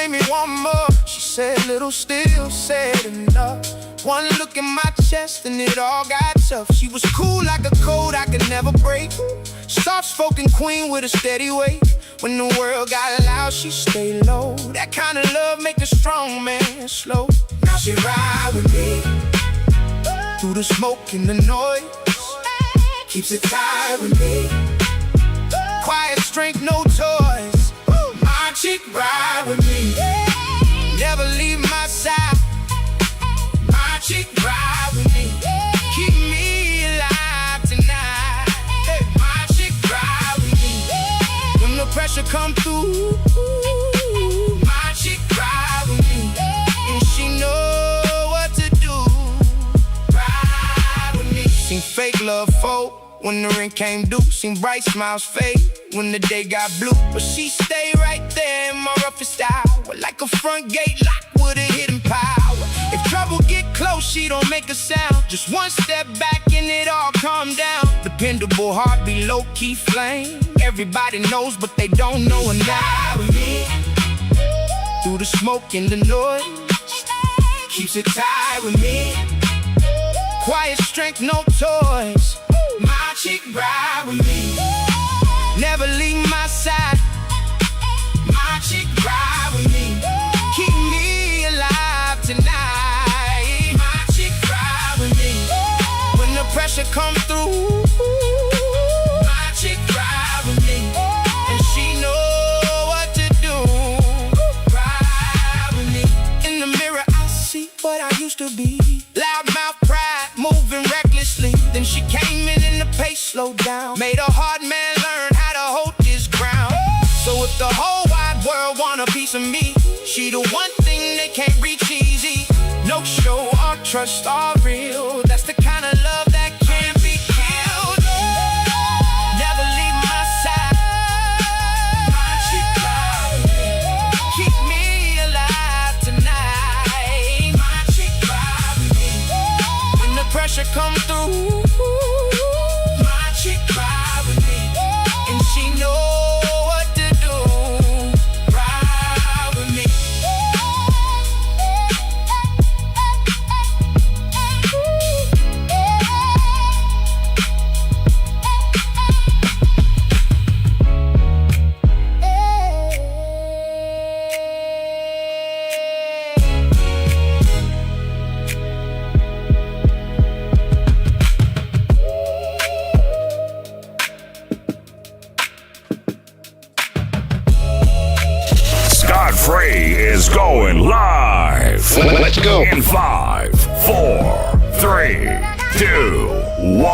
give me one more. She said, little still said enough. One look in my chest and it all got tough. She was cool like a code I could never break. Soft-spoken queen with a steady weight. When the world got loud, she stayed low. That kind of love make a strong man slow. Now she ride with me through the smoke and the noise. Keeps it tight with me. Quiet strength, no toys. My chick ride with me. Never leave my side. My chick ride with me. Keep me alive tonight. My chick ride with me. When the pressure come through, my chick ride with me. And she know what to do. Ride with me. Seen fake love folk when the ring came due. Seen bright smiles fade when the day got blue. But she stayed right there in my roughest hour, like a front gate locked with a hidden power. If trouble get close, she don't make a sound. Just one step back and it all calm down. Dependable heartbeat, low-key flame. Everybody knows, but they don't know her now. With me through the smoke and the noise, keeps it tight with me. Quiet strength, no toys. My chick ride with me. Never leave my side. My chick ride with me. Keep me alive tonight. My chick ride with me. When the pressure comes through, my chick ride with me. And she know what to do. Ride with me. In the mirror I see what I used to be. Loudmouth pride, moving recklessly. Then she came in and the pace slowed down. Made a hard man learn how to hold his ground. So if the whole wide world want a piece of me, she the one thing they can't reach easy. No show or trust or real. That's the kind of love that can't be killed. Never leave my side. My chick ride with me. Keep me alive tonight. My chick ride with me. When the pressure comes through, my chick ride with me. And she knows is going live. Let's go. In 5, 4, 3, 2, 1.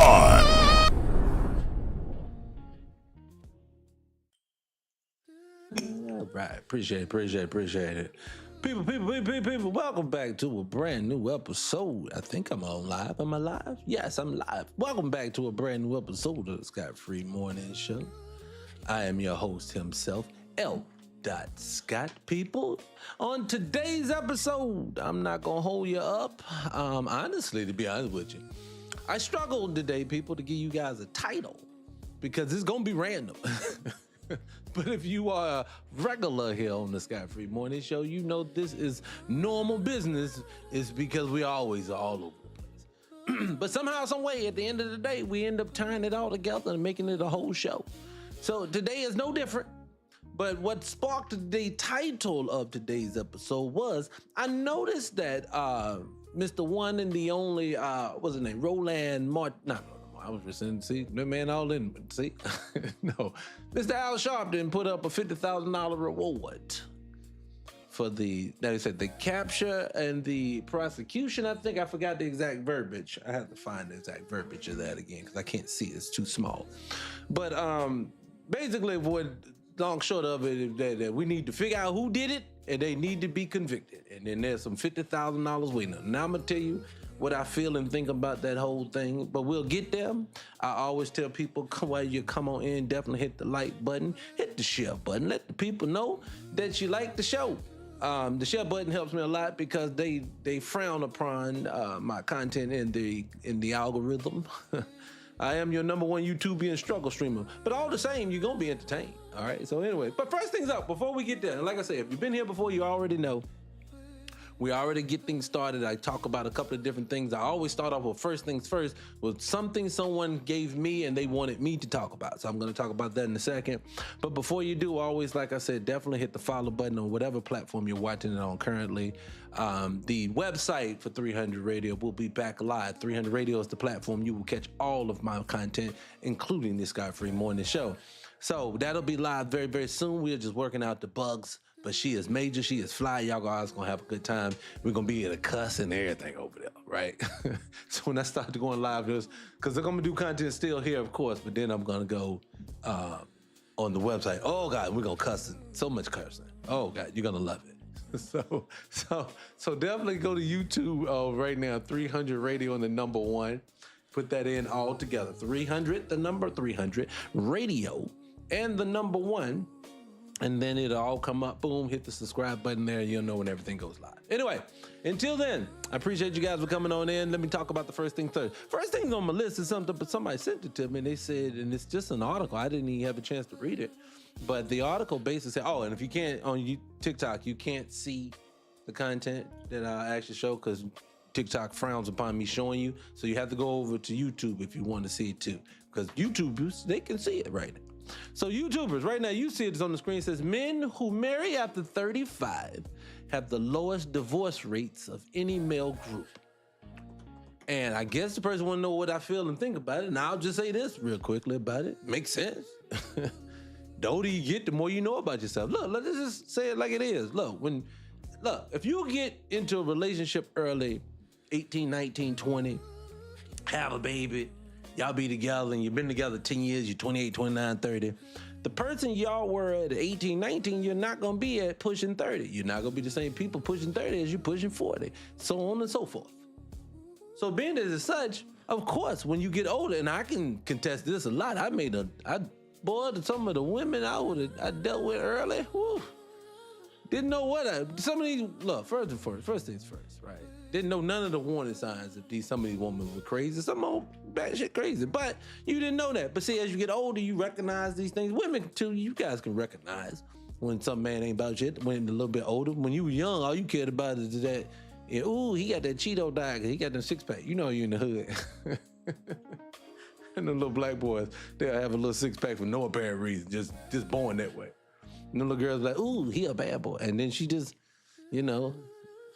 All right, appreciate it. People, welcome back to a brand new episode. I think I'm on live. Am I live? Yes, I'm live. Welcome back to a brand new episode of the Scott Free Morning Show. I am your host himself, L. Scott. People, on today's episode, I'm not gonna hold you up. Honestly, to be honest with you, I struggled today, people, to give you guys a title because it's gonna be random. But if you are a regular here on the Scott Free Morning Show, you know this is normal business. It's because we always are all over the place. But somehow, some way, at the end of the day, we end up tying it all together and making it a whole show. So today is no different. But what sparked the title of today's episode was I noticed that Mr. One and the only, what's his name, Roland Martin, I was just saying, see, the man all in, see? No, Mr. Al Sharpton put up a $50,000 reward for the capture and the prosecution. I think I forgot the exact verbiage. I have to find the exact verbiage of that again because I can't see it. It's too small. But basically what long short of it is that we need to figure out who did it and they need to be convicted. And then there's some $50,000 waiting. Now I'm gonna tell you what I feel and think about that whole thing, but we'll get there. I always tell people while you come on in, definitely hit the like button, hit the share button, let the people know that you like the show. The share button helps me a lot because they frown upon my content in the algorithm. I am your number one YouTubian struggle streamer. But all the same, you're going to be entertained. All right. So anyway, but first things up, before we get there, and like I said, if you've been here before, you already know. We already get things started. I talk about a couple of different things. I always start off with first things first, with something someone gave me and they wanted me to talk about. So I'm going to talk about that in a second. But before you do, always, like I said, definitely hit the follow button on whatever platform you're watching it on currently. The website for 300 Radio will be back live. 300 Radio is the platform. You will catch all of my content, including this Scott-Free Morning Show. So that'll be live very, very soon. We're just working out the bugs. But she is major, she is fly. Y'all guys gonna have a good time. We're gonna be able to cuss and everything over there, right? So when I start going live, because they're gonna do content still here, of course, but then I'm gonna go on the website. Oh God, we're gonna cuss, so much cussing. Oh God, you're gonna love it. So definitely go to YouTube right now, 300 Radio and the number one. Put that in all together. 300, the number 300, Radio and the number one. And then it'll all come up, boom, hit the subscribe button there, and you'll know when everything goes live. Anyway, until then, I appreciate you guys for coming on in. Let me talk about the first thing first. First thing on my list is something, but somebody sent it to me, and they said, and it's just an article. I didn't even have a chance to read it. But the article basically said, oh, and if you can't, on TikTok, you can't see the content that I actually show because TikTok frowns upon me showing you. So you have to go over to YouTube if you want to see it too. Because YouTubers, they can see it right now. So YouTubers, right now, you see it on the screen. It says, men who marry after 35 have the lowest divorce rates of any male group. And I guess the person want to know what I feel and think about it. And I'll just say this real quickly about it. Makes sense. The older you get, the more you know about yourself. Look, let's just say it like it is. Look, if you get into a relationship early, 18, 19, 20, have a baby, y'all be together and you've been together 10 years, you're 28, 29, 30. The person y'all were at 18, 19, you're not going to be at pushing 30. You're not going to be the same people pushing 30 as you pushing 40, so on and so forth. So being as such, of course, when you get older, and I can contest this a lot, some of the women I dealt with early, whew, didn't know some of these, look, first things first, right? Didn't know none of the warning signs that some of these women were crazy. Some old bad shit crazy, but you didn't know that. But see, as you get older, you recognize these things. Women too, you guys can recognize when some man ain't about shit. When a little bit older, when you were young, all you cared about is that, ooh, he got that Cheeto diet, he got that six pack. You know you in the hood. And the little black boys, they'll have a little six pack for no apparent reason, just born that way. And the little girls like, ooh, he a bad boy, and then she just,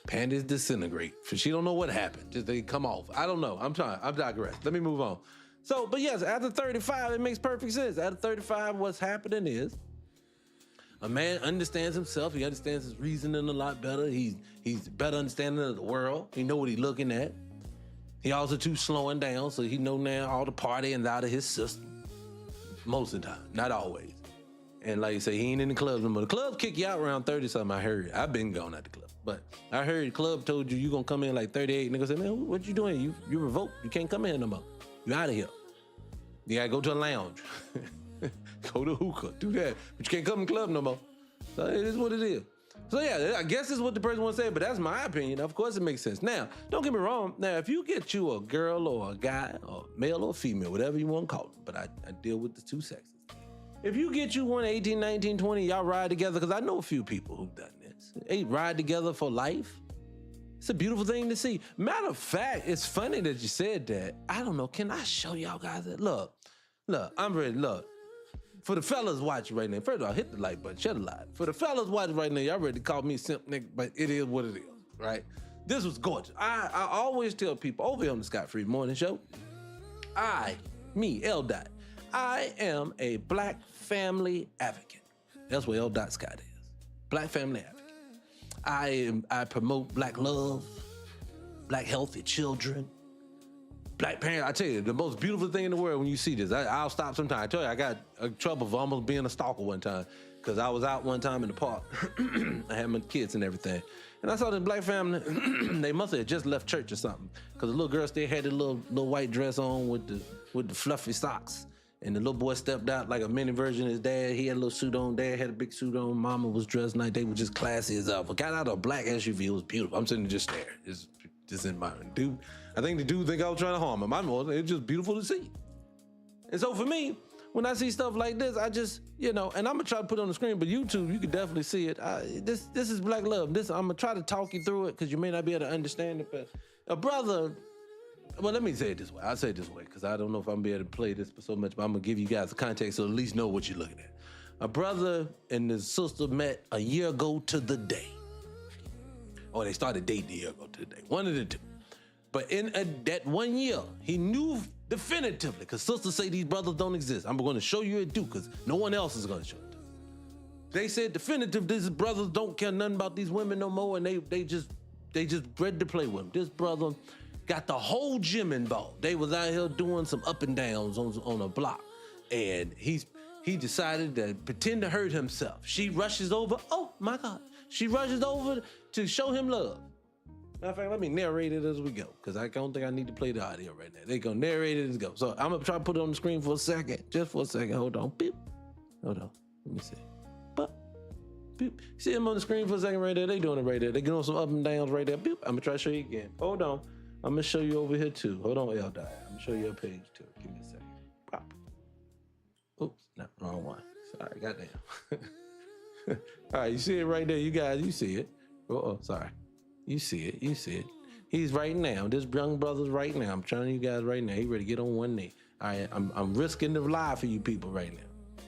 panties disintegrate. She don't know what happened. Just they come off. I don't know. I'm digress. Let me move on. So, but yes, after 35, it makes perfect sense. After 35, what's happening is a man understands himself. He understands his reasoning a lot better. He's better understanding of the world. He know what he's looking at. He also too slowing down, so he know now all the partying out of his system. Most of the time, not always. And like you say, he ain't in the clubs anymore. The clubs kick you out around 30-something, I heard. I've been going at the club. But I heard the club told you gonna come in like 38. Niggas said, man, what you doing? You revoked. You can't come in no more. You out of here. You gotta go to a lounge. Go to hookah. Do that. But you can't come in the club no more. So it is what it is. So yeah, I guess it's what the person wants to say, but that's my opinion. Of course it makes sense. Now, don't get me wrong. Now, if you get you a girl or a guy, or male or female, whatever you want to call them, but I deal with the two sexes. If you get you one 18, 19, 20, y'all ride together, because I know a few people who've done this. They ride together for life. It's a beautiful thing to see. Matter of fact, it's funny that you said that. I don't know. Can I show y'all guys that? Look, I'm ready. Look, for the fellas watching right now, first of all, hit the like button, shut it live. For the fellas watching right now, y'all ready to call me simp nigga, but it is what it is, right? This was gorgeous. I always tell people over here on the Scott-Free Morning Show, L. Dot, I am a black family advocate. That's what L. Dot Scott is. Black family advocate. I promote black love, black healthy children, black parents. I tell you, the most beautiful thing in the world when you see this. I'll stop sometime. I tell you, I got trouble for almost being a stalker one time because I was out one time in the park. I had my kids and everything. And I saw this black family, they must have just left church or something because the little girl still had the little white dress on with the fluffy socks. And the little boy stepped out like a mini version of his dad. He had a little suit on. Dad had a big suit on. Mama was dressed nice. They were just classy as ever. Got out of a black SUV. It was beautiful. I'm sitting there just staring. Just in my dude. I think the dude think I was trying to harm him. It was just beautiful to see. And so for me, when I see stuff like this, I just, and I'm gonna try to put it on the screen, but YouTube, you can definitely see it. This is black love. I'm gonna try to talk you through it because you may not be able to understand it, but a brother, well, let me say it this way. I'll say it this way because I don't know if I'm gonna be able to play this for so much, but I'm gonna give you guys the context so at least know what you're looking at. A brother and his sister met a year ago to the day. Or they started dating a year ago to the day. One of the two. But in that 1 year, he knew definitively, because sisters say these brothers don't exist. I'm going to show you it do, because no one else is going to show it. They said definitive, these brothers don't care nothing about these women no more, and they just ready to play with them. This brother got the whole gym involved. They was out here doing some up and downs on a block, and he decided to pretend to hurt himself. She rushes over. Oh my God! She rushes over to show him love. Matter of fact, let me narrate it as we go, because I don't think I need to play the audio right now. They gonna narrate it as we go. So I'm gonna try to put it on the screen for a second, just for a second. Hold on, beep. Hold on, let me see. But beep. See them on the screen for a second right there. They doing it right there. They doing some up and downs right there. Beep. I'm gonna try to show you again. Hold on. I'm gonna show you over here too. Hold on, L. I'm gonna show you a page too. Give me a second. Pop. Oops, no, wrong one. Sorry, goddamn. All right, you see it right there. You guys, you see it. Oh, sorry. You see it. He's right now. This young brother's right now. I'm telling you guys right now. He ready to get on one knee. All right, I'm risking the life for you people right now.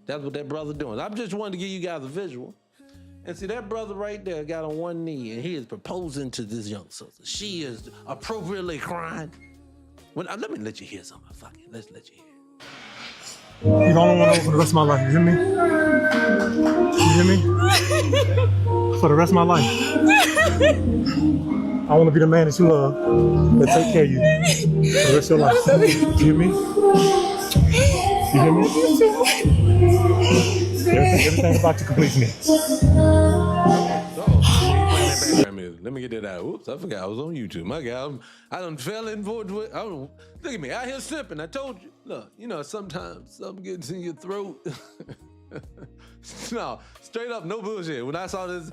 That's what that brother doing. I'm just wanting to give you guys a visual. And see, that brother right there got on one knee, and he is proposing to this young sister. She is appropriately crying. Let me let you hear something. Fuck it. Let's let you hear. You're the only one for the rest of my life. You hear me? You hear me? For the rest of my life. I want to be the man that you love, that take care of you for the rest of your life. You hear me? You hear me? Everything about you completes me. Let me get that out. Oops, I forgot I was on YouTube. My God, I done fell in for it. Look at me, out here sipping. I told you. Look, sometimes something gets in your throat. No, straight up, no bullshit. When I saw this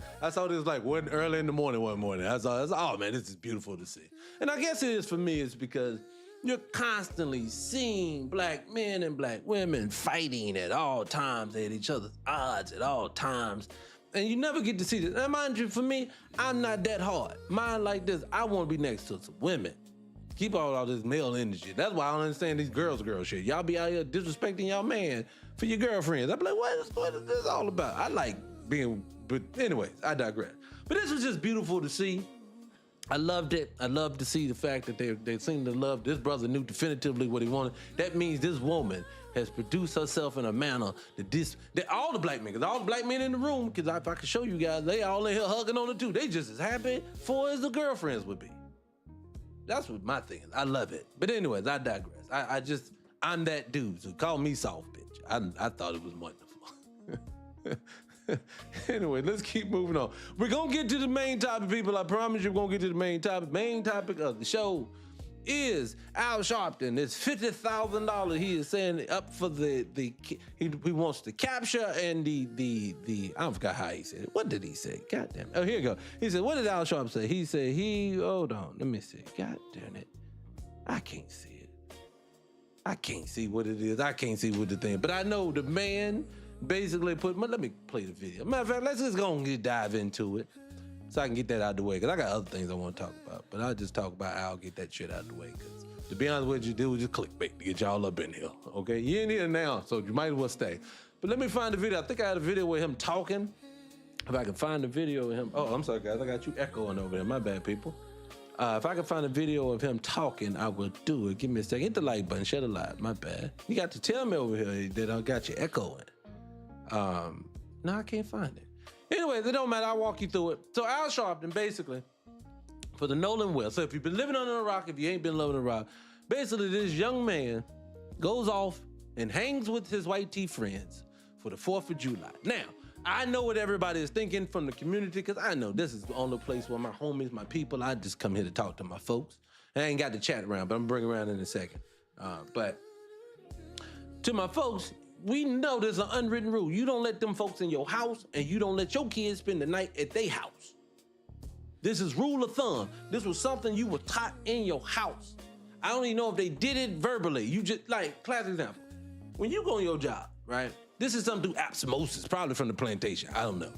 like early in the morning one morning. I saw, oh man, this is beautiful to see. And I guess it is for me, it's because you're constantly seeing black men and black women fighting at all times, at each other's odds at all times. And you never get to see this. Now, mind you, for me, I'm not that hard. Mine like this, I want to be next to some women. Keep all this male energy. That's why I don't understand these girl shit. Y'all be out here disrespecting y'all man for your girlfriends. I be like, what is this all about? I like being, but anyways, I digress. But this was just beautiful to see. I loved it. I love to see the fact that they seem to love. This brother knew definitively what he wanted. That means this woman has produced herself in a manner that all the black men, because all the black men in the room, because if I could show you guys, they all in here hugging on her too. They just as happy for as the girlfriends would be. That's what my thing is. I love it. But anyways, I digress. I'm that dude, so call me soft bitch. I thought it was wonderful. Anyway, let's keep moving on. We're going to get to the main topic, people. I promise you we're going to get to the main topic. Main topic of the show is Al Sharpton. It's $50,000 he is saying up for he wants to capture and the I forgot how he said it. What did he say? God damn it. Oh, here you go. He said, what did Al Sharpton say? He said hold on, let me see. God damn it. I can't see it. I can't see what it is. I can't see what the thing, but I know the man basically let me play the video. Matter of fact, let's just go and dive into it so I can get that out of the way, because I got other things I want to talk about, but I'll just talk about Al, get that shit out of the way, because to be honest with you, it was just clickbait to get y'all up in here, okay? You ain't here now, so you might as well stay. But let me find the video. I think I had a video with him talking. If I can find the video of him, oh, I'm sorry guys, I got you echoing over there, my bad people. If I can find a video of him talking, I will do it. Give me a second. Hit the like button, share the live, my bad. You got to tell me over here that I got you echoing. No, I can't find it. Anyways, it don't matter. I'll walk you through it. So Al Sharpton, basically, for the Nolan Well. So if you've been living under a rock, if you ain't been living under a rock, basically this young man goes off and hangs with his white tee friends for the 4th of July. Now, I know what everybody is thinking from the community, because I know this is the only place where my homies, my people, I just come here to talk to my folks. I ain't got to chat around, but I'm bring around in a second. But to my folks, we know there's an unwritten rule. You don't let them folks in your house, and you don't let your kids spend the night at their house. This is rule of thumb. This was something you were taught in your house. I don't even know if they did it verbally. You just, like, classic example. When you go on your job, right? This is something through osmosis, probably from the plantation. I don't know.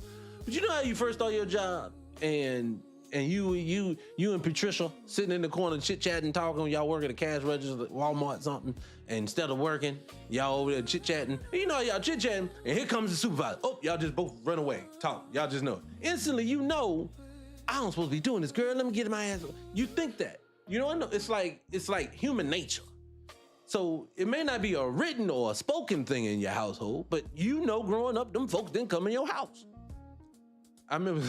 But you know how you first start your job and you and Patricia sitting in the corner chit-chatting, talking, y'all working at the cash register at Walmart something, and instead of working, y'all over there chit-chatting. And you know y'all chit-chatting, and here comes the supervisor. Oh, y'all just both run away, talk. Y'all just know it. Instantly, you know, I don't supposed to be doing this, girl. Let me get my ass. You think that. You know, it's like human nature. So it may not be a written or a spoken thing in your household, but you know, growing up, them folks didn't come in your house. I remember,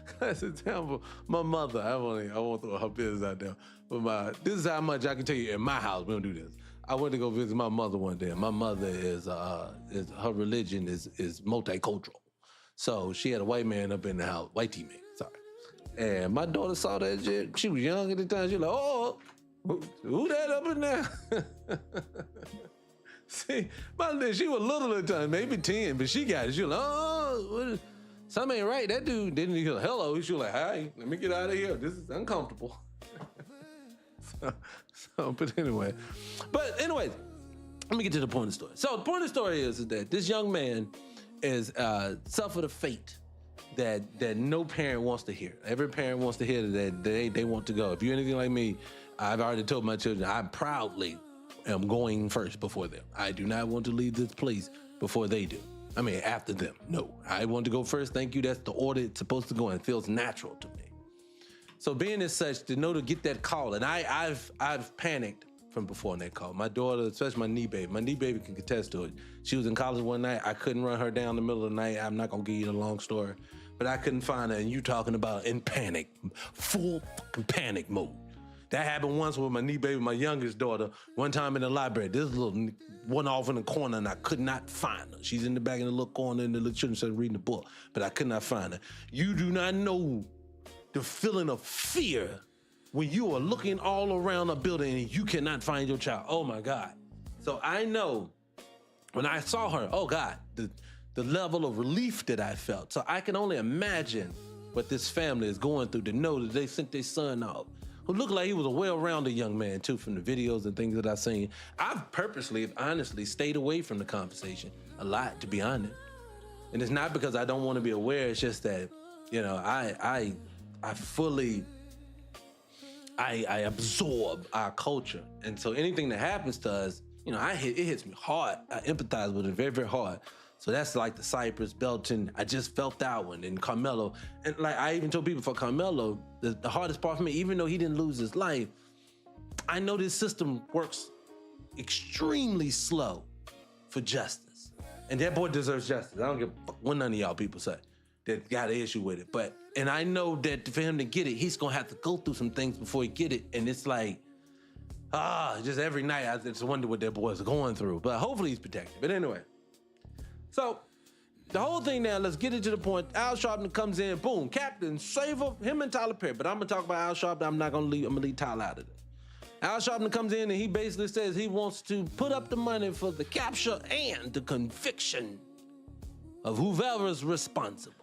class example, my mother, I won't throw her business out there, but this is how much I can tell you in my house, we don't do this. I went to go visit my mother one day, and my mother is her religion is multicultural. So she had a white man up in the house, white teammate, sorry. And my daughter saw that shit. She was young at the time. She was like, oh, who that up in there? See, she was little at the time, maybe 10, but she got it. She was like, oh, something ain't right. That dude didn't hear hello. She was like, hi, let me get out of here. This is uncomfortable. But anyways, let me get to the point of the story. So the point of the story is that this young man is suffered a fate that no parent wants to hear. Every parent wants to hear that they want to go. If you're anything like me, I've already told my children I proudly am going first before them. I do not want to leave this place before they do. I mean, after them. No, I want to go first. Thank you. That's the order it's supposed to go, and it feels natural to me. So being as such, to know to get that call, and I've panicked from before that call. My daughter, especially my knee baby can contest to it. She was in college one night. I couldn't run her down in the middle of the night. I'm not gonna give you the long story, but I couldn't find her, and you talking about in panic, full fucking panic mode. That happened once with my knee baby, my youngest daughter, one time in the library. This little one off in the corner, and I could not find her. She's in the back in the little corner in the little children's center reading the book, but I could not find her. You do not know the feeling of fear when you are looking all around a building and you cannot find your child. Oh my God. So I know when I saw her, oh God, the level of relief that I felt. So I can only imagine what this family is going through to know that they sent their son out, who looked like he was a well-rounded young man too from the videos and things that I've seen. I've purposely, honestly, stayed away from the conversation a lot, to be honest. And it's not because I don't want to be aware, it's just that, you know, I absorb our culture. And so anything that happens to us, you know, it hits me hard. I empathize with it very, very hard. So that's like the Cypress, Belton. I just felt that one. And Carmelo. And like I even told people for Carmelo, the hardest part for me, even though he didn't lose his life, I know this system works extremely slow for justice. And that boy deserves justice. I don't give a fuck what none of y'all people say that got an issue with it. And I know that for him to get it, he's gonna have to go through some things before he get it. And it's like, just every night I just wonder what that boy's going through. But hopefully he's protected. But anyway, so the whole thing now, let's get it to the point. Al Sharpton comes in, boom, Captain, save him and Tyler Perry. But I'm gonna talk about Al Sharpton. I'm gonna leave Tyler out of it. Al Sharpton comes in and he basically says he wants to put up the money for the capture and the conviction of whoever's responsible.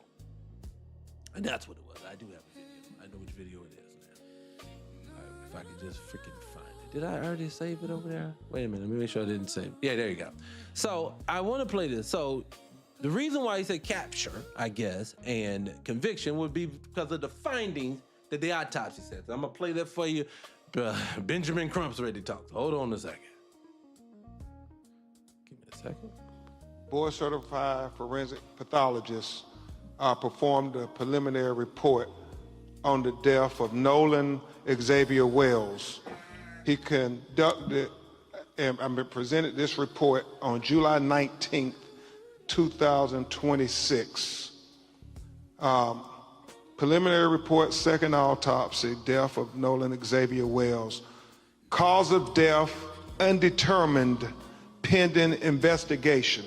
And that's what it was. I do have a video. I know which video it is now. All right, if I could just freaking find it. Did I already save it over there? Wait a minute, let me make sure I didn't save it. Yeah, there you go. So I want to play this. So the reason why he said capture, I guess, and conviction would be because of the findings that the autopsy said. So I'm going to play that for you. Benjamin Crump's ready to talk. So hold on a second. Give me a second. Board certified forensic pathologists performed a preliminary report on the death of Nolan Xavier Wells. He conducted and presented this report on July 19th, 2026. Preliminary report, second autopsy, death of Nolan Xavier Wells. Cause of death, undetermined, pending investigation.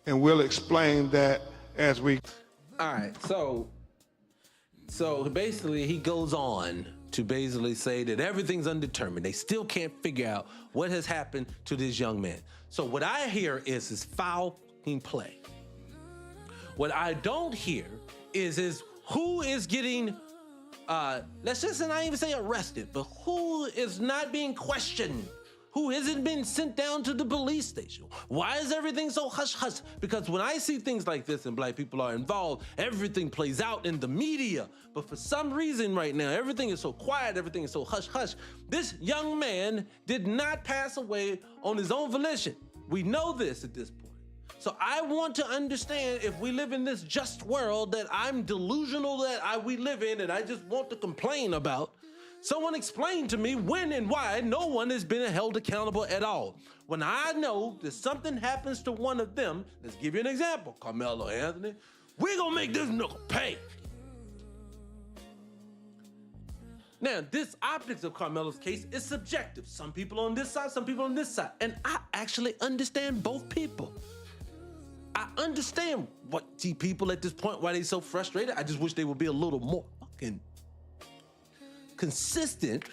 And we'll explain that as we... All right, so basically he goes on to basically say that everything's undetermined. They still can't figure out what has happened to this young man. So what I hear is foul play. What I don't hear is who is getting let's just not even say arrested, but who is not being questioned? Who isn't been sent down to the police station? Why is everything so hush-hush? Because when I see things like this and black people are involved, everything plays out in the media. But for some reason right now, everything is so quiet, everything is so hush-hush. This young man did not pass away on his own volition. We know this at this point. So I want to understand if we live in this just world that I'm delusional that we live in and I just want to complain about. Someone explain to me when and why no one has been held accountable at all. When I know that something happens to one of them, let's give you an example, Carmelo Anthony, we're gonna make this knuckle pay. Now, this optics of Carmelo's case is subjective. Some people on this side, some people on this side. And I actually understand both people. I understand what see people at this point, why they so frustrated. I just wish they would be a little more fucking consistent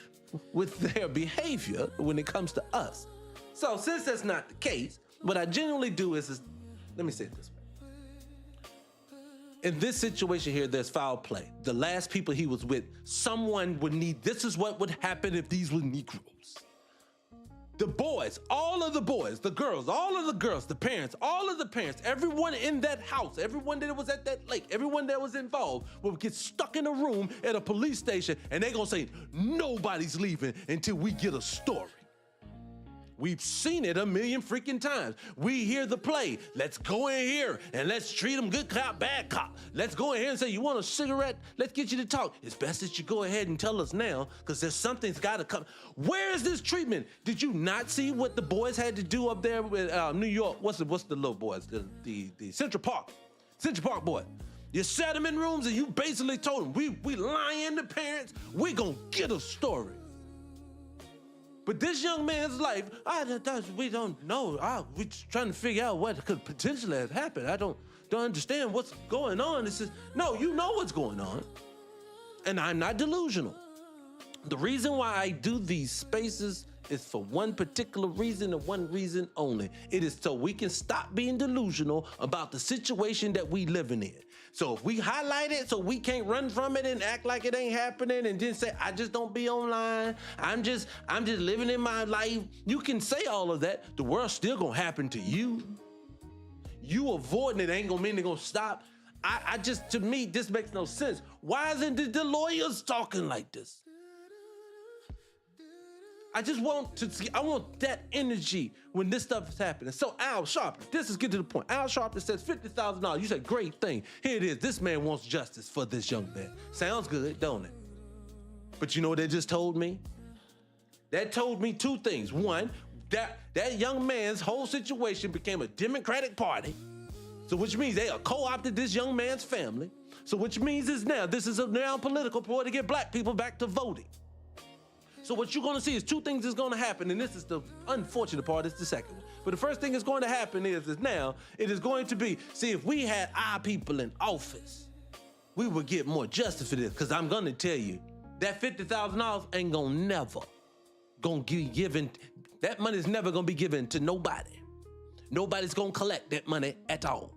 with their behavior when it comes to us. So since that's not the case, what I generally do is let me say it this way. In this situation here, there's foul play. The last people he was with, someone would need, this is what would happen if these were Negroes. The boys, all of the boys, the girls, all of the girls, the parents, all of the parents, everyone in that house, everyone that was at that lake, everyone that was involved will get stuck in a room at a police station and they're gonna say, nobody's leaving until we get a story. We've seen it a million freaking times. We hear the play. Let's go in here and let's treat them good cop, bad cop. Let's go in here and say, you want a cigarette? Let's get you to talk. It's best that you go ahead and tell us now because there's something's gotta come. Where is this treatment? Did you not see what the boys had to do up there with New York? What's the little boys? The Central Park boy. You sat them in rooms and you basically told them, we lying to parents, we gonna get a story. But this young man's life, we don't know. We're trying to figure out what could potentially have happened. I don't understand what's going on. It's just, no, you know what's going on. And I'm not delusional. The reason why I do these spaces is for one particular reason and one reason only. It is so we can stop being delusional about the situation that we living in. So if we highlight it so we can't run from it and act like it ain't happening and then say, I just don't be online, I'm just living in my life. You can say all of that. The world's still gonna happen to you. You avoiding it ain't gonna mean they're gonna stop. I just, to me, this makes no sense. Why isn't the lawyers talking like this? I just want to see, I want that energy when this stuff is happening. So Al Sharpton, this is getting to the point. Al Sharpton says $50,000. You said, great thing. Here it is. This man wants justice for this young man. Sounds good, don't it? But you know what they just told me? That told me two things. One, that young man's whole situation became a Democratic Party. So which means they co-opted this young man's family. So which means is now, this is a now political ploy to get black people back to voting. So what you're gonna see is two things is gonna happen, and this is the unfortunate part, it's the second one. But the first thing that's going to happen is now, it is going to be, see, if we had our people in office, we would get more justice for this, because I'm gonna tell you, that $50,000 ain't gonna be given, that money's never gonna be given to nobody. Nobody's gonna collect that money at all.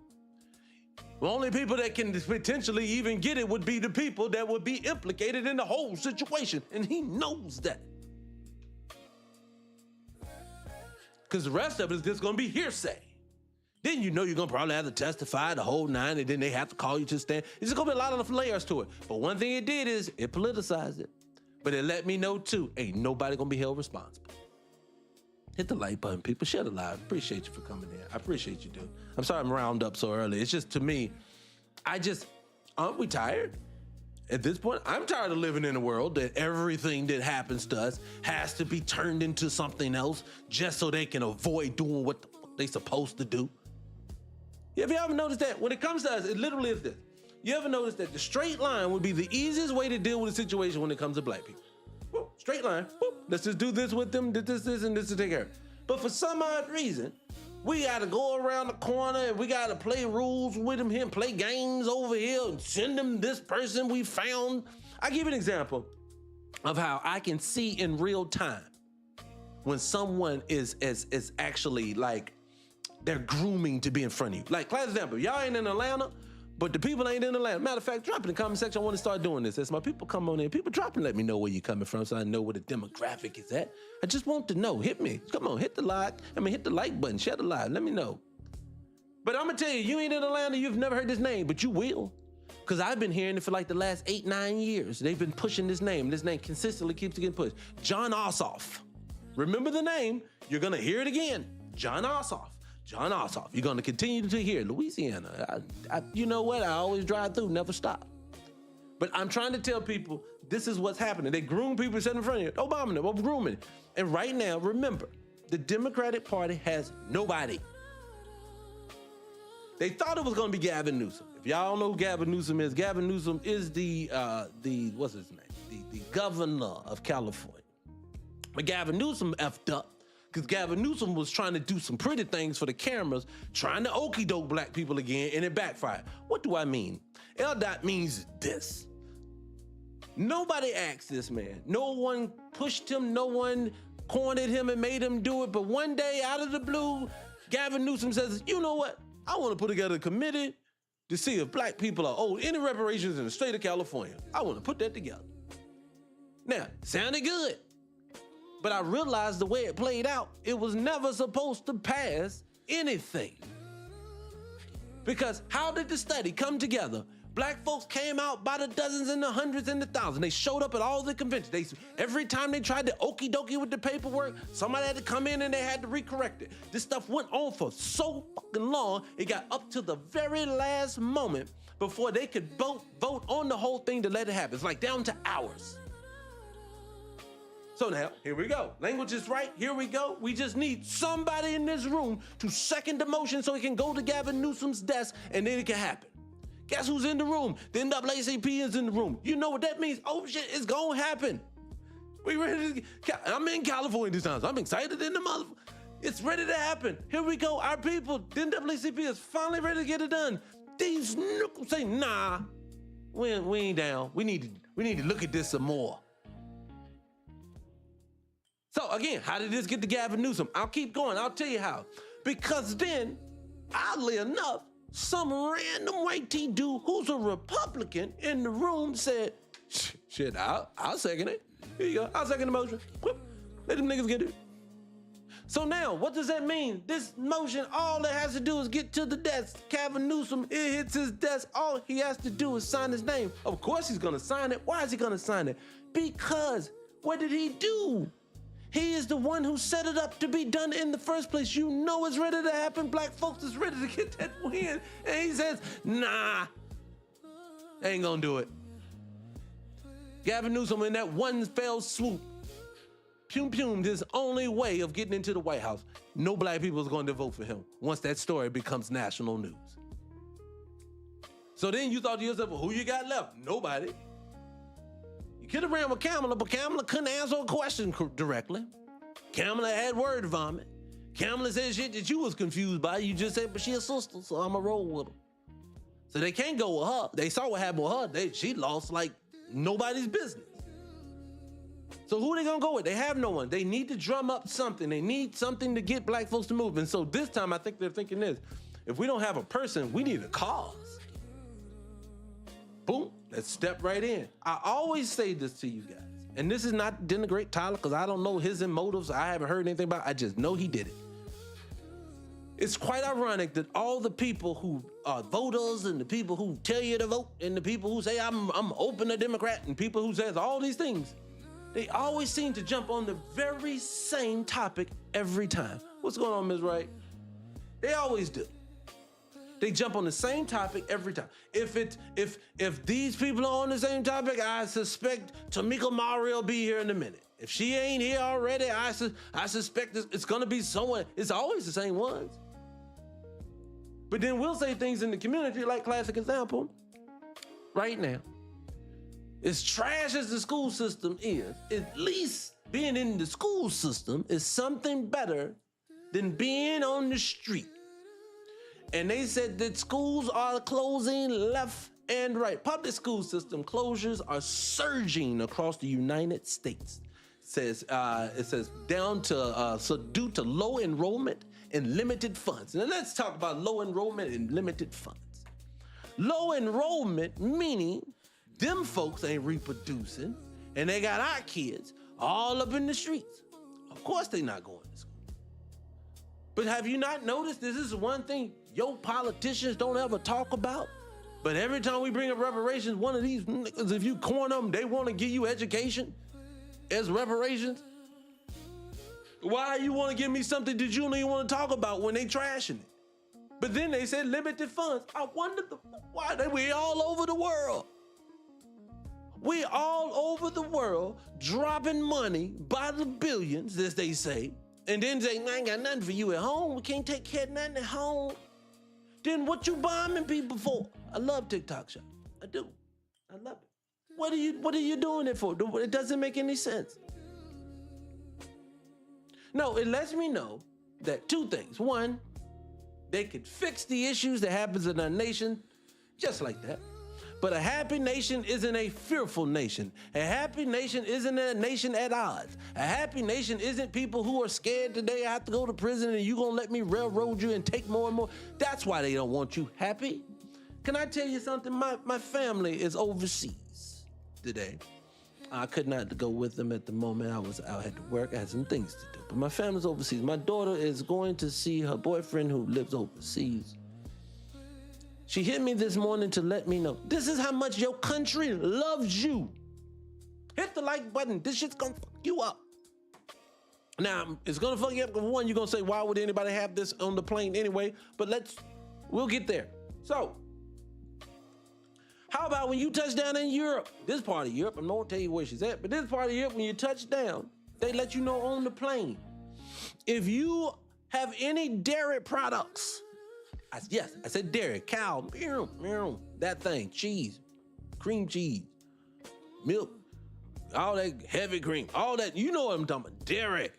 The only people that can potentially even get it would be the people that would be implicated in the whole situation, and he knows that. Because the rest of it is just gonna be hearsay. Then you know you're gonna probably have to testify the whole nine, and then they have to call you to stand. There's gonna be a lot of layers to it. But one thing it did is it politicized it. But it let me know too, ain't nobody gonna be held responsible. Hit the like button, people. Share the live. Appreciate you for coming in. I appreciate you, dude. I'm sorry I'm round up so early. It's just, to me, aren't we tired? At this point, I'm tired of living in a world that everything that happens to us has to be turned into something else just so they can avoid doing what the fuck they supposed to do. Have you ever noticed that? When it comes to us, it literally is this. You ever notice that the straight line would be the easiest way to deal with a situation when it comes to black people? Whoop, straight line. Whoop, let's just do this with them, this, and this to take care of it. But for some odd reason, we gotta go around the corner and we gotta play rules with them here, play games over here and send them this person we found. I'll give you an example of how I can see in real time when someone is actually like, they're grooming to be in front of you. Like, class example, y'all ain't in Atlanta, But the people ain't in Atlanta. Matter of fact, drop in the comment section. I want to start doing this. As my people come on in, people drop and let me know where you're coming from so I know where the demographic is at. I just want to know. Hit me. Come on, hit the like button, share the live. Let me know. But I'm going to tell you, you ain't in Atlanta, you've never heard this name, but you will. Because I've been hearing it for like the last 8-9 years. They've been pushing this name. This name consistently keeps getting pushed. John Ossoff. Remember the name. You're going to hear it again. John Ossoff. John Ossoff. You're going to continue to hear Louisiana. You know what? I always drive through, never stop. But I'm trying to tell people this is what's happening. They groom people sitting in front of you. Obama, they're grooming. And right now, remember, the Democratic Party has nobody. They thought it was going to be Gavin Newsom. If y'all don't know who Gavin Newsom is the what's his name? The governor of California. But Gavin Newsom effed up because Gavin Newsom was trying to do some pretty things for the cameras, trying to okey doke black people again, and it backfired. What do I mean? LDOT means this. Nobody asked this man. No one pushed him. No one cornered him and made him do it. But one day, out of the blue, Gavin Newsom says, you know what? I want to put together a committee to see if black people are owed any reparations in the state of California. I want to put that together. Now, sounded good. But I realized the way it played out, it was never supposed to pass anything. Because how did the study come together? Black folks came out by the dozens and the hundreds and the thousands. They showed up at all the conventions. Every time they tried to okey dokey with the paperwork, somebody had to come in and they had to recorrect it. This stuff went on for so fucking long, it got up to the very last moment before they could vote on the whole thing to let it happen. It's like down to hours. So now, here we go. Language is right, here we go. We just need somebody in this room to second the motion so it can go to Gavin Newsom's desk and then it can happen. Guess who's in the room? The NAACP is in the room. You know what that means? Oh shit, it's gonna happen. We ready to, I'm in California this time, so I'm excited in the mother. It's ready to happen. Here we go, our people, the NAACP is finally ready to get it done. These nickels say, nah, we ain't down. We need to look at this some more. So again, how did this get to Gavin Newsom? I'll keep going, I'll tell you how. Because then, oddly enough, some random white T dude who's a Republican in the room said, shit, I'll second it. Here you go, I'll second the motion. Whoop, let them niggas get it. So now, what does that mean? This motion, all it has to do is get to the desk. Gavin Newsom, it hits his desk. All he has to do is sign his name. Of course he's gonna sign it. Why is he gonna sign it? Because what did he do? He is the one who set it up to be done in the first place. You know it's ready to happen. Black folks is ready to get that win. And he says, nah, ain't gonna do it. Gavin Newsom in that one fell swoop, pumed his only way of getting into the White House. No black people is going to vote for him once that story becomes national news. So then you thought to yourself, well, who you got left? Nobody. You could have ran with Kamala, but Kamala couldn't answer a question directly. Kamala had word vomit. Kamala said shit that you was confused by. You just said, but she a sister, so I'ma roll with her. So they can't go with her. They saw what happened with her. She lost like nobody's business. So who are they gonna go with? They have no one. They need to drum up something. They need something to get black folks to move. And so this time I think they're thinking this. If we don't have a person, we need a cause. Boom, let's step right in. I always say this to you guys, and this is not to denigrate Tyler because I don't know his motives. I haven't heard anything about it. I just know he did it. It's quite ironic that all the people who are voters and the people who tell you to vote and the people who say I'm open to Democrat and people who says all these things, they always seem to jump on the very same topic every time. What's going on, Ms. Wright? They always do. They jump on the same topic every time. If these people are on the same topic, I suspect Tamika Mowry will be here in a minute. If she ain't here already, I suspect it's gonna be someone. It's always the same ones. But then we'll say things in the community, like classic example, right now. As trash as the school system is, at least being in the school system is something better than being on the street. And they said that schools are closing left and right. Public school system closures are surging across the United States. It says down to so due to low enrollment and limited funds. Now let's talk about low enrollment and limited funds. Low enrollment, meaning them folks ain't reproducing and they got our kids all up in the streets. Of course they not going to school. But have you not noticed this is one thing your politicians don't ever talk about? But every time we bring up reparations, one of these niggas, if you corner them, they want to give you education as reparations. Why you want to give me something that you don't even want to talk about when they trashing it? But then they said limited funds. I wonder why we all over the world. We all over the world dropping money by the billions, as they say, and then saying, I ain't got nothing for you at home. We can't take care of nothing at home. Then what you bombing people for? I love TikTok Shop. I do. I love it. What are you doing it for? It doesn't make any sense. No, it lets me know that two things. One, they could fix the issues that happens in our nation just like that. But a happy nation isn't a fearful nation. A happy nation isn't a nation at odds. A happy nation isn't people who are scared today I have to go to prison and you gonna let me railroad you and take more and more. That's why they don't want you happy. Can I tell you something? My family is overseas today. I could not go with them at the moment. I had to work. I had some things to do. But my family's overseas. My daughter is going to see her boyfriend who lives overseas. She hit me this morning to let me know, this is how much your country loves you. Hit the like button. This shit's gonna fuck you up. Now, it's gonna fuck you up because one, you're gonna say, why would anybody have this on the plane anyway? But we'll get there. So, how about when you touch down in Europe? This part of Europe, I'm not gonna tell you where she's at, but this part of Europe, when you touch down, they let you know on the plane. If you have any dairy products, I said dairy, cow, that thing, cheese, cream cheese, milk, all that heavy cream, all that, you know what I'm talking about, dairy.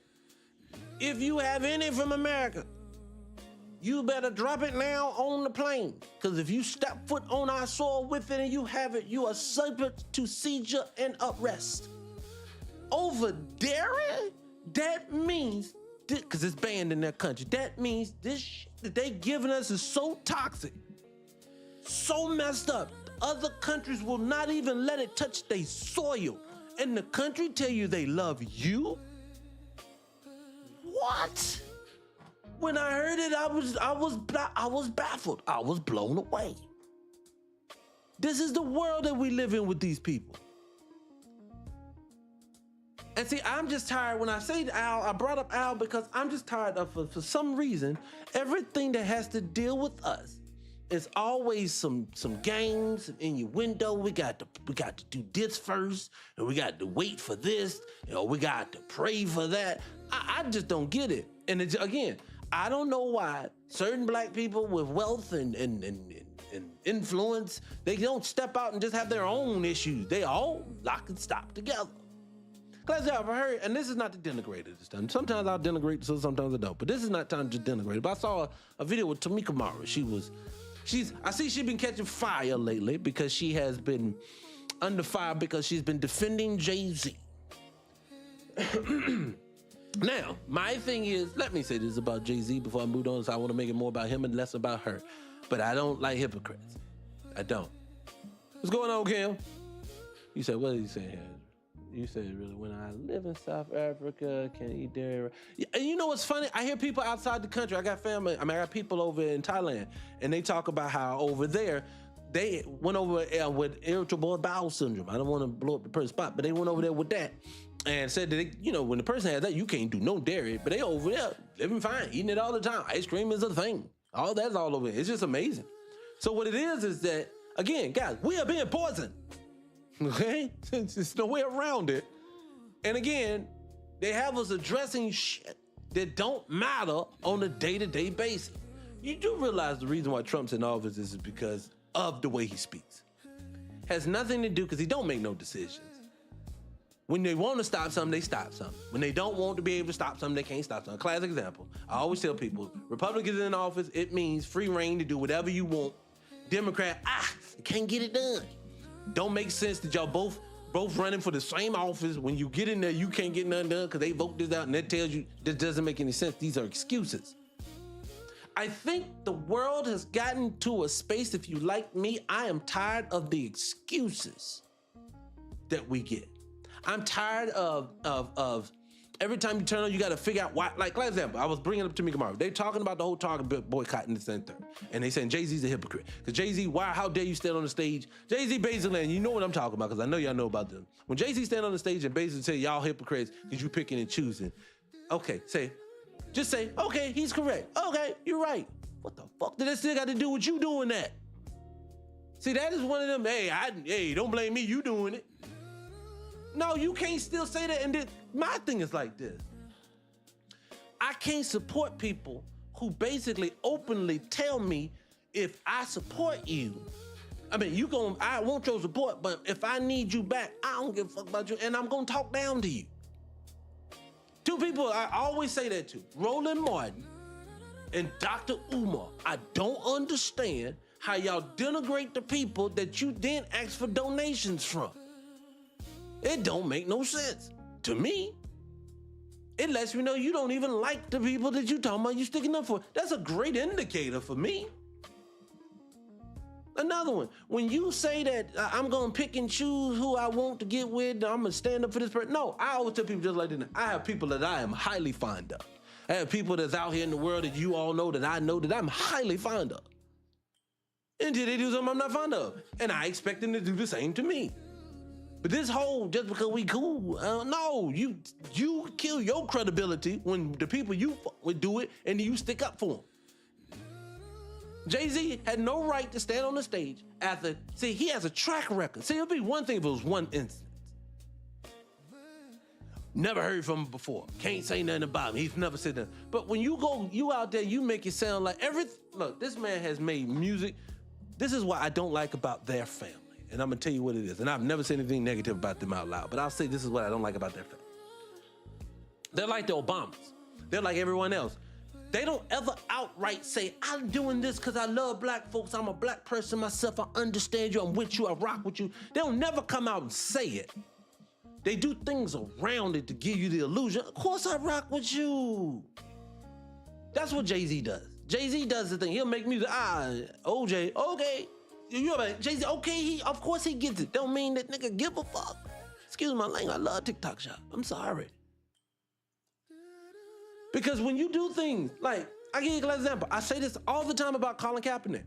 If you have any from America, you better drop it now on the plane. Because if you step foot on our soil with it and you have it, you are subject to seizure and arrest. Over dairy, that means, because it's banned in their country, that means this shit that they giving us is so toxic, so messed up, other countries will not even let it touch their soil. And the country tell you they love you? What? When I heard it, I was baffled. I was blown away. This is the world that we live in with these people. And see, I'm just tired. When I say Al, I brought up Al because I'm just tired of, for some reason, everything that has to deal with us is always some games in your window. We got to do this first, and we got to wait for this, we got to pray for that. I just don't get it. And again, I don't know why certain black people with wealth and influence, they don't step out and just have their own issues. They all lock and stop together. Because I've heard, and this is not to denigrate it this time. Sometimes I'll denigrate, so sometimes I don't. But this is not time to denigrate it. But I saw a video with Tamika Mara. I see she's been catching fire lately because she has been under fire because she's been defending Jay-Z. Now, my thing is, let me say this about Jay-Z before I move on, so I want to make it more about him and less about her. But I don't like hypocrites. I don't. What's going on, Kim? You said, what did you say here? You said, really, when I live in South Africa, can eat dairy. And you know what's funny? I hear people outside the country. I got people over in Thailand, and they talk about how over there, they went over with irritable bowel syndrome. I don't want to blow up the person's spot, but they went over there with that and said that, when the person has that, you can't do no dairy, but they over there living fine, eating it all the time. Ice cream is a thing. All that's all over. It's just amazing. So what it is that, again, guys, we are being poisoned. Okay? There's no way around it. And again, they have us addressing shit that don't matter on a day-to-day basis. You do realize the reason why Trump's in office is because of the way he speaks. Has nothing to do, because he don't make no decisions. When they want to stop something, they stop something. When they don't want to be able to stop something, they can't stop something. Classic example. I always tell people, Republicans in office, it means free reign to do whatever you want. Democrat, can't get it done. Don't make sense that y'all both running for the same office. When you get in there, you can't get nothing done because they vote this out, and that tells you this doesn't make any sense. These are excuses. I think the world has gotten to a space, if you like me, I am tired of the excuses that we get. I'm tired of every time you turn on, you got to figure out why. Like example, I was bringing up to Tamika Martin. They talking about the whole Target boycott and this and that. And they saying Jay-Z's a hypocrite. Because Jay-Z, how dare you stand on the stage? Jay-Z basically, and you know what I'm talking about because I know y'all know about them. When Jay-Z stand on the stage and basically say y'all hypocrites because you picking and choosing. Okay, just say, okay, he's correct. Okay, you're right. What the fuck did that still got to do with you doing that? See, that is one of them, hey, don't blame me, you doing it. No, you can't still say that. And then my thing is like this. I can't support people who basically openly tell me if I support you, I mean, I want your support, but if I need you back, I don't give a fuck about you, and I'm gonna talk down to you. Two people I always say that to, Roland Martin and Dr. Umar. I don't understand how y'all denigrate the people that you then ask for donations from. It don't make no sense. To me, it lets me know you don't even like the people that you talking about you sticking up for. That's a great indicator for me. Another one, when you say that I'm gonna pick and choose who I want to get with, I'm gonna stand up for this person. No, I always tell people just like this. I have people that I am highly fond of. I have people that's out here in the world that you all know that I know that I'm highly fond of. Until they do something I'm not fond of. And I expect them to do the same to me. But this whole, just because we cool, no, you kill your credibility when the people you would do it and you stick up for them. Jay-Z had no right to stand on the stage he has a track record. See, it'd be one thing if it was one instance. Never heard from him before. Can't say nothing about him. He's never said that. But when you out there, you make it sound like look, this man has made music. This is what I don't like about their family. And I'm gonna tell you what it is. And I've never said anything negative about them out loud, but I'll say this is what I don't like about their family. They're like the Obamas. They're like everyone else. They don't ever outright say, I'm doing this because I love black folks. I'm a black person myself. I understand you. I'm with you. I rock with you. They'll never come out and say it. They do things around it to give you the illusion. Of course I rock with you. That's what Jay-Z does. Jay-Z does the thing. He'll make music. OJ, okay. You know, Jay-Z, okay, of course he gets it. Don't mean that nigga give a fuck. Excuse my language, I love TikTok shop. I'm sorry. Because when you do things, like, I give you an example. I say this all the time about Colin Kaepernick.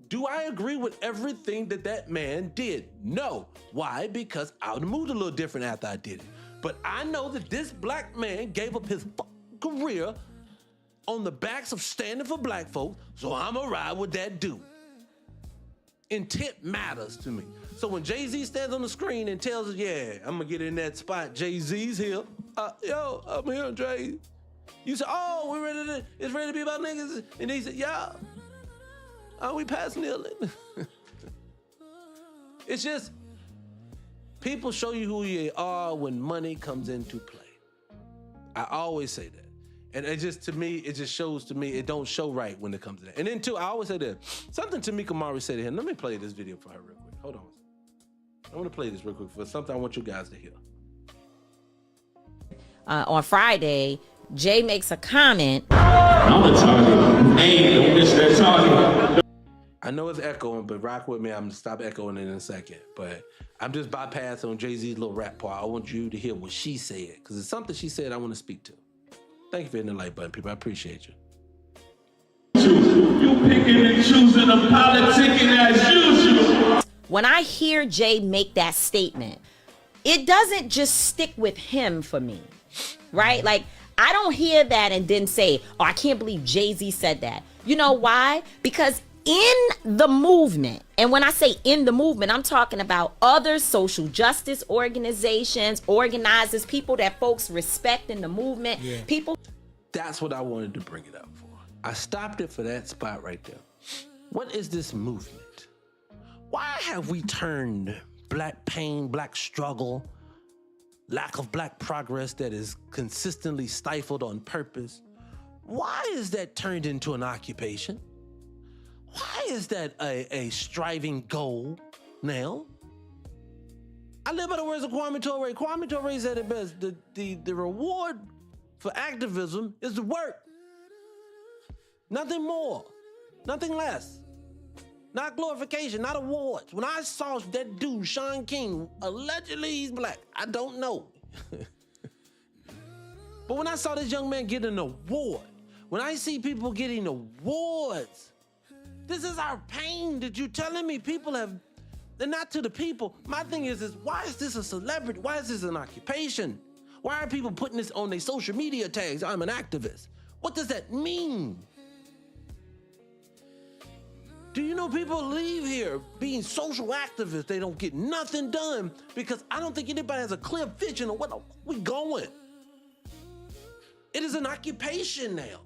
Do I agree with everything that man did? No. Why? Because I would have moved a little different after I did it. But I know that this black man gave up his career on the backs of standing for black folks, so I'ma ride with that dude. Intent matters to me. So when Jay-Z stands on the screen and tells us, yeah, I'm gonna get in that spot, Jay-Z's here. Yo, I'm here, Jay. You say, oh, it's ready to be about niggas. And he said, yeah. We past kneeling. It's just, people show you who you are when money comes into play. I always say that. And it just, to me, it just shows to me, it don't show right when it comes to that. And then too, I always say that, something Tamika Mari said to him. Let me play this video for her real quick. Hold on. I want to play this real quick for something I want you guys to hear. On Friday, Jay makes a comment. I'm a target. Hey, don't miss that target. I know it's echoing, but rock with me. I'm gonna stop echoing it in a second. But I'm just bypassing on Jay-Z's little rap part. I want you to hear what she said, because it's something she said I want to speak to. Thank you for hitting the like button, people. I appreciate you. You picking and choosing and politicking as usual. When I hear Jay make that statement, it doesn't just stick with him for me, right? Like, I don't hear that and then say, oh, I can't believe Jay-Z said that. You know why? Because in the movement, and when I say in the movement, I'm talking about other social justice organizations, organizers, people that folks respect in the movement, people. That's what I wanted to bring it up for. I stopped it for that spot right there. What is this movement? Why have we turned black pain, black struggle, lack of black progress that is consistently stifled on purpose? Why is that turned into an occupation? Why is that a striving goal now? I live by the words of Kwame Ture. Kwame Ture said it best. The reward for activism is the work. Nothing more, nothing less. Not glorification, not awards. When I saw that dude, Sean King, allegedly he's black, I don't know. But when I saw this young man get an award, when I see people getting awards, this is our pain that you're telling me people have, they're not to the people. My thing is why is this a celebrity? Why is this an occupation? Why are people putting this on their social media tags? I'm an activist. What does that mean? Do you know people leave here being social activists? They don't get nothing done because I don't think anybody has a clear vision of where we going. It is an occupation now.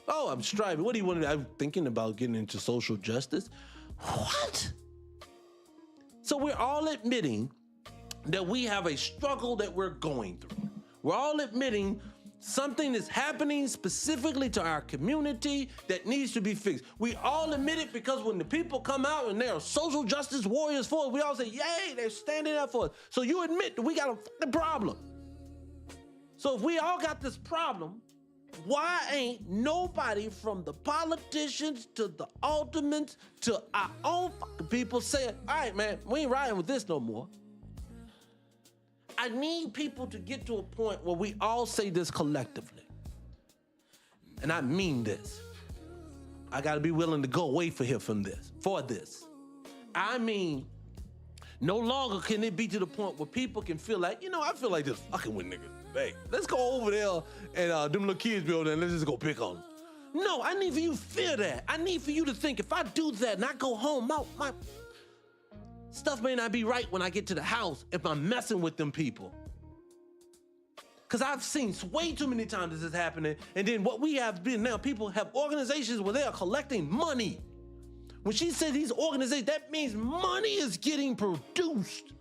Oh, I'm striving. What do you want to do? I'm thinking about getting into social justice. What? So we're all admitting that we have a struggle that we're going through. We're all admitting something is happening specifically to our community that needs to be fixed. We all admit it because when the people come out and they're social justice warriors for us, we all say, yay, they're standing up for us. So you admit that we got a fucking problem. So if we all got this problem, why ain't nobody from the politicians to the ultimates to our own fucking people saying, all right, man, we ain't riding with this no more. I need people to get to a point where we all say this collectively. And I mean this. I gotta be willing to go away from this. I mean, no longer can it be to the point where people can feel like, I feel like just fucking with niggas. Hey, let's go over there and them little kids be over there and let's just go pick on them. No, I need for you to feel that. I need for you to think if I do that and I go home, my stuff may not be right when I get to the house if I'm messing with them people. Because I've seen way too many times this is happening. And then what we have been now, people have organizations where they are collecting money. When she said these organizations, that means money is getting produced.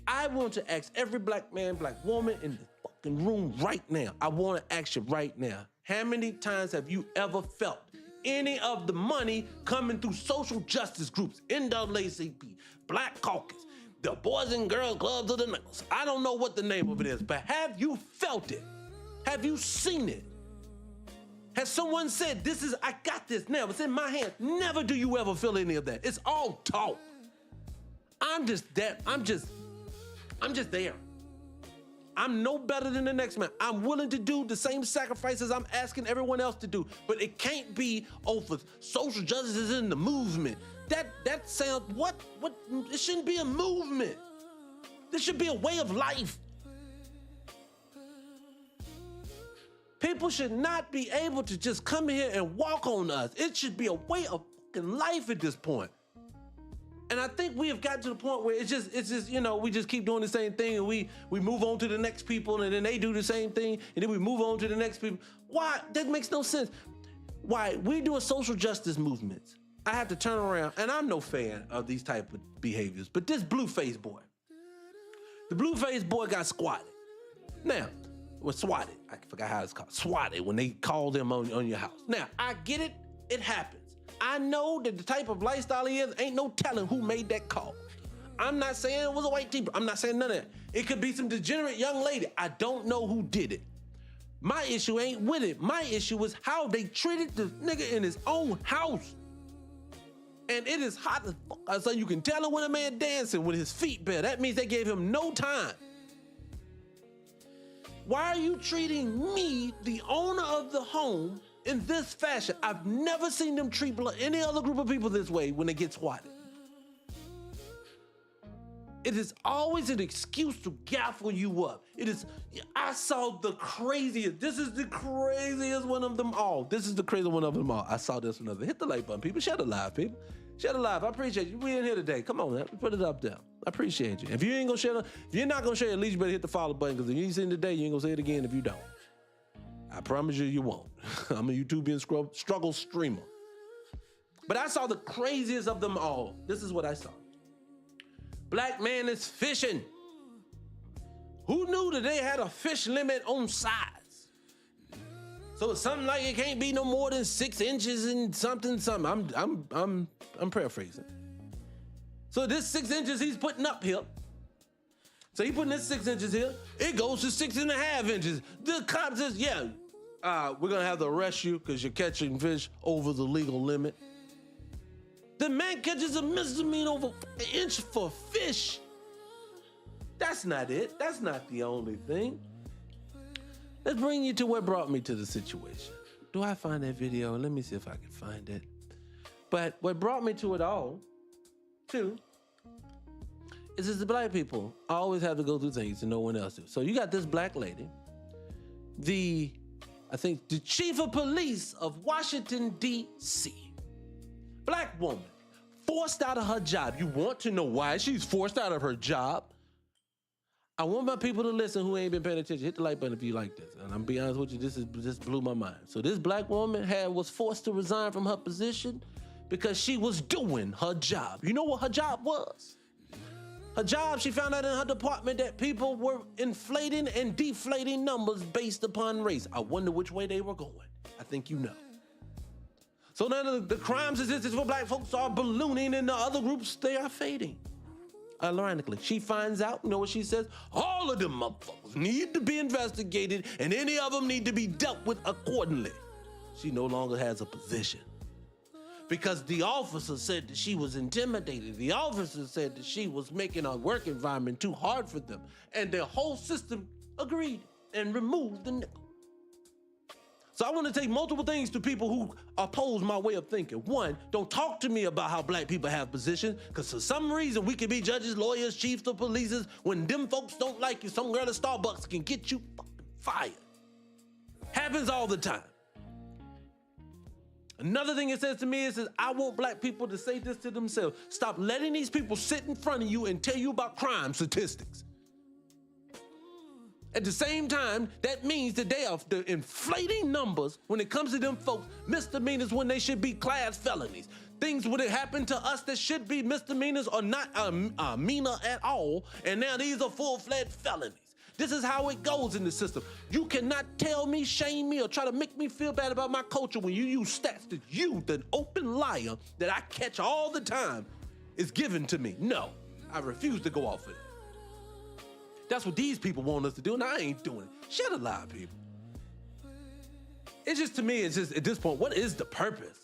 I want to ask every black man, black woman in the fucking room right now. I want to ask you right now. How many times have you ever felt any of the money coming through social justice groups, NAACP, Black Caucus, the Boys and Girls Clubs of the Nichols? I don't know what the name of it is, but have you felt it? Have you seen it? Has someone said, I got this now, it's in my hand? Never do you ever feel any of that. It's all talk. I'm just there. I'm no better than the next man. I'm willing to do the same sacrifices I'm asking everyone else to do, but it can't be over social justice is in the movement. That sounds, what? It shouldn't be a movement. This should be a way of life. People should not be able to just come here and walk on us. It should be a way of fucking life at this point. And I think we have gotten to the point where it's just, we just keep doing the same thing and we move on to the next people and then they do the same thing and then we move on to the next people. Why? That makes no sense. Why? We doing social justice movements. I have to turn around, and I'm no fan of these type of behaviors, but this blue-faced boy, the blue-faced boy got squatted. Now, was swatted. I forgot how it's called. Swatted, when they called him on your house. Now, I get it. It happens. I know that the type of lifestyle he is, ain't no telling who made that call. I'm not saying it was a white teacher. I'm not saying none of that. It could be some degenerate young lady. I don't know who did it. My issue ain't with it. My issue is how they treated the nigga in his own house. And it is hot as fuck. So you can tell it when a man dancing with his feet bare. That means they gave him no time. Why are you treating me, the owner of the home, in this fashion? I've never seen them treat any other group of people this way when they get swatted. It is always an excuse to gaffle you up. I saw the craziest. This is the craziest one of them all. This is the craziest one of them all. I saw this one. Hit the like button, people. Share the live, people. Share the live. I appreciate you. We in here today. Come on, man. Put it up there. I appreciate you. If you ain't gonna share, if you're not gonna share, at least you better hit the follow button, because if you ain't seen it today, you ain't gonna say it again if you don't. I promise you, you won't. I'm a YouTubian struggle streamer. But I saw the craziest of them all. This is what I saw. Black man is fishing. Who knew that they had a fish limit on size? So it's something like it can't be no more than 6 inches and something. I'm paraphrasing. So this 6 inches he's putting up here. So he putting this 6 inches here. It goes to 6.5 inches. The cop says, yeah, we're gonna have to arrest you because you're catching fish over the legal limit. The man catches a misdemeanor over an inch for fish. That's not it. That's not the only thing. Let's bring you to what brought me to the situation. Do I find that video? Let me see if I can find it. But what brought me to it all, too, is it's the black people always have to go through things that no one else does. So you got this black lady, I think the chief of police of Washington, D.C. Black woman, forced out of her job. You want to know why she's forced out of her job? I want my people to listen who ain't been paying attention. Hit the like button if you like this. And I'm gonna be honest with you, this blew my mind. So this black woman was forced to resign from her position because she was doing her job. You know what her job was? Her job, she found out in her department that people were inflating and deflating numbers based upon race. I wonder which way they were going. I think you know. So now the crime statistics for black folks are ballooning and the other groups, they are fading. Ironically, she finds out, you know what she says? All of them motherfuckers need to be investigated and any of them need to be dealt with accordingly. She no longer has a position. Because the officer said that she was intimidated. The officer said that she was making our work environment too hard for them. And their whole system agreed and removed the nickel. So I want to take multiple things to people who oppose my way of thinking. One, don't talk to me about how black people have positions, because for some reason we can be judges, lawyers, chiefs, or police. When them folks don't like you, some girl at Starbucks can get you fucking fired. Happens all the time. Another thing it says to me is I want black people to say this to themselves. Stop letting these people sit in front of you and tell you about crime statistics. At the same time, that means that they are inflating numbers when it comes to them folks, misdemeanors when they should be class felonies. Things would have happened to us that should be misdemeanors or not meaner at all, and now these are full-fledged felonies. This is how it goes in the system. You cannot tell me, shame me, or try to make me feel bad about my culture when you use stats that you, the open liar that I catch all the time, is given to me. No, I refuse to go off of it. That's what these people want us to do, and I ain't doing it. Shut a lie, people. It's just, to me, it's just, at this point, what is the purpose?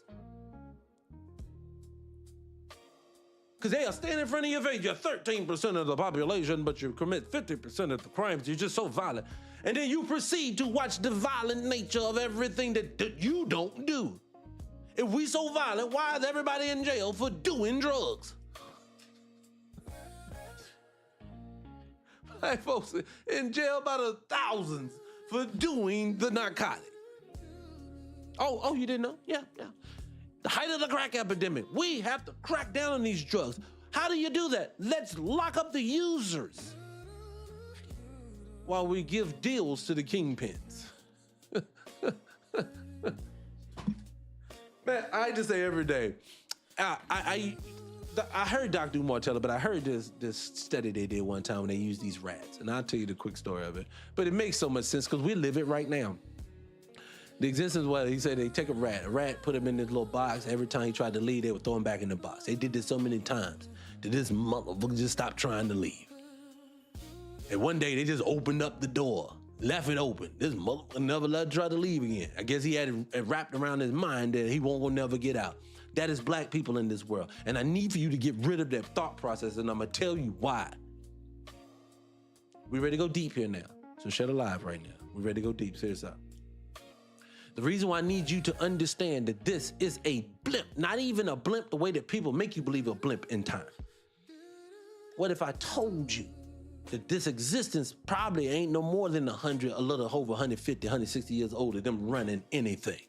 Because they are standing in front of your face. You're 13% of the population, but you commit 50% of the crimes. You're just so violent. And then you proceed to watch the violent nature of everything that you don't do. If we so violent, why is everybody in jail for doing drugs? Black folks in jail by the thousands for doing the narcotic. Oh, you didn't know? Yeah. The height of the crack epidemic. We have to crack down on these drugs. How do you do that? Let's lock up the users while we give deals to the kingpins. Man, I just say every day, I heard Dr. Umar tell it, but I heard this study they did one time when they used these rats. And I'll tell you the quick story of it. But it makes so much sense because we live it right now. The existence was, he said they take a rat, put him in this little box. Every time he tried to leave, they would throw him back in the box. They did this so many times that this motherfucker just stopped trying to leave. And one day they just opened up the door, left it open. This motherfucker never let try to leave again. I guess he had it wrapped around his mind that he won't never get out. That is black people in this world. And I need for you to get rid of that thought process, and I'm gonna tell you why. We ready to go deep here now. So shut alive right now. We ready to go deep, serious up. The reason why I need you to understand that this is a blimp, not even a blimp the way that people make you believe a blimp in time. What if I told you that this existence probably ain't no more than 100, a little over 150, 160 years old of them running anything?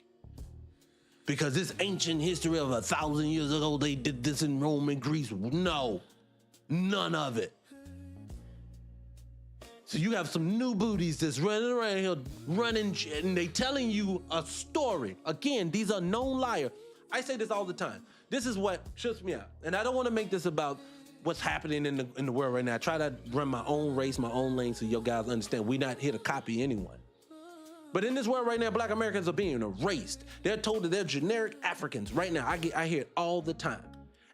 Because this ancient history of 1,000 years ago, they did this in Rome and Greece. No, none of it. So you have some new booties that's running around here, and they telling you a story. Again, these are known liars. I say this all the time. This is what shuts me out. And I don't want to make this about what's happening in the world right now. I try to run my own race, my own lane, so you guys understand we're not here to copy anyone. But in this world right now, black Americans are being erased. They're told that they're generic Africans. Right now, I hear it all the time.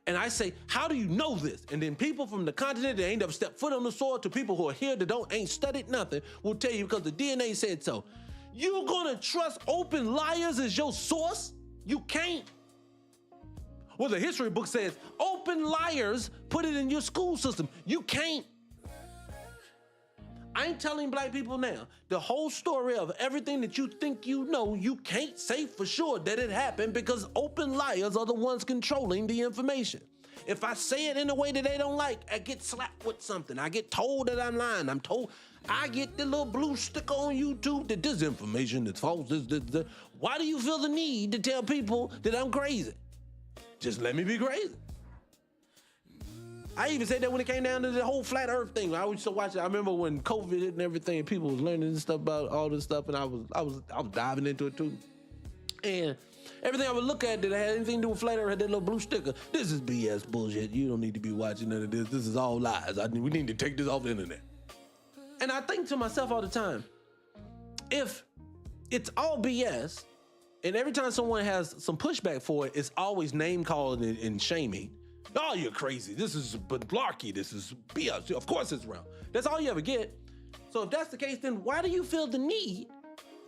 And I say, how do you know this? And then people from the continent that ain't never stepped foot on the soil to people who are here that ain't studied nothing will tell you because the DNA said so. You gonna trust open liars as your source? You can't. Well, the history book says open liars, put it in your school system. You can't. I ain't telling black people now the whole story of everything that you think you know. You can't say for sure that it happened because open liars are the ones controlling the information. If I say it in a way that they don't like, I get slapped with something. I get told that I'm lying. I get the little blue sticker on YouTube that this information is false. This. Why do you feel the need to tell people that I'm crazy? Just let me be crazy. I even said that when it came down to the whole flat earth thing. I used to watch it. I remember when COVID hit and everything, and people was learning this stuff about all this stuff, and I was diving into it too. And everything I would look at that had anything to do with flat earth had that little blue sticker. This is BS bullshit. You don't need to be watching none of this. This is all lies. We need to take this off the internet. And I think to myself all the time, if it's all BS, and every time someone has some pushback for it, it's always name calling and shaming. Oh, you're crazy. This is malarkey. This is BS. Of course it's wrong. That's all you ever get. So if that's the case, then why do you feel the need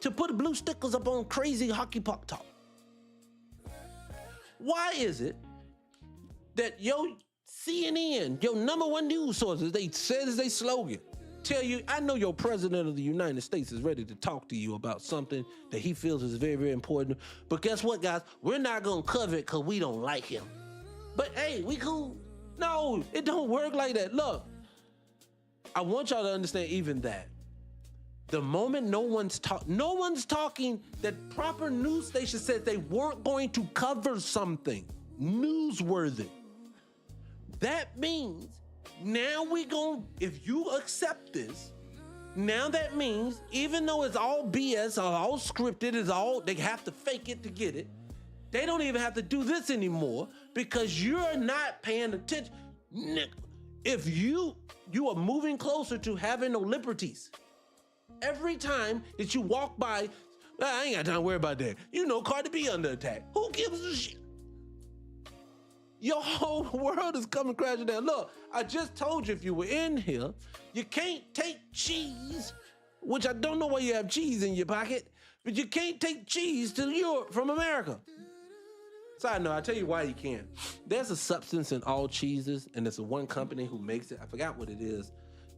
to put blue stickers up on crazy hockey puck talk? Why is it that your CNN, your number one news sources, they said as they slogan, tell you, I know your president of the United States is ready to talk to you about something that he feels is very, very important. But guess what, guys? We're not going to cover it because we don't like him. But hey, we cool. No, it don't work like that. Look, I want y'all to understand even that. The moment no one's talking, that proper news station said they weren't going to cover something newsworthy. That means now if you accept this, now that means even though it's all BS, all scripted, they have to fake it to get it. They don't even have to do this anymore because you're not paying attention. If you are moving closer to having no liberties. Every time that you walk by, I ain't got time to worry about that. You know Cardi B under attack. Who gives a shit? Your whole world is coming crashing down. Look, I just told you if you were in here, you can't take cheese, which I don't know why you have cheese in your pocket, but you can't take cheese to Europe from America. Side note, I'll tell you why you can't. There's a substance in all cheeses, and it's one company who makes it. I forgot what it is,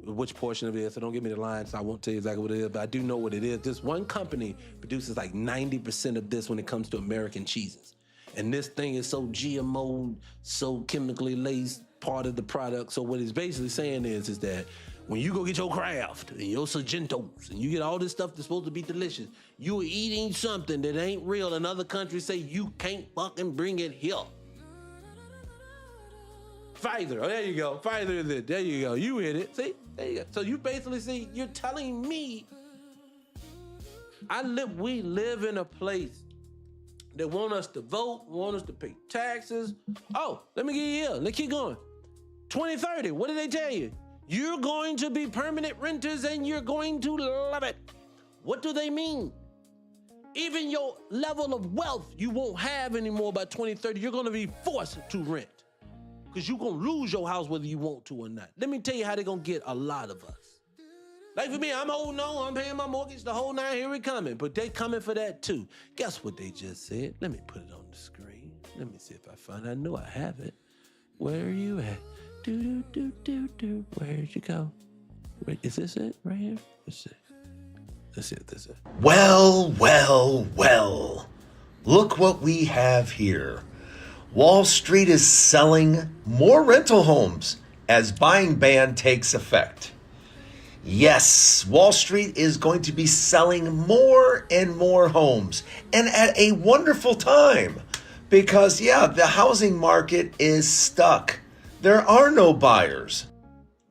which portion of it is, so don't give me the line, so I won't tell you exactly what it is, but I do know what it is. This one company produces like 90% of this when it comes to American cheeses. And this thing is so GMO, so chemically laced part of the product. So what it's basically saying is that when you go get your Kraft and your Sargentos and you get all this stuff that's supposed to be delicious, you are eating something that ain't real, and other countries say you can't fucking bring it here. Pfizer, oh, there you go. Pfizer is it. There you go. You hit it. See? There you go. So you basically see, you're telling me we live in a place that want us to vote, want us to pay taxes. Oh, let me get you here. Let's keep going. 2030, what did they tell you? You're going to be permanent renters and you're going to love it. What do they mean? Even your level of wealth you won't have anymore by 2030. You're going to be forced to rent because you're going to lose your house whether you want to or not. Let me tell you how they're going to get a lot of us. Like for me, I'm holding on, I'm paying my mortgage, the whole nine, here we coming. But they coming for that too. Guess what they just said? Let me put it on the screen. Let me see if I find it. I know I have it. Where are you at? Where'd you go? Wait, is this it right here? Let's see. That's it. Well. Look what we have here. Wall Street is selling more rental homes as buying ban takes effect. Yes, Wall Street is going to be selling more and more homes, and at a wonderful time because, the housing market is stuck. There are no buyers.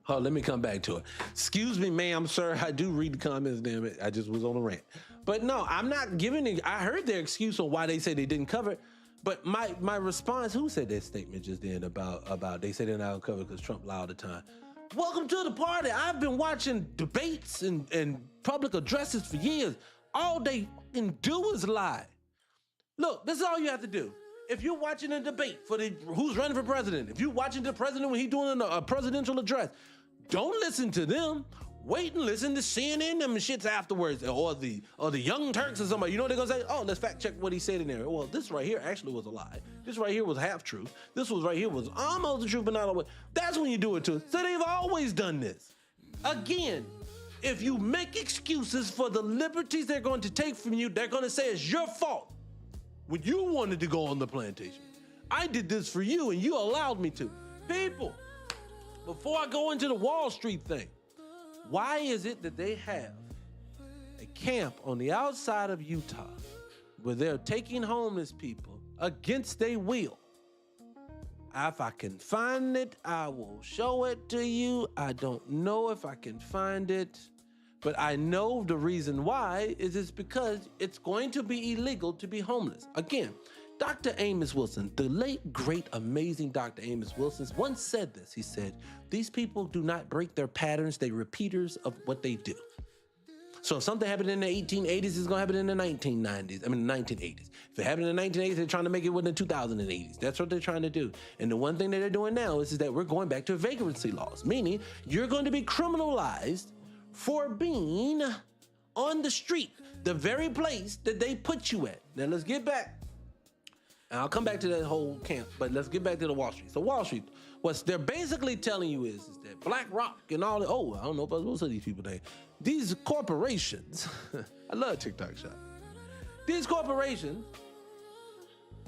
Oh, let me come back to it. Excuse me, ma'am, sir. I do read the comments, damn it. I just was on a rant. But no, I'm not giving it. I heard their excuse on why they say they didn't cover it. But my response, who said that statement just then about they say they're not gonna cover it because Trump lied all the time? Welcome to the party. I've been watching debates and public addresses for years. All they fucking do is lie. Look, this is all you have to do. If you're watching a debate for who's running for president, if you're watching the president when he's doing a presidential address, don't listen to them. wait and listen to CNN them shits afterwards, or the Young Turks or somebody. You know what they're gonna say? Oh, let's fact check what he said in there. Well, this right here actually was a lie. This right here was half truth. This was right here was almost the truth, but not all the way. That's when you do it to us. So they've always done this. Again, if you make excuses for the liberties they're going to take from you, they're gonna say it's your fault. When you wanted to go on the plantation, I did this for you and you allowed me to. People, before I go into the Wall Street thing, why is it that they have a camp on the outside of Utah where they're taking homeless people against their will? If I can find it, I will show it to you. I don't know if I can find it, but I know the reason why is it's because it's going to be illegal to be homeless. Again, Dr. Amos Wilson, the late, great, amazing Dr. Amos Wilson once said this. He said, these people do not break their patterns, they're repeaters of what they do. So if something happened in the 1880s, it's gonna happen in the 1990s, the 1980s. If it happened in the 1980s, they're trying to make it within the 2080s. That's what they're trying to do. And the one thing that they're doing now is that we're going back to vagrancy laws, meaning you're going to be criminalized for being on the street, the very place that they put you at. Now let's get back. And I'll come back to that whole camp, but let's get back to the Wall Street. So Wall Street, what they're basically telling you is that BlackRock and all the, I don't know if I was supposed to say these people name. These corporations, I love TikTok shop. These corporations,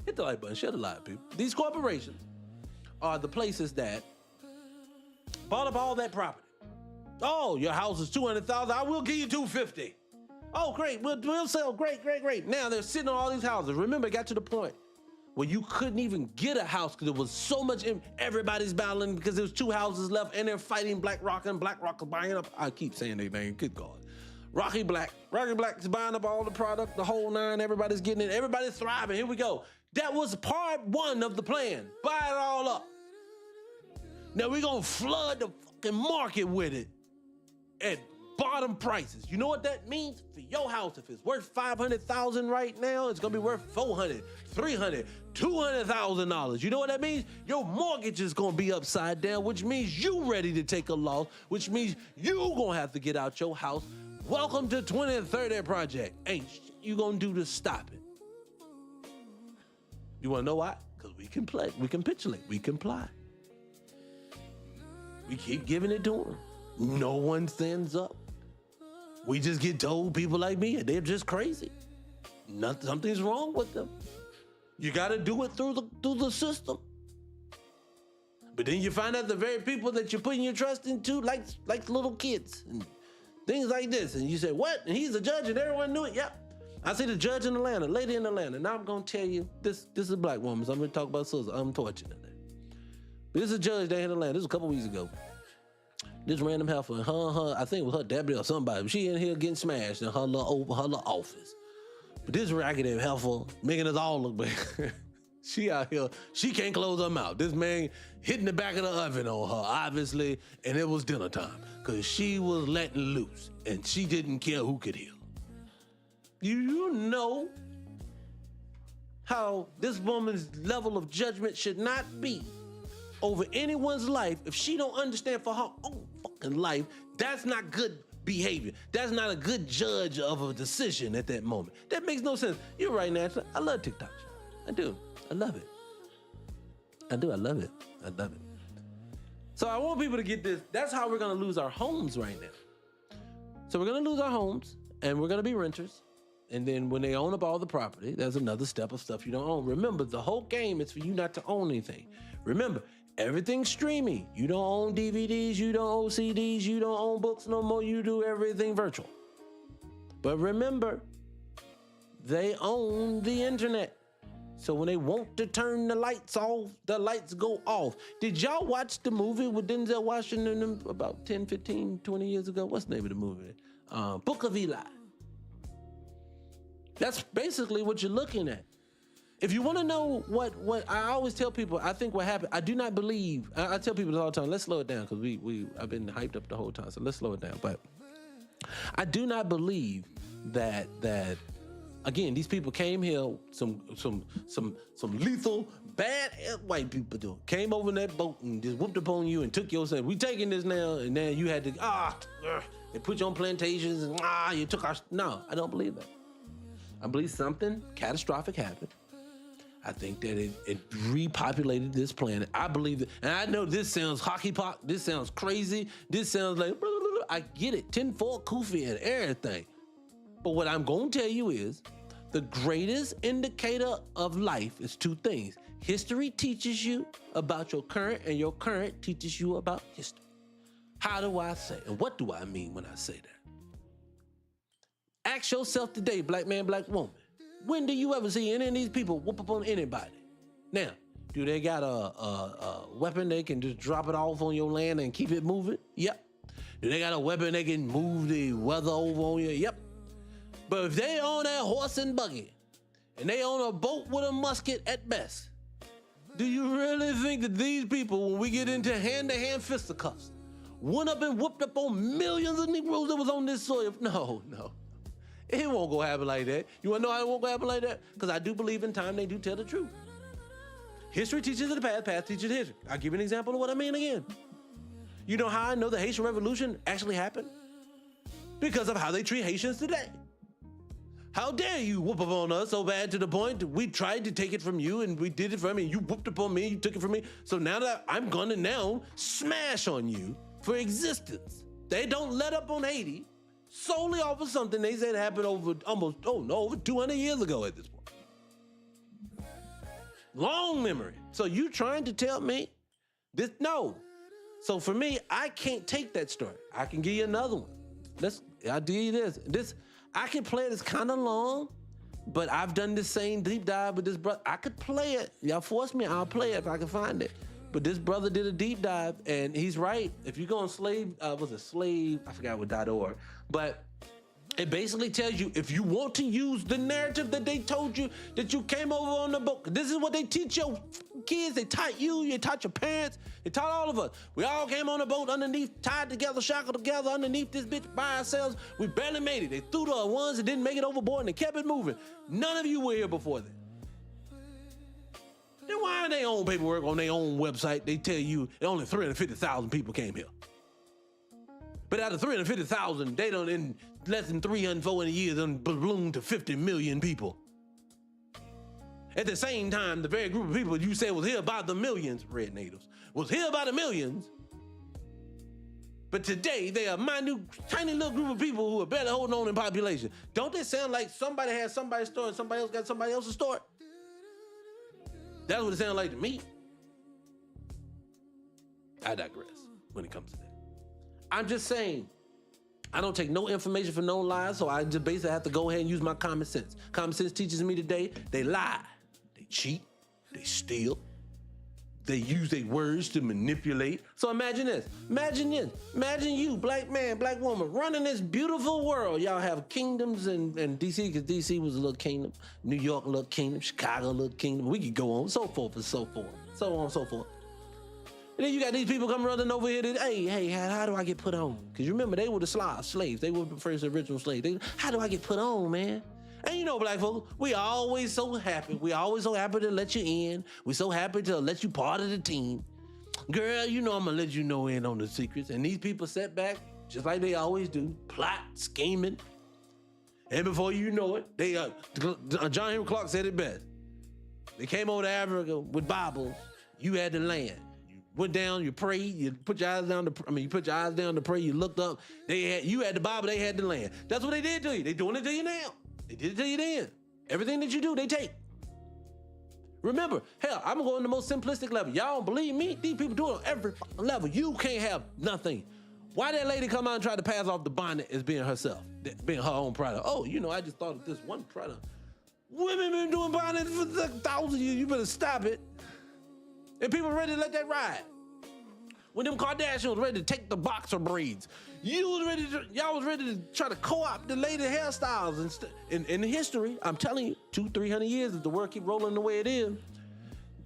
hit the like button, share the live, people. These corporations are the places that bought up all that property. Oh, your house is $200,000, I will give you $250. Oh, great, we'll sell, great. Now they're sitting on all these houses. Remember, it got to the point where you couldn't even get a house because there was so much, everybody's battling because there was 2 houses left and they're fighting BlackRock and BlackRock is buying up, I keep saying their name, good God. Rocky Black is buying up all the product, the whole nine, everybody's getting it, everybody's thriving, here we go. That was part 1 of the plan, buy it all up. Now we're gonna flood the fucking market with it at bottom prices. You know what that means? For your house, if it's worth $500,000 right now, it's gonna be worth $400,000, $300,000, $200,000. You know what that means? Your mortgage is gonna be upside down, which means you ready to take a loss, which means you gonna have to get out your house. Welcome to 20 and 30 project. Ain't shit you gonna do to stop it. You wanna know why? Because we can play, we can capitulate, we comply. We keep giving it to them. No one stands up. We just get told people like me, they're just crazy. Something's wrong with them. You gotta do it through the system. But then you find out the very people that you're putting your trust into, like little kids and things like this. And you say, what? And he's a judge and everyone knew it? Yep. I see the judge in Atlanta, lady in Atlanta. Now I'm gonna tell you, this is a black woman, so I'm gonna talk about sister. I'm torturing her. But this is a judge there in Atlanta. This was a couple weeks ago. This random heifer, I think it was her deputy or somebody, but she in here getting smashed in her little office. But this raggedy heifer making us all look bad. She out here, she can't close her mouth. This man hitting the back of the oven on her, obviously, and it was dinner time, because she was letting loose, and she didn't care who could hear. You know how this woman's level of judgment should not be over anyone's life if she don't understand for her own fucking life. That's not good behavior. That's not a good judge of a decision at that moment. That makes no sense. You're right, Nancy. I love TikTok. I do. I love it. I do. I love it. I love it. So I want people to get this. That's how we're going to lose our homes right now. So we're going to lose our homes and we're going to be renters. And then when they own up all the property, there's another step of stuff you don't own. Remember, the whole game is for you not to own anything. Remember, everything's streaming. You don't own DVDs, you don't own CDs, you don't own books no more. You do everything virtual. But remember, they own the internet. So when they want to turn the lights off, the lights go off. Did y'all watch the movie with Denzel Washington about 10, 15, 20 years ago? What's the name of the movie? Book of Eli. That's basically what you're looking at. If you want to know what I always tell people, I think what happened, I do not believe, I tell people this all the time, let's slow it down, because I've been hyped up the whole time, so let's slow it down. But I do not believe that again, these people came here, some lethal bad white people do. Came over in that boat and just whooped upon you and took your son. We taking this now, and then you had to they put you on plantations and you took our. No, I don't believe that. I believe something catastrophic happened. I think that it repopulated this planet. I believe that, and I know this sounds hockey pop. This sounds crazy. This sounds like I get it, tinfoil kufi and everything. But what I'm going to tell you is, the greatest indicator of life is two things. History teaches you about your current, and your current teaches you about history. How do I say, and what do I mean when I say that? Ask yourself today, black man, black woman, when do you ever see any of these people whoop up on anybody? Now, do they got a weapon they can just drop it off on your land and keep it moving? Yep. Do they got a weapon they can move the weather over on you? Yep. But if they on that horse and buggy, and they on a boat with a musket at best, do you really think that these people, when we get into hand-to-hand fisticuffs, went up and whooped up on millions of Negroes that was on this soil? No. It won't go happen like that. You wanna know how it won't go happen like that? Because I do believe in time they do tell the truth. History teaches the past, past teaches history. I'll give you an example of what I mean again. You know how I know the Haitian Revolution actually happened? Because of how they treat Haitians today. How dare you whoop up on us so bad to the point that we tried to take it from you and we did it from me, and you whooped up on me, you took it from me. So now that I'm gonna now smash on you for existence. They don't let up on Haiti solely off of something they said happened over over 200 years ago at this point. Long memory. So you trying to tell me this? No. So for me, I can't take that story. I can give you another one. I'll give you this. I can play it. It's kind of long, but I've done the same deep dive with this brother. I could play it. Y'all force me, I'll play it if I can find it. But this brother did a deep dive, and he's right. If you go on slave, I forgot what .org, but it basically tells you if you want to use the narrative that they told you that you came over on the boat. This is what they teach your kids. They taught you, they taught your parents, they taught all of us. We all came on a boat underneath, tied together, shackled together underneath this bitch by ourselves. We barely made it. They threw the ones that didn't make it overboard and they kept it moving. None of you were here before that. Then why in their own paperwork on their own website, they tell you that only 350,000 people came here? But out of 350,000, they done in less than 340 years done ballooned to 50 million people. At the same time, the very group of people you said was here by the millions, red natives, was here by the millions. But today, they are a minute, tiny little group of people who are barely holding on in population. Don't they sound like somebody has somebody's story and somebody else got somebody else's story? That's what it sounds like to me. I digress when it comes to that. I'm just saying, I don't take no information for no lies, so I just basically have to go ahead and use my common sense. Common sense teaches me today, they lie, they cheat, they steal, they use their words to manipulate. So imagine this. Imagine you, black man, black woman, running this beautiful world. Y'all have kingdoms and DC, because DC was a little kingdom, New York a little kingdom, Chicago a little kingdom. We could go on, so forth and so forth, so on and so forth. And then you got these people coming running over here that, hey, how do I get put on? Because you remember, they were the slaves. They were the first original slaves. How do I get put on, man? And you know, black folks, we always so happy. We always so happy to let you in. We so happy to let you part of the team. Girl, you know I'm going to let you know in on the secrets. And these people sat back, just like they always do, plot, scheming. And before you know it, they John Henry Clark said it best. They came over to Africa with Bibles. You had the land. Went down, you prayed, you put your eyes down to pray, you looked up, you had the Bible, they had the land. That's what they did to you. They doing it to you now. They did it to you then. Everything that you do, they take. Remember, hell, I'm going to the most simplistic level. Y'all don't believe me? These people do it on every level. You can't have nothing. Why that lady come out and try to pass off the bonnet as being herself, being her own product? Oh, I just thought of this one product. Women been doing bonnets for thousands of years. You better stop it. And people ready to let that ride. When them Kardashians was ready to take the boxer braids, y'all was ready to try to co-opt the lady hairstyles. In history, I'm telling you, 200-300 years, if the world keep rolling the way it is,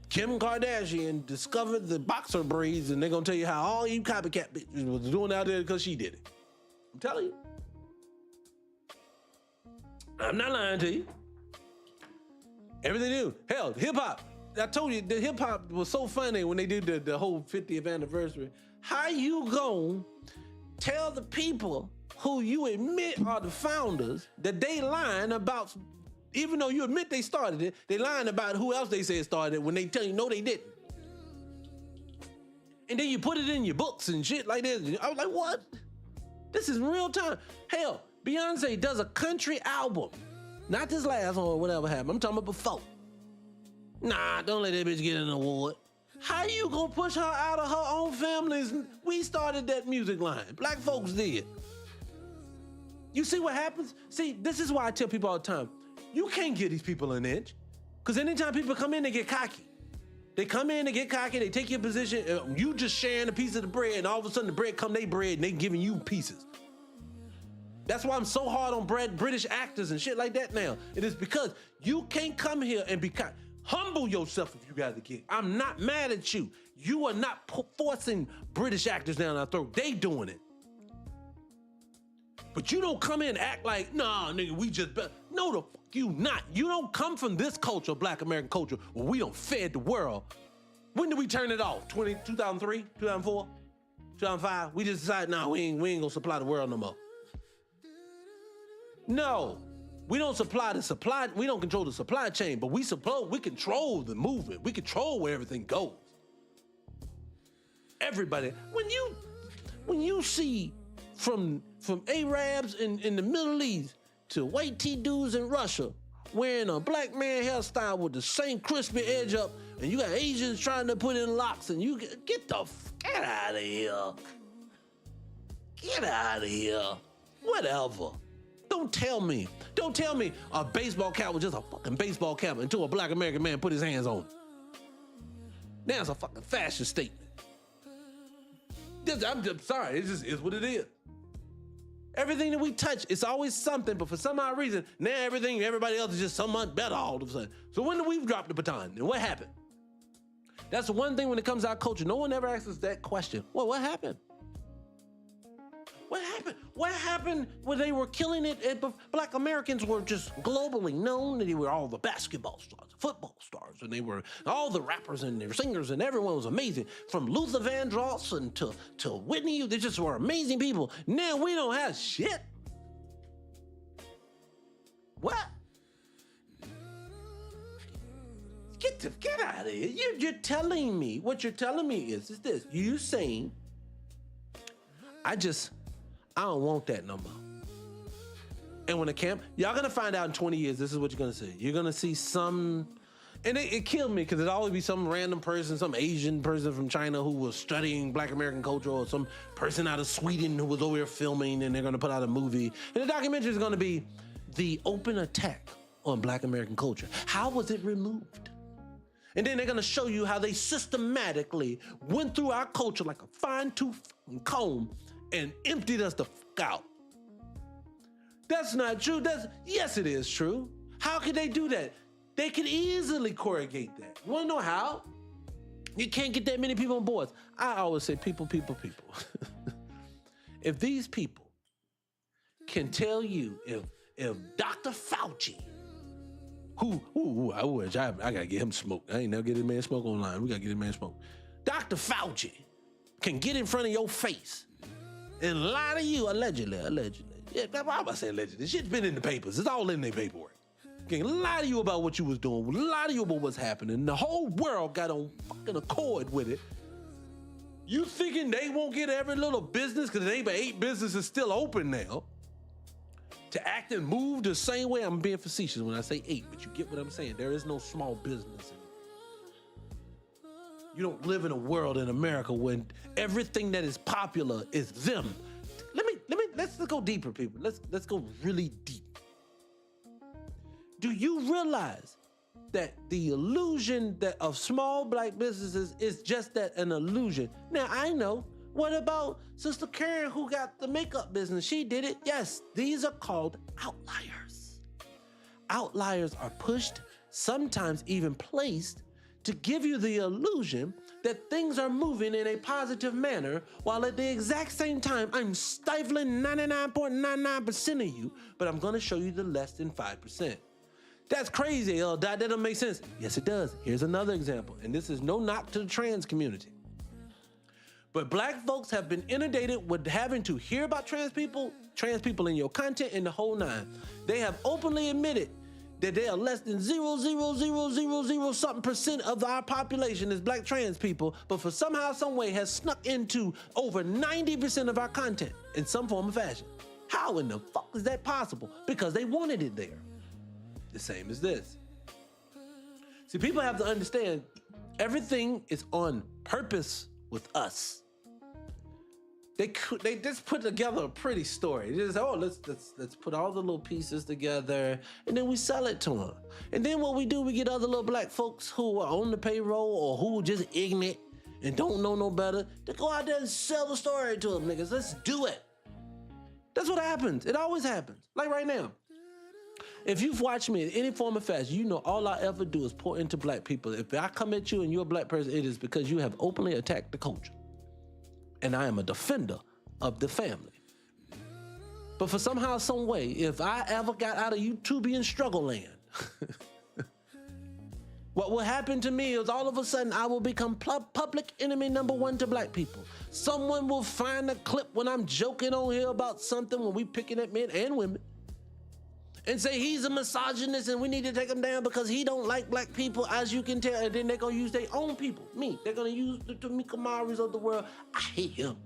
Kim Kardashian discovered the boxer braids, and they're gonna tell you how all you copycat bitches was doing out there because she did it. I'm telling you. I'm not lying to you. Everything they do. Hell, hip-hop. I told you the hip hop was so funny when they did the whole 50th anniversary. How you gonna tell the people who you admit are the founders that they lying about, even though you admit they started it, they lying about who else they said started it when they tell you no they didn't. And then you put it in your books and shit like this. I was like, what? This is real time. Hell, Beyonce does a country album. Not this last one or whatever happened. I'm talking about before. Nah, don't let that bitch get an award. How you gonna push her out of her own families? We started that music line. Black folks did. You see what happens? See, this is why I tell people all the time, you can't give these people an inch. Because anytime people come in, they get cocky. They come in, they get cocky, they take your position, you just sharing a piece of the bread, and all of a sudden the bread come they bread, and they giving you pieces. That's why I'm so hard on British actors and shit like that now. It is because you can't come here and be kind. Humble yourself if you got the gig. I'm not mad at you. You are not forcing British actors down our throat. They doing it. But you don't come in and act like, nah, nigga, we just better. No, the fuck you not. You don't come from this culture, Black American culture, where we don't fed the world. When did we turn it off? 2003, 2004, 2005? We just decided, nah, we ain't gonna supply the world no more. No, we don't supply the supply. We don't control the supply chain, but we control the movement. We control where everything goes. Everybody, when you see from Arabs in the Middle East to white T dudes in Russia wearing a black man hairstyle with the same crispy edge up, and you got Asians trying to put in locks, and you get out of here. Get out of here. Whatever. Don't tell me a baseball cap was just a fucking baseball cap until a Black American man put his hands on it. Now it's a fucking fashion statement. I'm just sorry, it just is what it is. Everything that we touch, it's always something, but for some odd reason, now everybody else is just so much better all of a sudden. So when do we drop the baton? And what happened? That's the one thing when it comes to our culture. No one ever asks us that question. Well, what happened? What happened? What happened when they were killing it? Black Americans were just globally known. They were all the basketball stars, football stars, and they were all the rappers and their singers, and everyone was amazing. From Luther Vandross to Whitney, they just were amazing people. Now we don't have shit. What? Get out of here. You're telling me, what you're telling me is this. You're saying, I don't want that no more. And when the camp, y'all gonna find out in 20 years, this is what you're gonna see. You're gonna see some, and it killed me because it'd always be some random person, some Asian person from China who was studying Black American culture, or some person out of Sweden who was over here filming, and they're gonna put out a movie. And the documentary is gonna be the open attack on Black American culture. How was it removed? And then they're gonna show you how they systematically went through our culture like a fine-tooth comb and emptied us the fuck out. That's not true. Yes, it is true. How could they do that? They could easily corrugate that. You wanna know how? You can't get that many people on board. I always say people. If these people can tell you, if Dr. Fauci, I wish I gotta get him smoke. I ain't never get this man smoke online. We gotta get this man smoke. Dr. Fauci can get in front of your face and lie to you, allegedly. Yeah, I'm about to say allegedly. This shit's been in the papers. It's all in their paperwork. Can lie to you about what you was doing, lie to you about what's happening. The whole world got on fucking accord with it. You thinking they won't get every little business, because they 8 businesses still open now, to act and move the same way? I'm being facetious when I say 8, but you get what I'm saying. There is no small business. You don't live in a world in America when everything that is popular is them. Let's go deeper, people. Let's go really deep. Do you realize that the illusion of small Black businesses is just that, an illusion? Now, I know. What about Sister Karen who got the makeup business? She did it. Yes, these are called outliers. Outliers are pushed, sometimes even placed, to give you the illusion that things are moving in a positive manner, while at the exact same time, I'm stifling 99.99% of you, but I'm gonna show you the less than 5%. That's crazy. That doesn't make sense. Yes, it does. Here's another example. And this is no knock to the trans community. But black folks have been inundated with having to hear about trans people in your content and the whole nine. They have openly admitted that they are less than 0.0000 something percent of our population is black trans people, but for somehow, some way has snuck into over 90% of our content in some form or fashion. How in the fuck is that possible? Because they wanted it there. The same as this. See, people have to understand everything is on purpose with us. They just put together a pretty story. Just let's put all the little pieces together and then we sell it to them. And then what we do, we get other little black folks who are on the payroll or who are just ignorant and don't know no better to go out there and sell the story to them niggas. Let's do it. That's what happens. It always happens. Like right now. If you've watched me in any form of fashion, you know all I ever do is pour into black people. If I come at you and you're a black person, it is because you have openly attacked the culture. And I am a defender of the family. But for somehow, some way, if I ever got out of YouTubian struggle land, what will happen to me is all of a sudden I will become public enemy number one to black people. Someone will find a clip when I'm joking on here about something when we picking at men and women and say he's a misogynist and we need to take him down because he don't like black people, as you can tell. And then they're gonna use their own people, me. They're gonna use the Tamika Maris of the world. I hate him.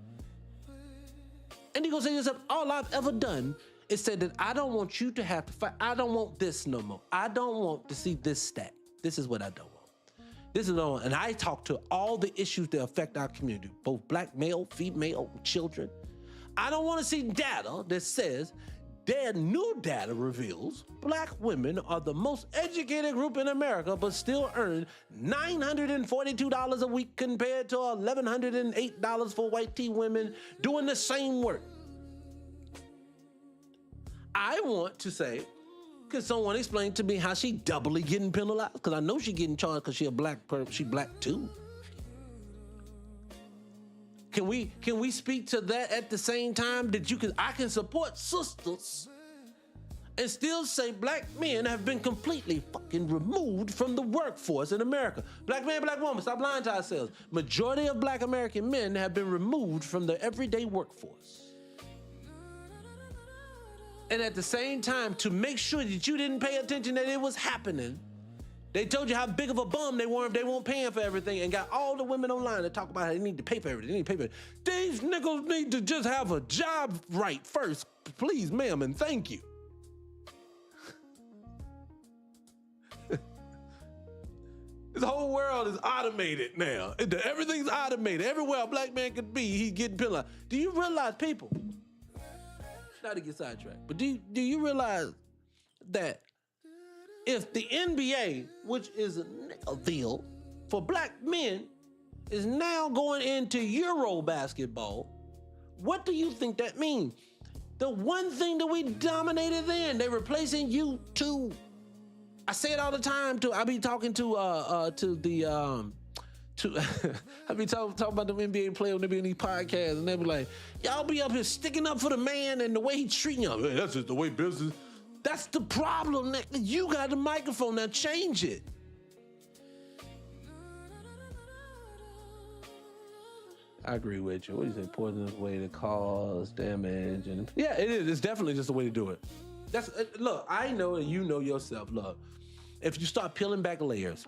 And you're gonna say to yourself, all I've ever done is say that I don't want you to have to fight. I don't want this no more. I don't want to see this stat. This is what I don't want. This is all, and I talk to all the issues that affect our community, both black, male, female, children. I don't want to see data that says their new data reveals black women are the most educated group in America, but still earn $942 a week compared to $1,108 for white teen women doing the same work. I want to say, could someone explain to me how she doubly getting penalized? Because I know she getting charged because she a black person. She black too. Can we speak to that at the same time that I can support sisters and still say black men have been completely fucking removed from the workforce in America. Black man, black woman, stop lying to ourselves. Majority of black American men have been removed from the everyday workforce. And at the same time, to make sure that you didn't pay attention that it was happening, they told you how big of a bum they were if they weren't paying for everything and got all the women online to talk about how they need to pay for everything. They need to pay for it. These niggas need to just have a job right first. Please, ma'am, and thank you. This whole world is automated now. Everything's automated. Everywhere a black man could be, he's getting penalized. Do you realize, people, not to get sidetracked, but do you realize that if the NBA, which is a deal for black men, is now going into Euro basketball, what do you think that means? The one thing that we dominated then, they're replacing U2. I say it all the time too. I be talking to I be talking about the NBA player when they be in these podcasts and they be like, y'all be up here sticking up for the man and the way he treating y'all. Hey, that's just the way business. That's the problem. You got the microphone, now change it. I agree with you. What do you say? Poisonous way to cause damage, and yeah, it is. It's definitely just a way to do it. Look. I know, and you know yourself. Look, if you start peeling back layers,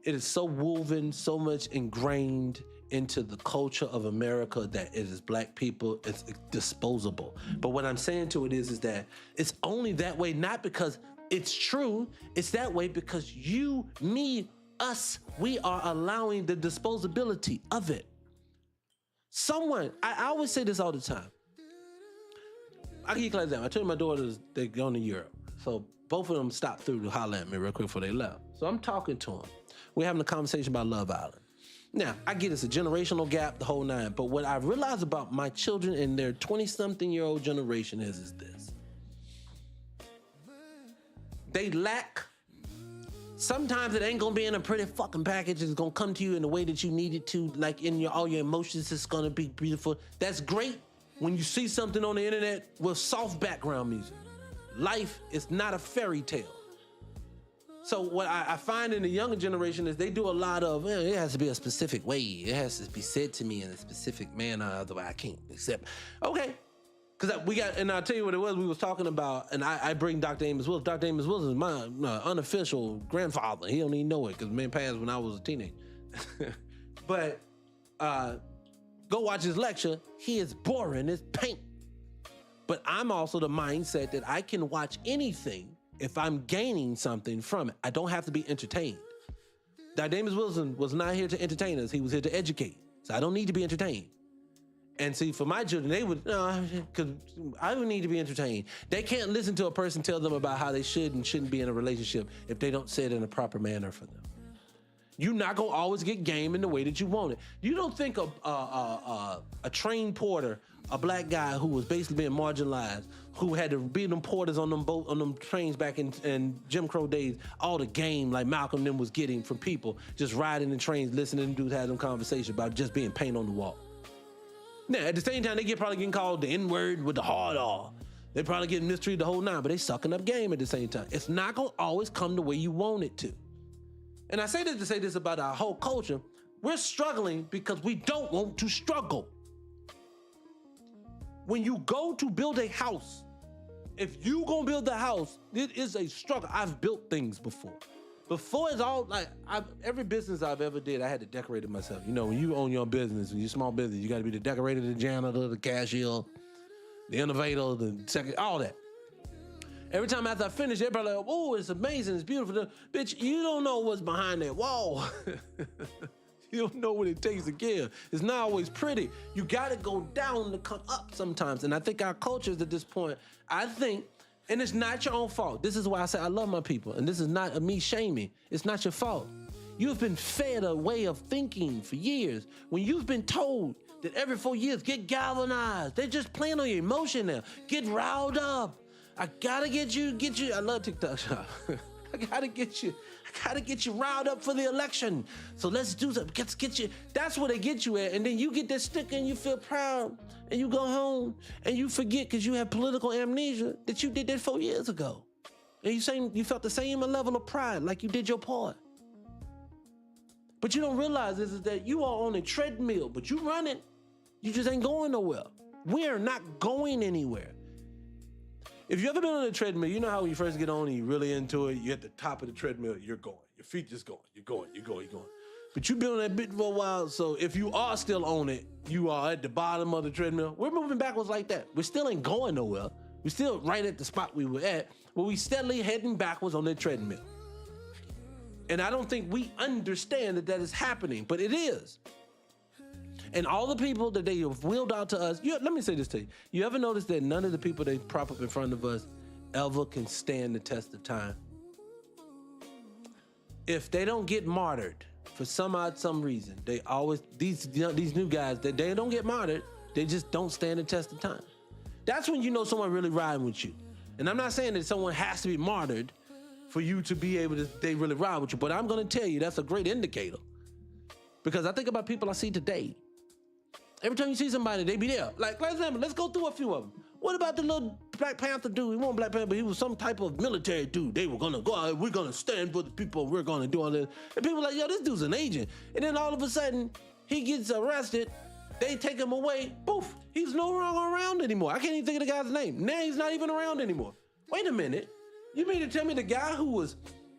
it is so woven, so much ingrained into the culture of America that it is black people. It's disposable. But what I'm saying to it is that it's only that way, not because it's true. It's that way because you, me, us, we are allowing the disposability of it. I always say this all the time. I'll give you an example. I told my daughters they're going to Europe. So both of them stopped through to holler at me real quick before they left. So I'm talking to them. We're having a conversation about Love Island. Now, I get it's a generational gap, the whole nine, but what I realize about my children and their 20-something-year-old generation is this. They lack, sometimes it ain't gonna be in a pretty fucking package, it's gonna come to you in the way that you need it to, like in all your emotions, it's gonna be beautiful. That's great when you see something on the internet with soft background music. Life is not a fairy tale. So what I find in the younger generation is they do a lot of, it has to be a specific way. It has to be said to me in a specific manner, otherwise I can't accept. Okay. Because we got, and I'll tell you what it was, we was talking about, and I bring Dr. Amos Wilson. Dr. Amos Wilson is my unofficial grandfather. He don't even know it because man passed when I was a teenager. But go watch his lecture. He is boring as paint. But I'm also the mindset that I can watch anything if I'm gaining something from it. I don't have to be entertained. Dr. Amos Wilson was not here to entertain us. He was here to educate. So I don't need to be entertained. And see, for my children, they would, because I would need to be entertained. They can't listen to a person tell them about how they should and shouldn't be in a relationship if they don't say it in a proper manner for them. You're not gonna always get game in the way that you want it. You don't think a train porter, a black guy who was basically being marginalized, who had to be them porters on them trains back in Jim Crow days, all the game like Malcolm them was getting from people, just riding the trains, listening to dudes have them conversation about just being paint on the wall. Now, at the same time, they probably getting called the N-word with the hard R. They probably getting mistreated the whole nine, but they sucking up game at the same time. It's not gonna always come the way you want it to. And I say this to say this about our whole culture. We're struggling because we don't want to struggle. When you go to build a house, if you gonna build the house, it is a struggle. I've built things before. Before it's all like, every business I've ever did, I had to decorate it myself. You know, when you own your business, when you're small business, you gotta be the decorator, the janitor, the cashier, the innovator, the second, all that. Every time after I finish, everybody like, oh, it's amazing, it's beautiful. Bitch, you don't know what's behind that wall. You don't know what it takes to give. It's not always pretty. You gotta go down to come up sometimes. And I think our culture is at this point, and it's not your own fault. This is why I say I love my people. And this is not me shaming. It's not your fault. You've been fed a way of thinking for years. When you've been told that every 4 years, get galvanized. They're just playing on your emotion now. Get riled up. I gotta get you. I love TikTok shop. I gotta get you riled up for the election. So let's do something. Let's get you. That's where they get you at. And then you get that sticker and you feel proud and you go home and you forget because you have political amnesia that you did that 4 years ago. And you felt the same level of pride like you did your part. But you don't realize is that you are on a treadmill, but you running. You just ain't going nowhere. We're not going anywhere. If you ever been on a treadmill, you know how when you first get on and you're really into it, you're at the top of the treadmill, you're going. Your feet just going. You're going. But you've been on that bit for a while, so if you are still on it, you are at the bottom of the treadmill. We're moving backwards like that. We still ain't going nowhere. We're still right at the spot we were at, but we steadily heading backwards on that treadmill. And I don't think we understand that is happening, but it is. And all the people that they have wheeled out to us, let me say this to you. You ever notice that none of the people they prop up in front of us ever can stand the test of time? If they don't get martyred for some reason, they always, these new guys, they don't get martyred, they just don't stand the test of time. That's when you know someone really riding with you. And I'm not saying that someone has to be martyred for you to be able to, they really ride with you, but I'm gonna tell you that's a great indicator. Because I think about people I see today. Every time you see somebody, they be there. Like, for example, let's go through a few of them. What about the little Black Panther dude? He wasn't Black Panther, but he was some type of military dude. They were gonna go out, we're gonna stand for the people, we're gonna do all this. And people are like, yo, this dude's an agent. And then all of a sudden, he gets arrested, they take him away, poof, he's no longer around anymore. I can't even think of the guy's name. Now he's not even around anymore. Wait a minute. You mean to tell me the guy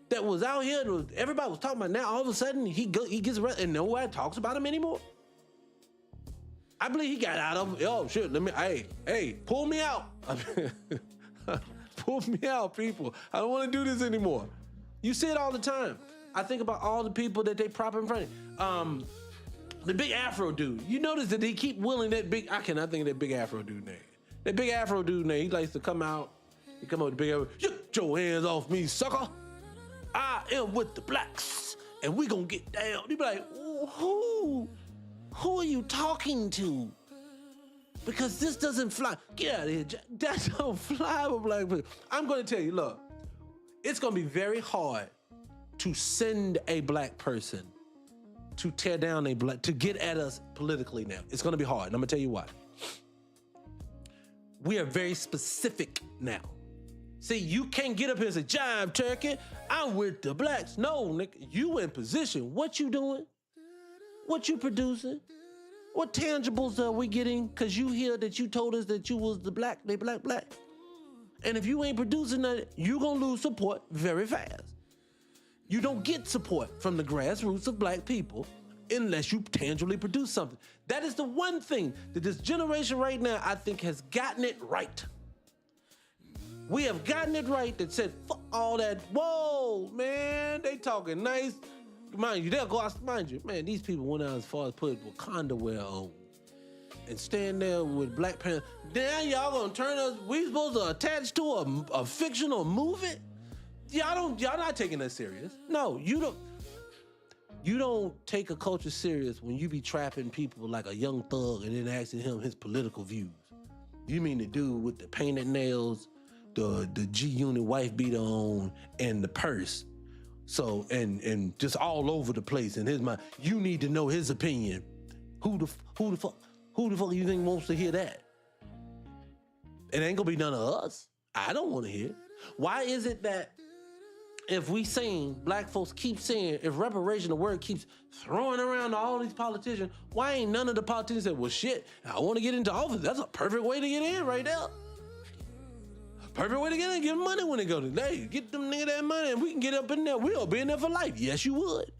that was out here, everybody was talking about, now all of a sudden he gets arrested and nobody talks about him anymore? I believe he got out of, oh shit, hey, pull me out. Pull me out, people. I don't want to do this anymore. You see it all the time. I think about all the people that they prop in front of. The big Afro dude. You notice that they keep willing that big, I cannot think of that big Afro dude name. That big Afro dude name, he likes to come out, he come up with the big Afro, get your hands off me, sucker. I am with the blacks, and we gonna get down. You be like, who are you talking to? Because this doesn't fly. Get out of here. That don't fly with black people. I'm gonna tell you, look, it's gonna be very hard to send a black person to tear down to get at us politically now. It's gonna be hard, and I'm gonna tell you why. We are very specific now. See, you can't get up here and say, Jive Turkey, I'm with the blacks. No, nigga, you in position. What you doing? What you producing? What tangibles are we getting? Because you hear that you told us that you was the black. And if you ain't producing nothing, you going to lose support very fast. You don't get support from the grassroots of black people unless you tangibly produce something. That is the one thing that this generation right now, I think, has gotten it right. We have gotten it right that said, fuck all that. Whoa, man, they talking nice. Mind you, they'll go out, mind you, man, these people went out as far as put Wakanda wear on and stand there with Black Panther. Now y'all gonna turn us, we supposed to attach to a fictional movie? Y'all not taking that serious. No, you don't take a culture serious when you be trapping people like a Young Thug and then asking him his political views. You mean the dude with the painted nails, the G-Unit wife beater on, and the purse. So, and just all over the place in his mind. You need to know his opinion. Who the fuck you think wants to hear that? It ain't gonna be none of us. I don't want to hear. Why is it that if we saying, black folks keep saying, if reparation, the word keeps throwing around to all these politicians, why ain't none of the politicians say, well, shit, I want to get into office. That's a perfect way to get in right there. Perfect way to get in, give them money when they go to, hey, get them nigga that money and we can get up in there. We'll be in there for life. Yes, you would.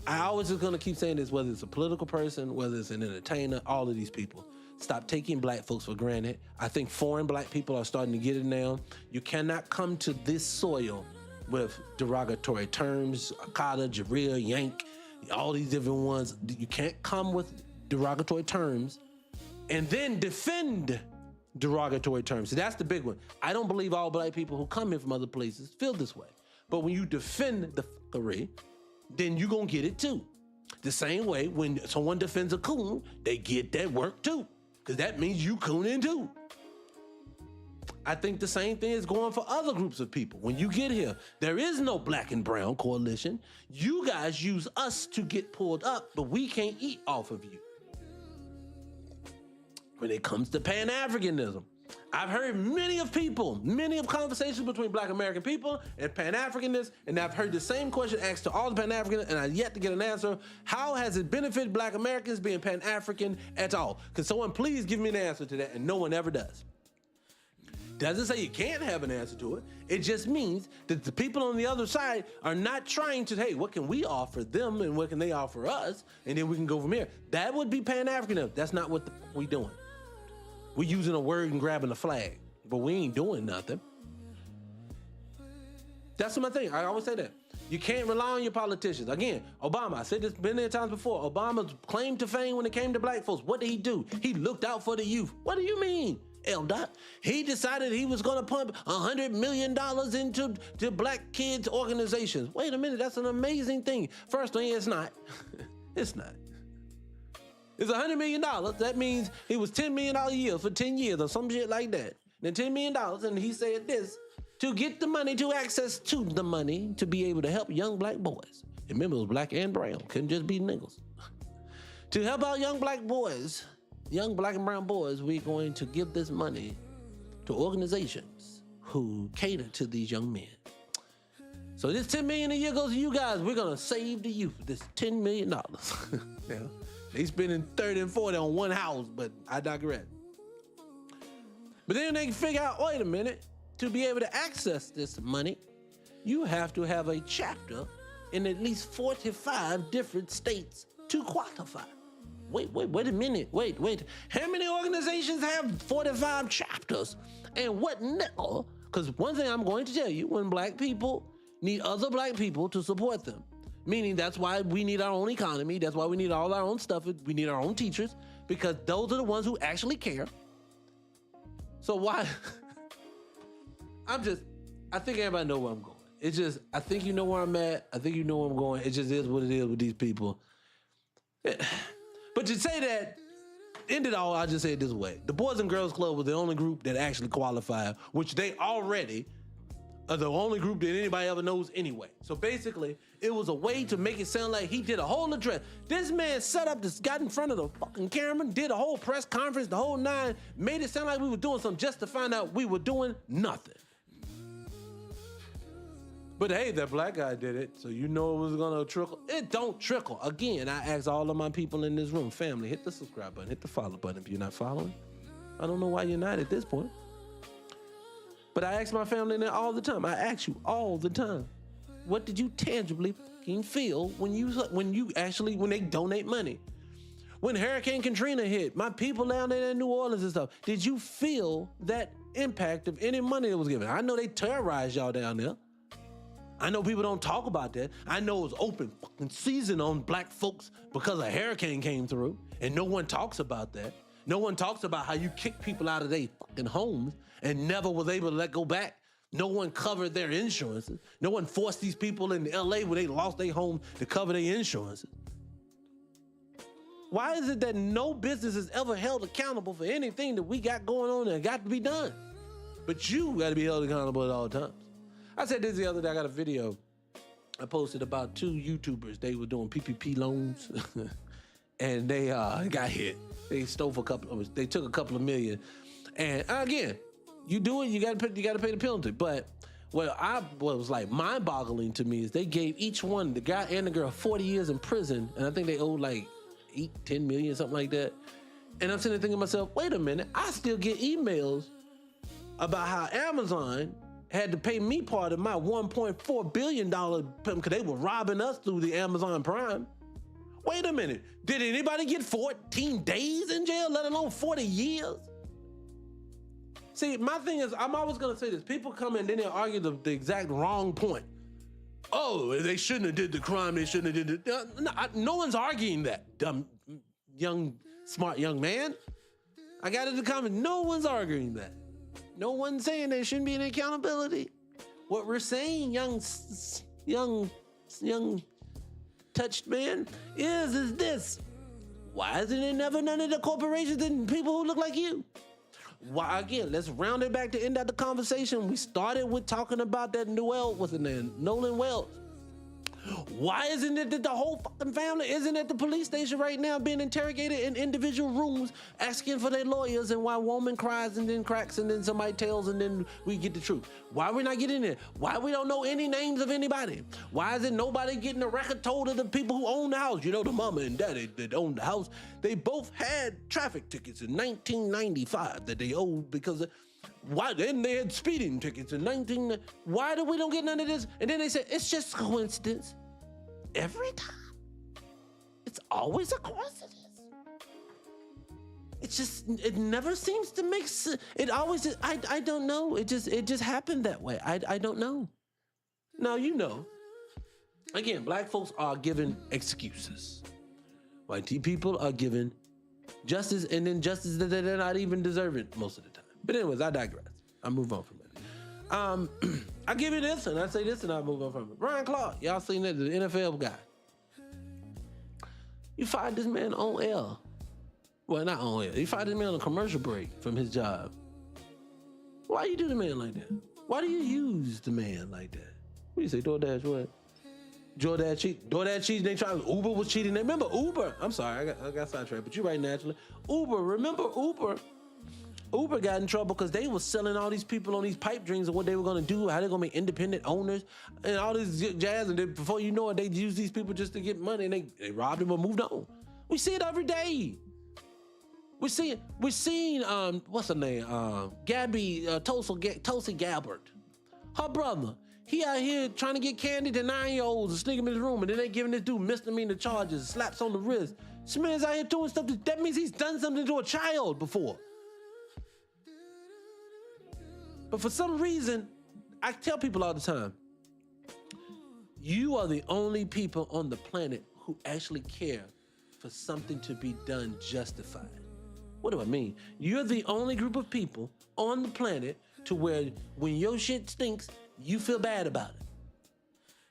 I always just gonna keep saying this, whether it's a political person, whether it's an entertainer, all of these people. Stop taking black folks for granted. I think foreign black people are starting to get it now. You cannot come to this soil with derogatory terms, Akata, Jarrell, Yank, all these different ones. You can't come with derogatory terms and then defend derogatory terms. So that's the big one. I don't believe all black people who come here from other places feel this way. But when you defend the fuckery, then you gonna get it too. The same way when someone defends a coon, they get that work too. Because that means you cooning too. I think the same thing is going for other groups of people. When you get here, there is no black and brown coalition. You guys use us to get pulled up, but we can't eat off of you. When it comes to Pan-Africanism, I've heard many of conversations between black American people and Pan-Africanists, and I've heard the same question asked to all the Pan-Africans, and I've yet to get an answer. How has it benefited black Americans being Pan-African at all? Can someone please give me an answer to that? And no one ever does. Doesn't say you can't have an answer to it. It just means that the people on the other side are not trying to, hey, what can we offer them and what can they offer us? And then we can go from here. That would be Pan-Africanism. That's not what we doing. We're using a word and grabbing a flag, but we ain't doing nothing. That's my thing. I always say that. You can't rely on your politicians. Again, Obama, I said this many times before, Obama's claim to fame when it came to black folks, what did he do? He looked out for the youth. What do you mean, L-Dot? He decided he was gonna pump $100 million into black kids' organizations. Wait a minute, that's an amazing thing. First thing, it's not. It's not. It's $100 million. That means it was $10 million a year for 10 years or some shit like that. Then $10 million, and he said this, to get the money, to access to the money, to be able to help young black boys. Remember, it was black and brown. Couldn't just be niggas. To help out young black boys, young black and brown boys, we're going to give this money to organizations who cater to these young men. So this $10 million a year goes to you guys. We're going to save the youth this $10 million. Yeah. They spending 30 and 40 on one house, but I digress. But then they can figure out, wait a minute, to be able to access this money, you have to have a chapter in at least 45 different states to qualify. Wait a minute, wait. How many organizations have 45 chapters? And what now? Because one thing I'm going to tell you, when black people need other black people to support them, meaning that's why we need our own economy. That's why we need all our own stuff. We need our own teachers, because those are the ones who actually care. So why? I think everybody know where I'm going. It's just, I think you know where I'm at. I think you know where I'm going. It just is what it is with these people. But to say that, end it all, I'll just say it this way. The Boys and Girls Club was the only group that actually qualified, which they already The only group that anybody ever knows anyway. So basically, it was a way to make it sound like he did a whole address. This man set up this, got in front of the fucking camera, did a whole press conference, the whole nine, made it sound like we were doing something just to find out we were doing nothing. But hey, that black guy did it, so you know it was gonna trickle. It don't trickle. Again, I ask all of my people in this room, family, hit the subscribe button, hit the follow button if you're not following. I don't know why you're not at this point. But I ask my family in there all the time. I ask you all the time, what did you tangibly fucking feel when they donate money? When Hurricane Katrina hit, my people down there in New Orleans and stuff, did you feel that impact of any money that was given? I know they terrorized y'all down there. I know people don't talk about that. I know it was open fucking season on black folks because a hurricane came through, and no one talks about that. No one talks about how you kick people out of their fucking homes and never was able to let go back. No one covered their insurances. No one forced these people in LA when they lost their home to cover their insurances. Why is it that no business is ever held accountable for anything that we got going on that got to be done? But you got to be held accountable at all times. I said this the other day, I got a video I posted about 2 YouTubers. They were doing PPP loans and they got hit. They stole for they took a couple of million. And again, you do it, you gotta pay the penalty. But what was like mind-boggling to me is they gave each one, the guy and the girl, 40 years in prison, and I think they owed like 10 million, something like that. And I'm sitting there thinking to myself, wait a minute, I still get emails about how Amazon had to pay me part of my $1.4 billion because they were robbing us through the Amazon Prime. Wait a minute, did anybody get 14 days in jail, let alone 40 years? See, my thing is, I'm always gonna say this, people come in, then they argue the exact wrong point. Oh, they shouldn't have did the crime, they shouldn't have did it. No one's arguing that, dumb, smart young man. I got it in the comments, no one's arguing that. No one's saying there shouldn't be any accountability. What we're saying, young touched man, is this. Why isn't it never none of the corporations and people who look like you? Why, again, let's round it back to end out the conversation. We started with talking about that what's his name? Nolan Wells. Why isn't it that the whole fucking family isn't at the police station right now being interrogated in individual rooms asking for their lawyers, and why woman cries and then cracks and then somebody tells and then we get the truth? Why we not getting there? Why we don't know any names of anybody? Why isn't nobody getting a record told of the people who own the house? You know, the mama and daddy that owned the house, they both had traffic tickets in 1995 that they owed because why then they had speeding tickets in why do we don't get none of this? And then they said it's just coincidence. Every time. It's always a coincidence. It's just, it never seems to make sense. It always just, I don't know. It just happened that way. I don't know. Now you know. Again, black folks are given excuses. White people are given justice, and then justice that they're not even deserving most of the time. But anyways, I digress. I move on from it. I give you this, and I say this, and I move on from it. Ryan Clark, y'all seen that, the NFL guy. You fired this man on air. Well, not on air. You fired this man on a commercial break from his job. Why you do the man like that? Why do you use the man like that? What do you say, DoorDash what? DoorDash cheating, they tried, Uber was cheating. Remember Uber? I'm sorry, I got sidetracked, but you're right naturally. Remember Uber got in trouble because they were selling all these people on these pipe dreams of what they were going to do, how they're going to be independent owners, and all this jazz. And then before you know it, they use these people just to get money, and they robbed them or moved on. We see it every day. We're seeing what's her name? Tulsi Gabbard. Her brother. He out here trying to get candy to 9-year-olds and sneak him in his room, and then they giving this dude misdemeanor charges, slaps on the wrist. This man's out here doing stuff that means he's done something to a child before. But for some reason, I tell people all the time, you are the only people on the planet who actually care for something to be done justified. What do I mean? You're the only group of people on the planet to where when your shit stinks, you feel bad about it.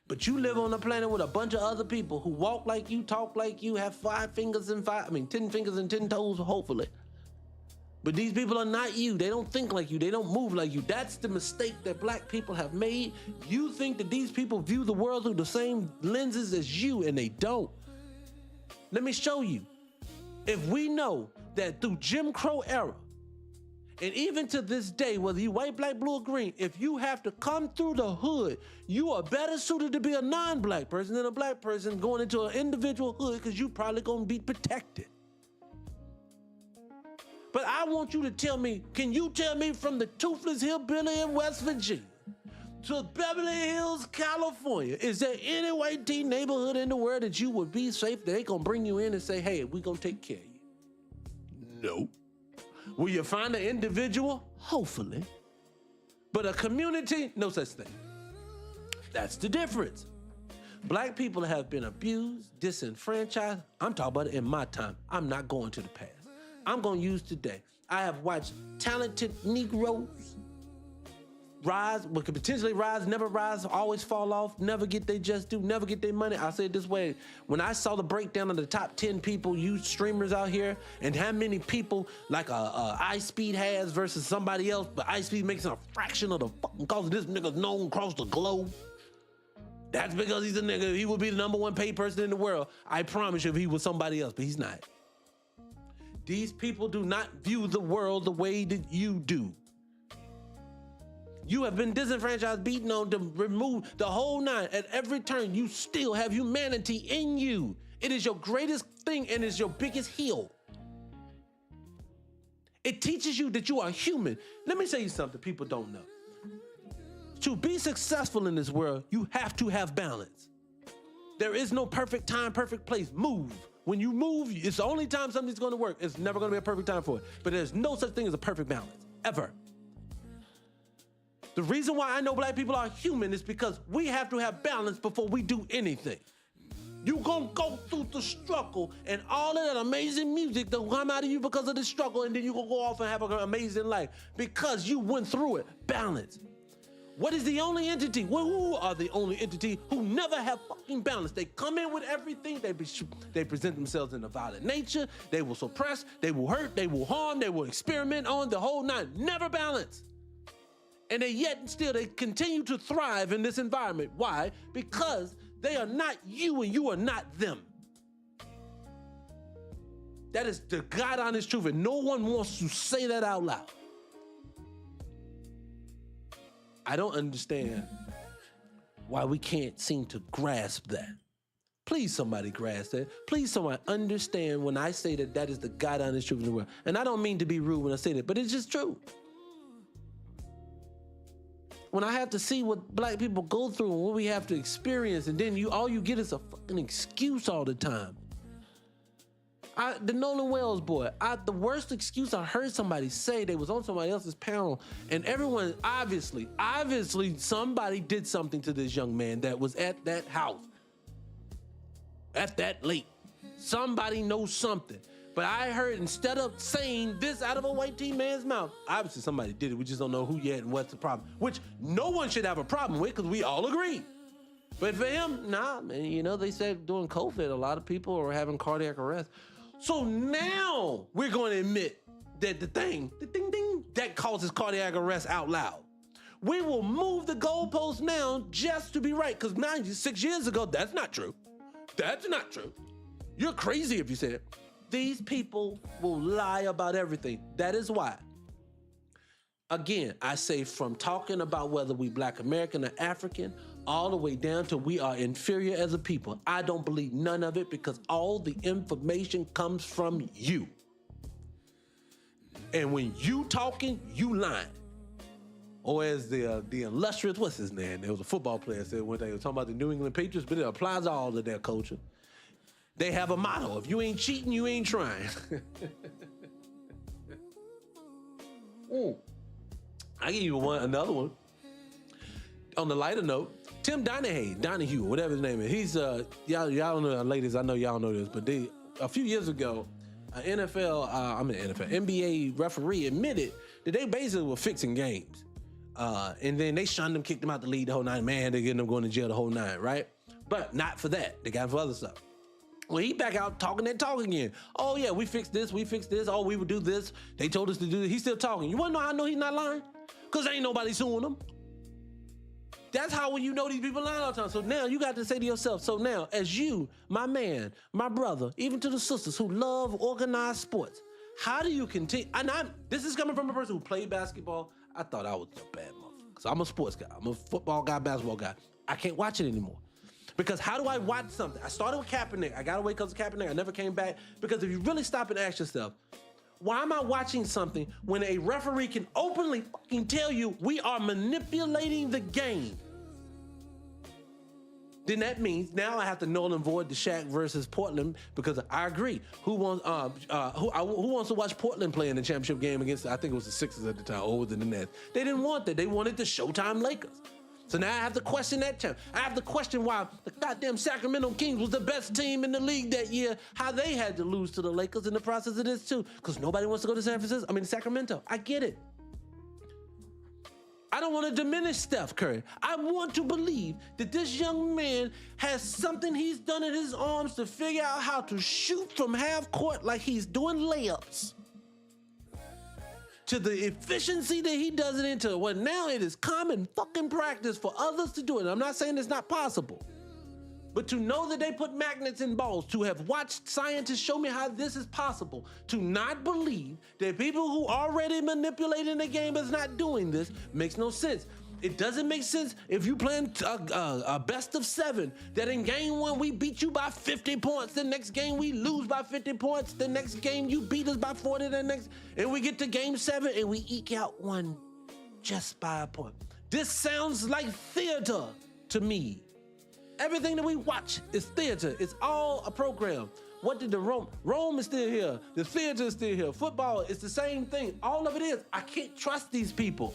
But you live on a planet with a bunch of other people who walk like you, talk like you, have 10 fingers and 10 toes, hopefully. But these people are not you. They don't think like you. They don't move like you. That's the mistake that black people have made. You think that these people view the world through the same lenses as you, and they don't. Let me show you. If we know that through Jim Crow era, and even to this day, whether you white, black, blue, or green, if you have to come through the hood, you are better suited to be a non-black person than a black person going into an individual hood because you probably gonna be protected. But I want you to tell me, can you tell me from the toothless hillbilly in West Virginia to Beverly Hills, California, is there any white teen neighborhood in the world that you would be safe that they gonna bring you in and say, hey, we gonna take care of you? No. Will you find an individual? Hopefully. But a community? No such thing. That's the difference. Black people have been abused, disenfranchised. I'm talking about it in my time. I'm not going to the past. I'm going to use today. I have watched talented Negroes rise, what could potentially rise, never rise, always fall off, never get their just due, never get their money. I'll say it this way. When I saw the breakdown of the top 10 people, you streamers out here, and how many people like iSpeed has versus somebody else, but iSpeed makes a fraction of the fucking cost of this nigga's known across the globe. That's because he's a nigga. He would be the number one paid person in the world. I promise you if he was somebody else, but he's not. These people do not view the world the way that you do. You have been disenfranchised, beaten on, to remove the whole nine. At every turn, you still have humanity in you. It is your greatest thing and it's your biggest heal. It teaches you that you are human. Let me tell you something people don't know. To be successful in this world, you have to have balance. There is no perfect time, perfect place. Move. When you move, it's the only time something's going to work. It's never going to be a perfect time for it. But there's no such thing as a perfect balance, ever. The reason why I know black people are human is because we have to have balance before we do anything. You gonna go through the struggle and all of that amazing music that will come out of you because of the struggle, and then you gonna go off and have an amazing life because you went through it. Balance. What is the only entity? Who are the only entity who never have fucking balance? They come in with everything. They present themselves in a violent nature. They will suppress. They will hurt. They will harm. They will experiment on the whole nine. Never balance. And they continue to thrive in this environment. Why? Because they are not you and you are not them. That is the God honest truth, and no one wants to say that out loud. I don't understand why we can't seem to grasp that. Please, somebody grasp that. Please, somebody understand when I say that that is the God honest truth in the world. And I don't mean to be rude when I say that, but it's just true. When I have to see what black people go through and what we have to experience, and then all you get is a fucking excuse all the time. The Nolan Wells boy, the worst excuse I heard somebody say, they was on somebody else's panel, and everyone, obviously, somebody did something to this young man that was at that house, at that late. Somebody knows something. But I heard, instead of saying this out of a white teen man's mouth, obviously somebody did it. We just don't know who yet and what's the problem, which no one should have a problem with because we all agree. But for him, nah, man, they said during COVID, a lot of people are having cardiac arrest. So now we're going to admit that the ding, that causes cardiac arrest out loud. We will move the goalpost now just to be right. Because 6 years ago, that's not true. That's not true. You're crazy if you said it. These people will lie about everything. That is why. Again, I say from talking about whether we Black American or African, all the way down to we are inferior as a people. I don't believe none of it because all the information comes from you. And when you talking, you lying. Or as the illustrious, what's his name? There was a football player said one day, he was talking about the New England Patriots, but it applies to all of their culture. They have a motto: if you ain't cheating, you ain't trying. I give you another one. On the lighter note, Tim Donahue, whatever his name is. He's y'all know, ladies. I know y'all know this, but a few years ago, an NBA referee admitted that they basically were fixing games, and then they shunned him, kicked him out the league the whole night. Man, they getting them going to jail the whole night, right? But not for that. They got him for other stuff. Well, he back out talking that talk again. Oh, yeah, we fixed this. Oh, we would do this. They told us to do this. He's still talking. You want to know how I know he's not lying? Because ain't nobody suing him. That's how when you know these people lying all the time. So now you got to say to yourself, so now as you, my man, my brother, even to the sisters who love organized sports, how do you continue? And this is coming from a person who played basketball. I thought I was a bad motherfucker. Because I'm a sports guy. I'm a football guy, basketball guy. I can't watch it anymore. Because how do I watch something? I started with Kaepernick. I got away because of Kaepernick. I never came back. Because if you really stop and ask yourself, why am I watching something when a referee can openly fucking tell you we are manipulating the game? Then that means now I have to null and void the Shaq versus Portland because I agree. Who wants to watch Portland play in the championship game against, I think it was the Sixers at the time, or was it the Nets? They didn't want that. They wanted the Showtime Lakers. So now I have to question that champ. I have to question why the goddamn Sacramento Kings was the best team in the league that year, how they had to lose to the Lakers in the process of this too. Because nobody wants to go to Sacramento. I get it. I don't want to diminish Steph Curry. I want to believe that this young man has something he's done in his arms to figure out how to shoot from half court like he's doing layups. To the efficiency that he does it into. Well, now it is common fucking practice for others to do it. I'm not saying it's not possible. But to know that they put magnets in balls, to have watched scientists show me how this is possible, to not believe that people who already manipulating the game is not doing this makes no sense. It doesn't make sense if you playing a best of 7, that in game 1 we beat you by 50 points, the next game we lose by 50 points, the next game you beat us by 40, and we get to game 7 and we eke out one just by a point. This sounds like theater to me. Everything that we watch is theater. It's all a program. What did Rome is still here. The theater is still here. Football is the same thing. All of it is. I can't trust these people.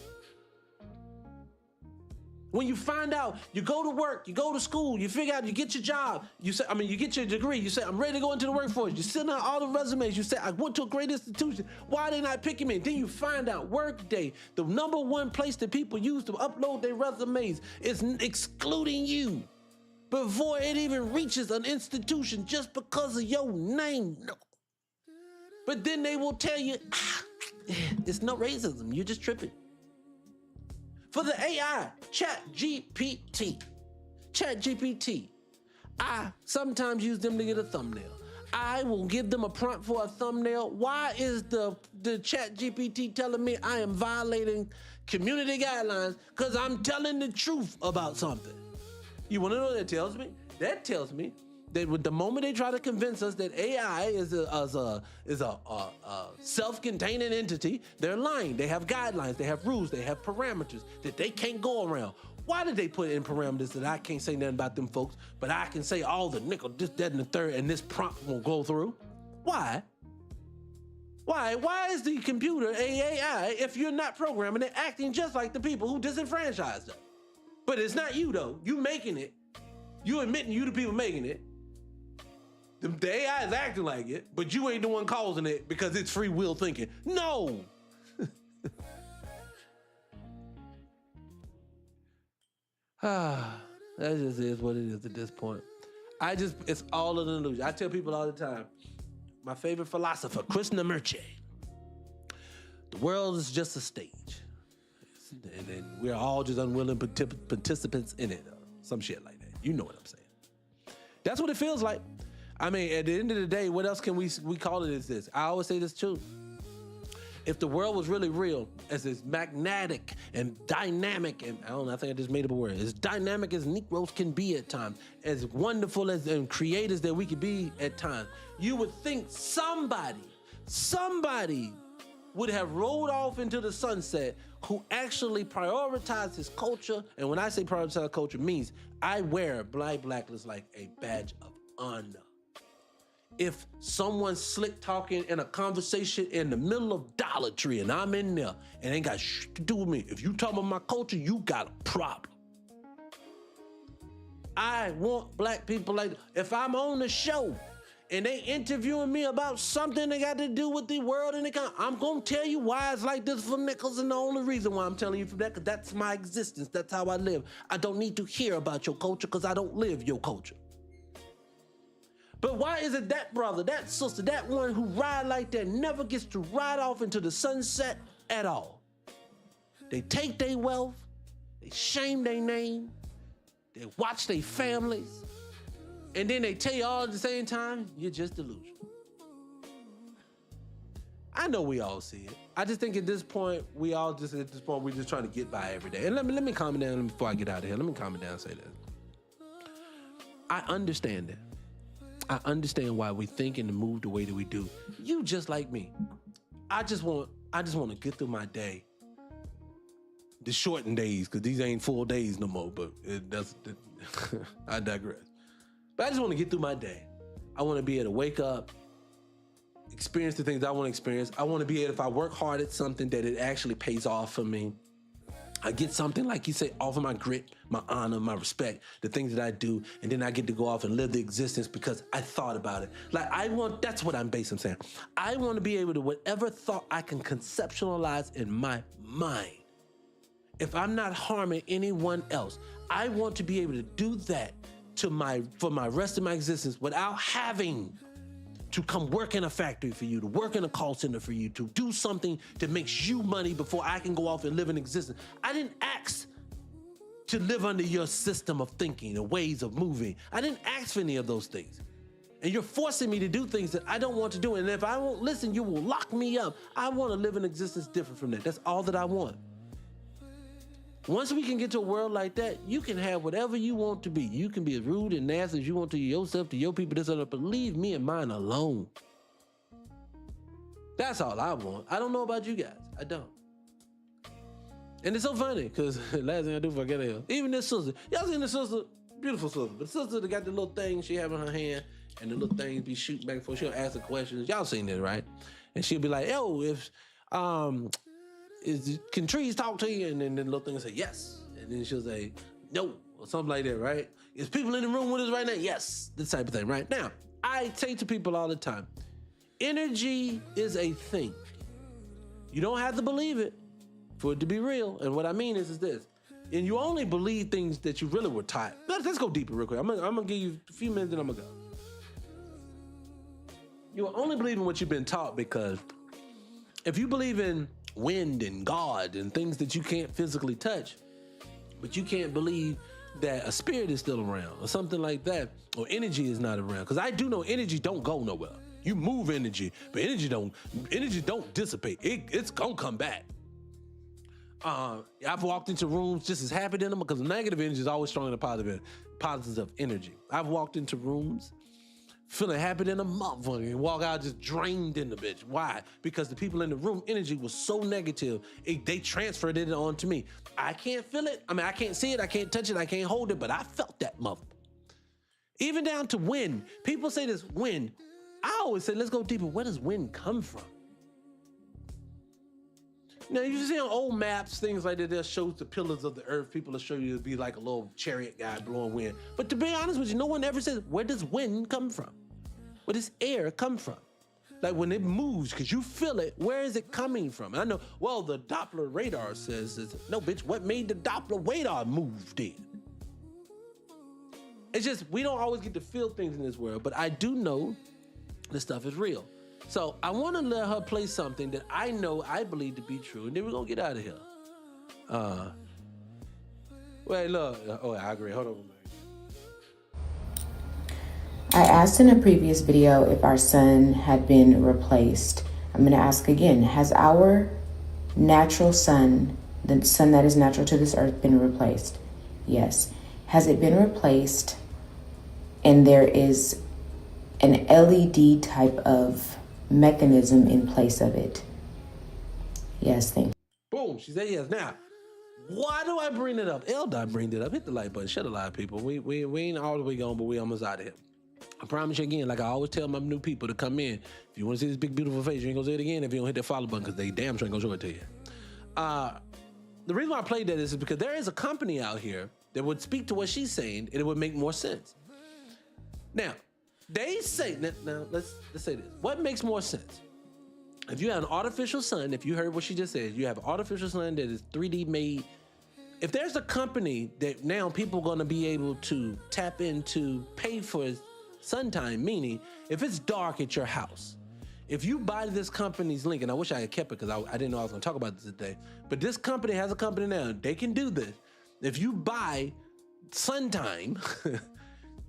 When you find out, you go to work, you go to school, you figure out, you get your job, you get your degree, you say, I'm ready to go into the workforce. You send out all the resumes, you say, I went to a great institution. Why are they not picking me? Then you find out Workday, the #1 place that people use to upload their resumes, is excluding you before it even reaches an institution just because of your name. No. But then they will tell you, it's no racism, you're just tripping. For the AI, ChatGPT, I sometimes use them to get a thumbnail. I will give them a prompt for a thumbnail. Why is the ChatGPT telling me I am violating community guidelines? Because I'm telling the truth about something. You want to know what that tells me? That tells me that with the moment they try to convince us that AI is a self-containing entity, they're lying. They have guidelines, they have rules, they have parameters that they can't go around. Why did they put in parameters that I can't say nothing about them folks, but I can say all the nickel, this, that, and the third, and this prompt won't go through? Why? Why is the computer AI if you're not programming it acting just like the people who disenfranchised them? But it's not you though. You making it. You admitting you the people making it. The AI is acting like it, but you ain't the one causing it because it's free will thinking. No. That just is what it is at this point. It's all an illusion. I tell people all the time, my favorite philosopher, Krishnamurti, the world is just a stage. And we're all just unwilling participants in it. Some shit like that. You know what I'm saying. That's what it feels like. I mean, at the end of the day, what else can we call it as this? I always say this too. If the world was really real, as it's magnetic and dynamic, and I think I just made up a word, as dynamic as Negroes can be at times, as wonderful as and creators that we could be at times, you would think somebody would have rolled off into the sunset who actually prioritized his culture. And when I say prioritize culture, means I wear blacklist like a badge of honor. If someone's slick talking in a conversation in the middle of Dollar Tree and I'm in there and ain't got shit to do with me, if you talk about my culture, you got a problem. I want black people like, if I'm on the show and they interviewing me about something that got to do with the world and the economy, I'm gonna tell you why it's like this for nickels, and the only reason why I'm telling you for that, because that's my existence, that's how I live. I don't need to hear about your culture because I don't live your culture. But why is it that brother, that sister, that one who ride like that never gets to ride off into the sunset at all? They take their wealth, they shame their name, they watch their families, and then they tell you all at the same time, you're just delusional. I know we all see it. I just think at this point, we're just trying to get by every day. And let me calm it down before I get out of here. Let me calm it down and say this. I understand it. I understand why we think and move the way that we do. You just like me. I just want to get through my day. The shortened days, because these ain't full days no more, but I digress. But I just want to get through my day. I want to be able to wake up, experience the things I want to experience. I want to be able, if I work hard at something, that it actually pays off for me. I get something, like you say, off of my grit, my honor, my respect, the things that I do, and then I get to go off and live the existence because I thought about it. Like that's what I'm basically saying. I want to be able to, whatever thought I can conceptualize in my mind, if I'm not harming anyone else, I want to be able to do that for my rest of my existence without having to come work in a factory for you, to work in a call center for you, to do something that makes you money before I can go off and live in existence. I didn't ask to live under your system of thinking, the ways of moving. I didn't ask for any of those things. And you're forcing me to do things that I don't want to do. And if I won't listen, you will lock me up. I want to live an existence different from that. That's all that I want. Once we can get to a world like that, you can have whatever you want to be. You can be as rude and nasty as you want to yourself, to your people, this other, but leave me and mine alone. That's all I want. I don't know about you guys. I don't. And it's so funny, because last thing I do before I get here, even this sister, y'all seen this sister? Beautiful sister. But the sister that got the little thing she have in her hand, and the little things be shooting back and forth. She'll ask the questions. Y'all seen this, right? And she'll be like, yo, can trees talk to you? And then the little thing will say, yes. And then she'll say, no, or something like that, right? Is people in the room with us right now? Yes, this type of thing, right? Now, I say to people all the time, energy is a thing. You don't have to believe it for it to be real. And what I mean is this. And you only believe things that you really were taught. Let's go deeper real quick. I'm gonna give you a few minutes and I'm gonna go. You only believe in what you've been taught, because if you believe in wind and God and things that you can't physically touch, but you can't believe that a spirit is still around or something like that, or energy is not around. Because I do know energy don't go nowhere. You move energy, but energy don't dissipate. It's gonna come back. I've walked into rooms just as happy in them, because negative energy is always stronger than positive energy. I've walked into rooms feeling happy in a motherfucker and walk out just drained in the bitch. Why? Because the people in the room energy was so negative, they transferred it onto me. I can't feel it. I mean, I can't see it. I can't touch it. I can't hold it, but I felt that mother. Even down to wind. People say this wind. I always say, let's go deeper. Where does wind come from? Now, you see on old maps, things like that, they'll show the pillars of the earth. People will show you to be like a little chariot guy blowing wind. But to be honest with you, no one ever says, where does wind come from? Where does air come from? Like when it moves, because you feel it, where is it coming from? And I know, well, the Doppler radar says this. No, bitch, what made the Doppler radar move then? It's just, we don't always get to feel things in this world, but I do know this stuff is real. So I want to let her play something that I know I believe to be true, and then we're going to get out of here. Wait, look. Oh, I agree. Hold on. I asked in a previous video if our sun had been replaced. I'm going to ask again, has our natural sun, the sun that is natural to this earth, been replaced? Yes. Has it been replaced and there is an LED type of mechanism in place of it? Yes, thank you. Boom, she said yes. Now, why do I bring it up? Eldon bring it up. Hit the like button. Shut a lot of people. We ain't all the way gone, but we almost out of here. I promise you again, like I always tell my new people to come in. If you want to see this big, beautiful face, you ain't gonna see it again if you don't hit that follow button, because they damn sure ain't gonna show it to you. The reason why I played that is because there is a company out here that would speak to what she's saying and it would make more sense. Now, they say, now let's say this. What makes more sense? If you have an artificial sun, if you heard what she just said, you have an artificial sun that is 3D made. If there's a company that now people are going to be able to tap into, pay for Sun time meaning if it's dark at your house, if you buy this company's link, and I wish I had kept it because I didn't know I was going to talk about this today, but this company has a company now. They can do this. If you buy sun time,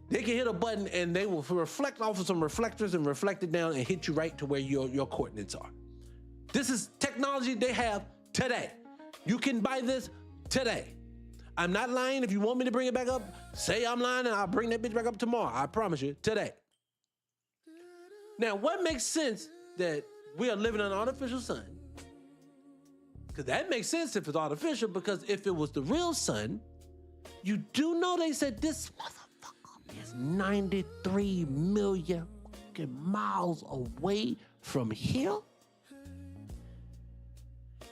they can hit a button and they will reflect off of some reflectors and reflect it down and hit you right to where your coordinates are. This is technology they have today. You can buy this today. I'm not lying. If you want me to bring it back up, say I'm lying and I'll bring that bitch back up tomorrow. I promise you, today. Now, what makes sense that we are living in an artificial sun? Because that makes sense if it's artificial, because if it was the real sun, you do know they said this motherfucker is 93 million fucking miles away from here?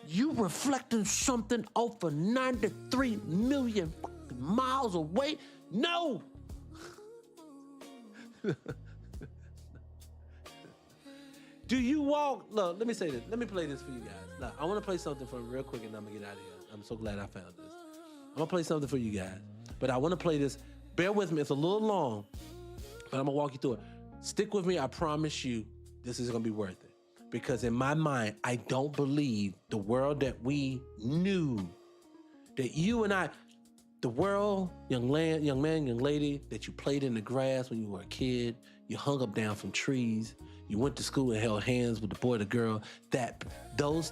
You reflecting something off of 93 million fucking miles away? No! Do you walk? Look, let me say this. Let me play this for you guys. Look, I want to play something for real quick and I'm going to get out of here. I'm so glad I found this. I'm going to play something for you guys. But I want to play this. Bear with me. It's a little long, but I'm going to walk you through it. Stick with me. I promise you this is going to be worth it. Because in my mind, I don't believe the world that we knew, that you and I, the world, young man, young lady, that you played in the grass when you were a kid, you hung up down from trees, you went to school and held hands with the boy or the girl, that those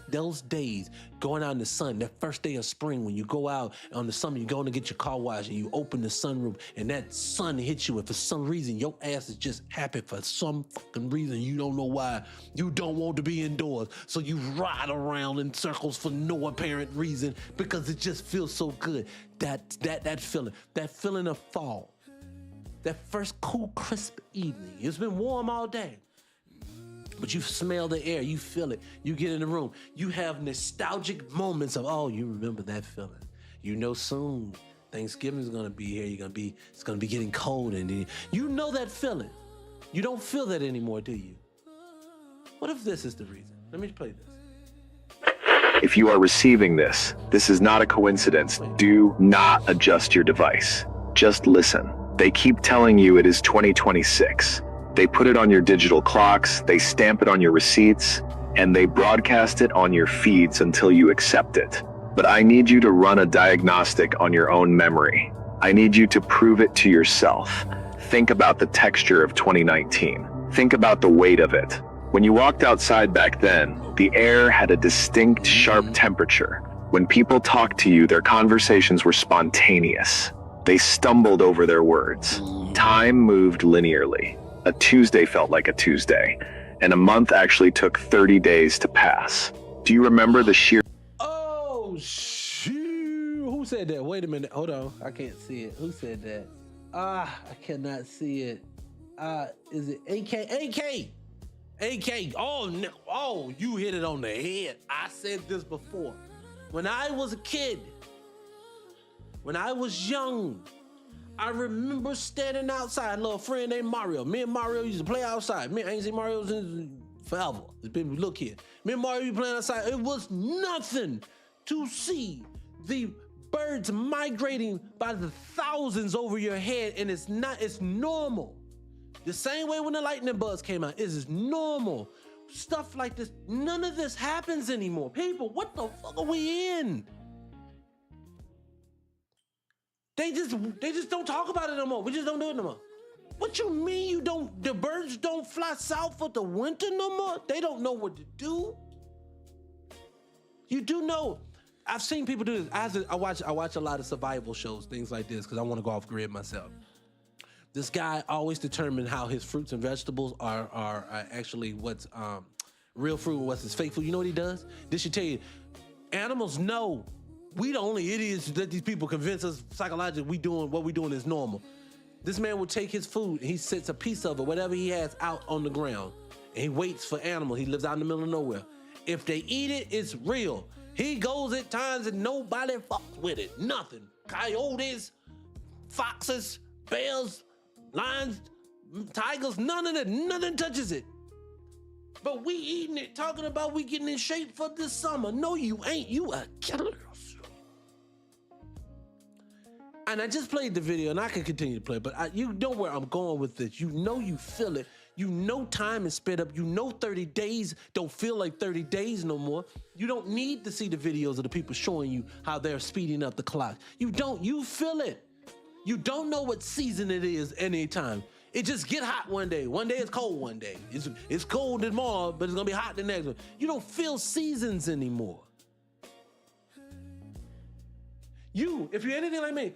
days, going out in the sun, that first day of spring, when you go out on the summer, you go to get your car washed and you open the sunroof and that sun hits you and for some reason your ass is just happy for some fucking reason. You don't know why. You don't want to be indoors. So you ride around in circles for no apparent reason because it just feels so good. That feeling of fall, that first cool, crisp evening. It's been warm all day. But you smell the air, you feel it, you get in the room, you have nostalgic moments of, oh, you remember that feeling. You know soon Thanksgiving's gonna be here, it's gonna be getting cold, and you know that feeling. You don't feel that anymore, do you? What if this is the reason? Let me play this. If you are receiving this, this is not a coincidence. Do not adjust your device. Just listen. They keep telling you it is 2026. They put it on your digital clocks, they stamp it on your receipts, and they broadcast it on your feeds until you accept it. But I need you to run a diagnostic on your own memory. I need you to prove it to yourself. Think about the texture of 2019. Think about the weight of it. When you walked outside back then, the air had a distinct, sharp temperature. When people talked to you, their conversations were spontaneous. They stumbled over their words. Time moved linearly. A Tuesday felt like a Tuesday, and a month actually took 30 days to pass. Do you remember the sheer... Oh, shoot. Who said that? Wait a minute. Hold on. I can't see it. Who said that? I cannot see it. Is it AK? AK. Oh, no. Oh, you hit it on the head. I said this before. When I was a kid, when I was young, I remember standing outside, a little friend named Mario. Me and Mario used to play outside. I ain't seen Mario since forever. It's been a little kid. Me and Mario used to play outside. It was nothing to see the birds migrating by the thousands over your head, and it's normal. The same way when the lightning bugs came out, it's normal. Stuff like this, none of this happens anymore. People, what the fuck are we in? They just don't talk about it no more. We just don't do it no more. What you mean the birds don't fly south for the winter no more? They don't know what to do. You do know. I've seen people do this. I watch a lot of survival shows, things like this, because I want to go off grid myself. This guy always determined how his fruits and vegetables are actually what's real fruit and what's his fake food. You know what he does? This should tell you, animals know. We the only idiots that these people convince us psychologically what we doing is normal. This man will take his food and he sets a piece of it, whatever he has, out on the ground. And he waits for animals. He lives out in the middle of nowhere. If they eat it, it's real. He goes at times and nobody fucks with it. Nothing. Coyotes, foxes, bears, lions, tigers, none of that. Nothing touches it. But we eating it, talking about we getting in shape for this summer. No, you ain't. You a killer. And I just played the video, and I can continue to play, but you know where I'm going with this. You know you feel it. You know time is sped up. You know 30 days don't feel like 30 days no more. You don't need to see the videos of the people showing you how they're speeding up the clock. You don't. You feel it. You don't know what season it is anytime. It just get hot one day. One day it's cold one day. It's cold tomorrow, but it's going to be hot the next one. You don't feel seasons anymore. If you're anything like me,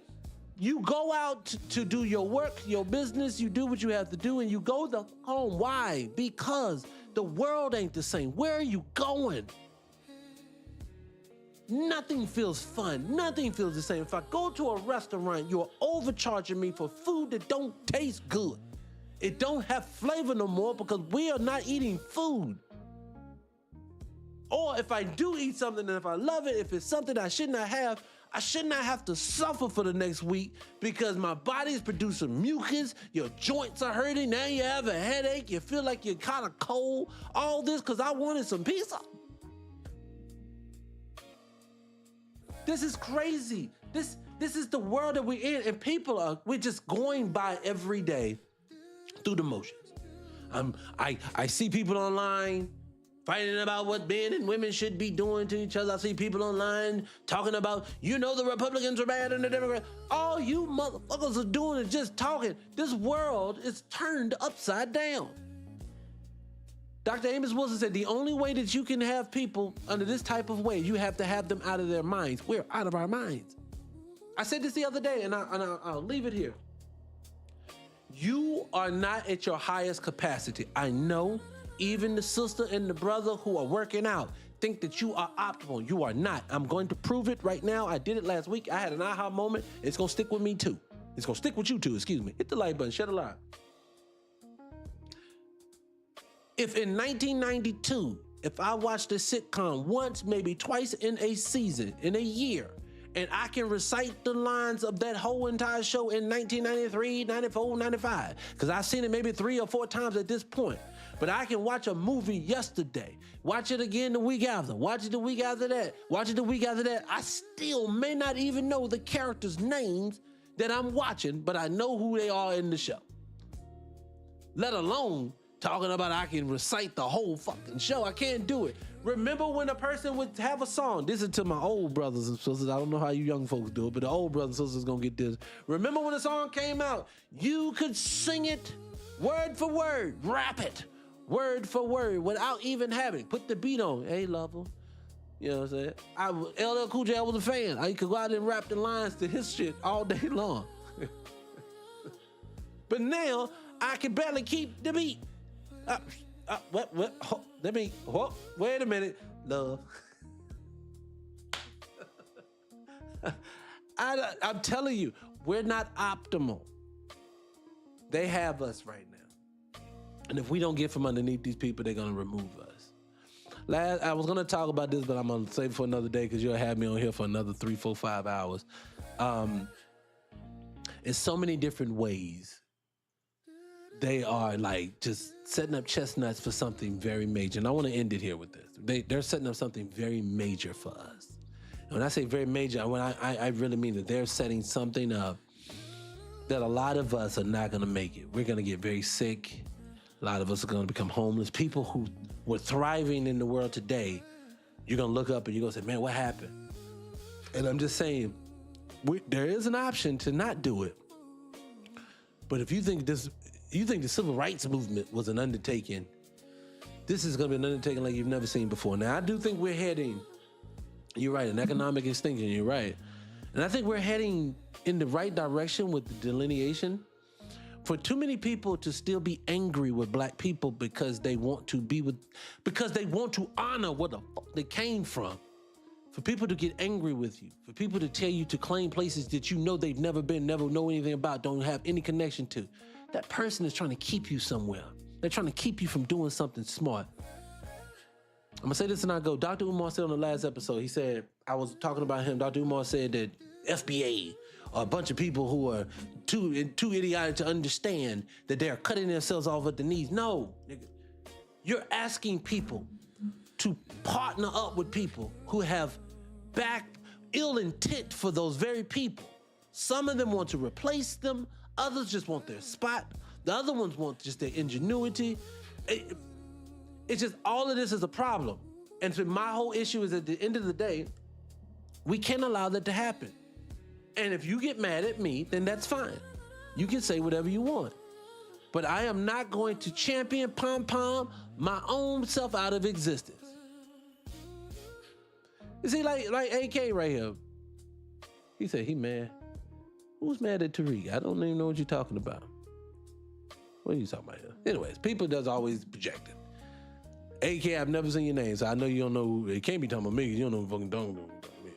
you go out to do your work, your business, you do what you have to do, and you go home. Why? Because the world ain't the same. Where are you going? Nothing feels fun. Nothing feels the same. If I go to a restaurant, you're overcharging me for food that don't taste good. It don't have flavor no more because we are not eating food. Or if I do eat something and if I love it, if it's something I should not have to suffer for the next week because my body is producing mucus, your joints are hurting, now you have a headache, you feel like you're kind of cold, all this because I wanted some pizza. This is crazy. This is the world that we're in, and we're just going by every day through the motions. I see people online fighting about what men and women should be doing to each other. I see people online talking about, the Republicans are bad and the Democrats. All you motherfuckers are doing is just talking. This world is turned upside down. Dr. Amos Wilson said the only way that you can have people under this type of way, you have to have them out of their minds. We're out of our minds. I said this the other day, and I'll leave it here. You are not at your highest capacity. I know even the sister and the brother who are working out think that you are optimal. You are not. I'm going to prove it right now. I did it last week. I had an aha moment. It's going to stick with me too. It's going to stick with you too, excuse me. Hit the like button, share the live. If in 1992, if I watched a sitcom once, maybe twice in a season, in a year, and I can recite the lines of that whole entire show in 1993, 94, 95, because I've seen it maybe 3 or 4 times at this point, but I can watch a movie yesterday, watch it again the week after, watch it the week after that, watch it the week after that, I still may not even know the characters' names that I'm watching, but I know who they are in the show. Let alone talking about I can recite the whole fucking show. I can't do it. Remember when a person would have a song? This is to my old brothers and sisters. I don't know how you young folks do it, but the old brothers and sisters gonna get this. Remember when a song came out? You could sing it word for word, rap it word for word without even having it. Put the beat on. Hey, lover. You know what I'm saying? LL Cool J, I was a fan. I could go out and rap the lines to his shit all day long. But now I can barely keep the beat. Wait a minute, love. I'm telling you, we're not optimal. They have us right now. And if we don't get from underneath these people, they're going to remove us. I was going to talk about this, but I'm going to save it for another day because you'll have me on here for another 3, 4, 5 hours. In so many different ways, they are like just setting up chestnuts for something very major. And I want to end it here with this. They're setting up something very major for us. And when I say very major, I really mean that they're setting something up that a lot of us are not going to make it. We're going to get very sick. A lot of us are going to become homeless. People who were thriving in the world today, you're going to look up and you're going to say, man, what happened? And I'm just saying, there is an option to not do it. But if you think the civil rights movement was an undertaking, this is going to be an undertaking like you've never seen before. Now, I do think we're heading, you're right, an economic extinction, you're right. And I think we're heading in the right direction with the delineation. For too many people to still be angry with black people because they want to honor what the fuck they came from. For people to get angry with you, for people to tell you to claim places that you know they've never been, never know anything about, don't have any connection to. That person is trying to keep you somewhere. They're trying to keep you from doing something smart. I'm gonna say this and I go. Dr. Umar said on the last episode, he said, I was talking about him, Dr. Umar said that FBA are a bunch of people who are too idiotic to understand that they're cutting themselves off at the knees. No, nigga. You're asking people to partner up with people who have back ill intent for those very people. Some of them want to replace them. Others just want their spot. The other ones want just their ingenuity. It's just all of this is a problem. And so my whole issue is at the end of the day, we can't allow that to happen. And if you get mad at me, then that's fine. You can say whatever you want. But I am not going to champion pom-pom my own self out of existence. You see, like AK right here. He said he mad. Who's mad at Tariq? I don't even know what you're talking about. What are you talking about here? Anyways, people does always project it. AK, I've never seen your name, so I know you don't know. It can't be talking about me. You don't know who fucking talking about me.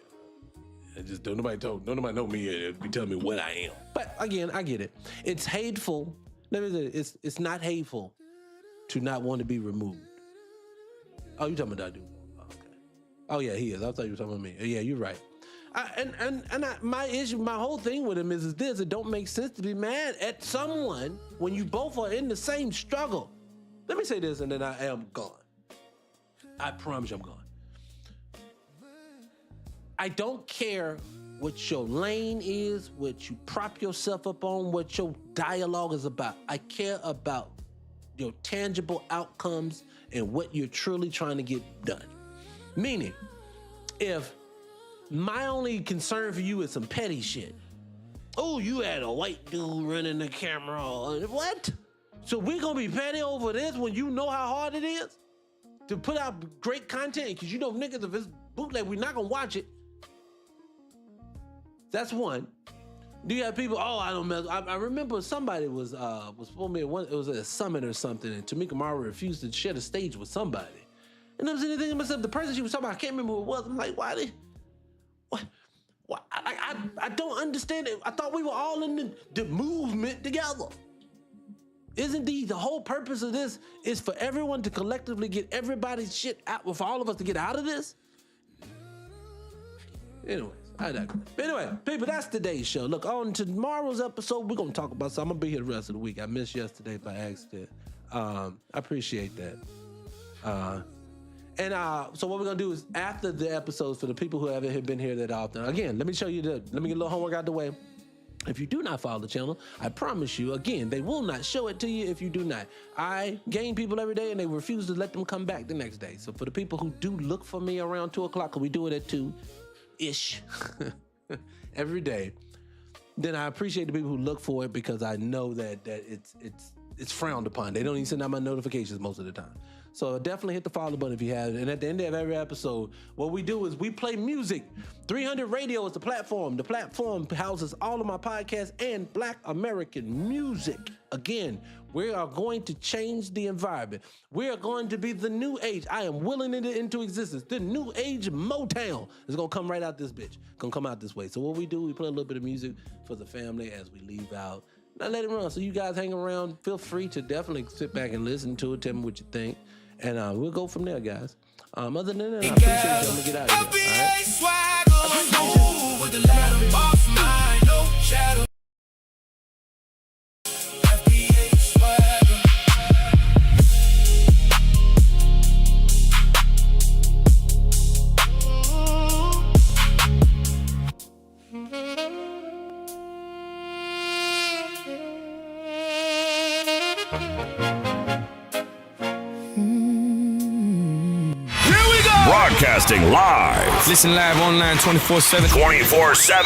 I just don't nobody know me. Be telling me what I am. But again, I get it. It's hateful. Let me say it's not hateful to not want to be removed. Oh, you talking about that dude? Oh, okay. Oh yeah, he is. I thought you were talking about me. Yeah, you're right. My issue, my whole thing with him is this: it don't make sense to be mad at someone when you both are in the same struggle. Let me say this, and then I am gone. I promise you I'm gone. I don't care what your lane is, what you prop yourself up on, what your dialogue is about. I care about your tangible outcomes and what you're truly trying to get done. Meaning, if my only concern for you is some petty shit. Oh, you had a white dude running the camera. What? So we're gonna be petty over this when you know how hard it is to put out great content? Because you know, niggas, if it's bootleg, we're not gonna watch it. That's one. Do you have people? Oh, I don't mess. I remember somebody was supposed to be it was at a summit or something, and Tamika Mara refused to share the stage with somebody. And I was thinking to myself, the person she was talking about, I can't remember who it was. I'm like, why did? What? I don't understand it. I thought we were all in the movement together. Isn't the whole purpose of this is for everyone to collectively get everybody's shit out, for all of us to get out of this? Anyways, I digress. But anyway, people, that's today's show. Look, on tomorrow's episode, we're going to talk about something. I'm going to be here the rest of the week. I missed yesterday by accident. I appreciate that. So what we're gonna do is after the episodes, for the people who haven't been here that often, again, let me get a little homework out the way. If you do not follow the channel, I promise you, again, they will not show it to you if you do not. I gain people every day and they refuse to let them come back the next day. So for the people who do look for me around 2 o'clock, because we do it at 2-ish every day, then I appreciate the people who look for it, because I know that it's frowned upon. They don't even send out my notifications most of the time. So definitely hit the follow button if you have it. And at the end of every episode, what we do is we play music. 300 Radio is the platform. The platform houses all of my podcasts and Black American music. Again, we are going to change the environment. We are going to be the new age. I am willing it into existence. The new age Motown is going to come right out this bitch. Going to come out this way. So what we do, we play a little bit of music for the family as we leave out. Now let it run. So you guys hang around. Feel free to definitely sit back and listen to it. Tell me what you think. And we'll go from there, guys. Other than that, I appreciate you. I'm gonna get out of here. All right? Broadcasting live. Listen live online 24/7. 24/7.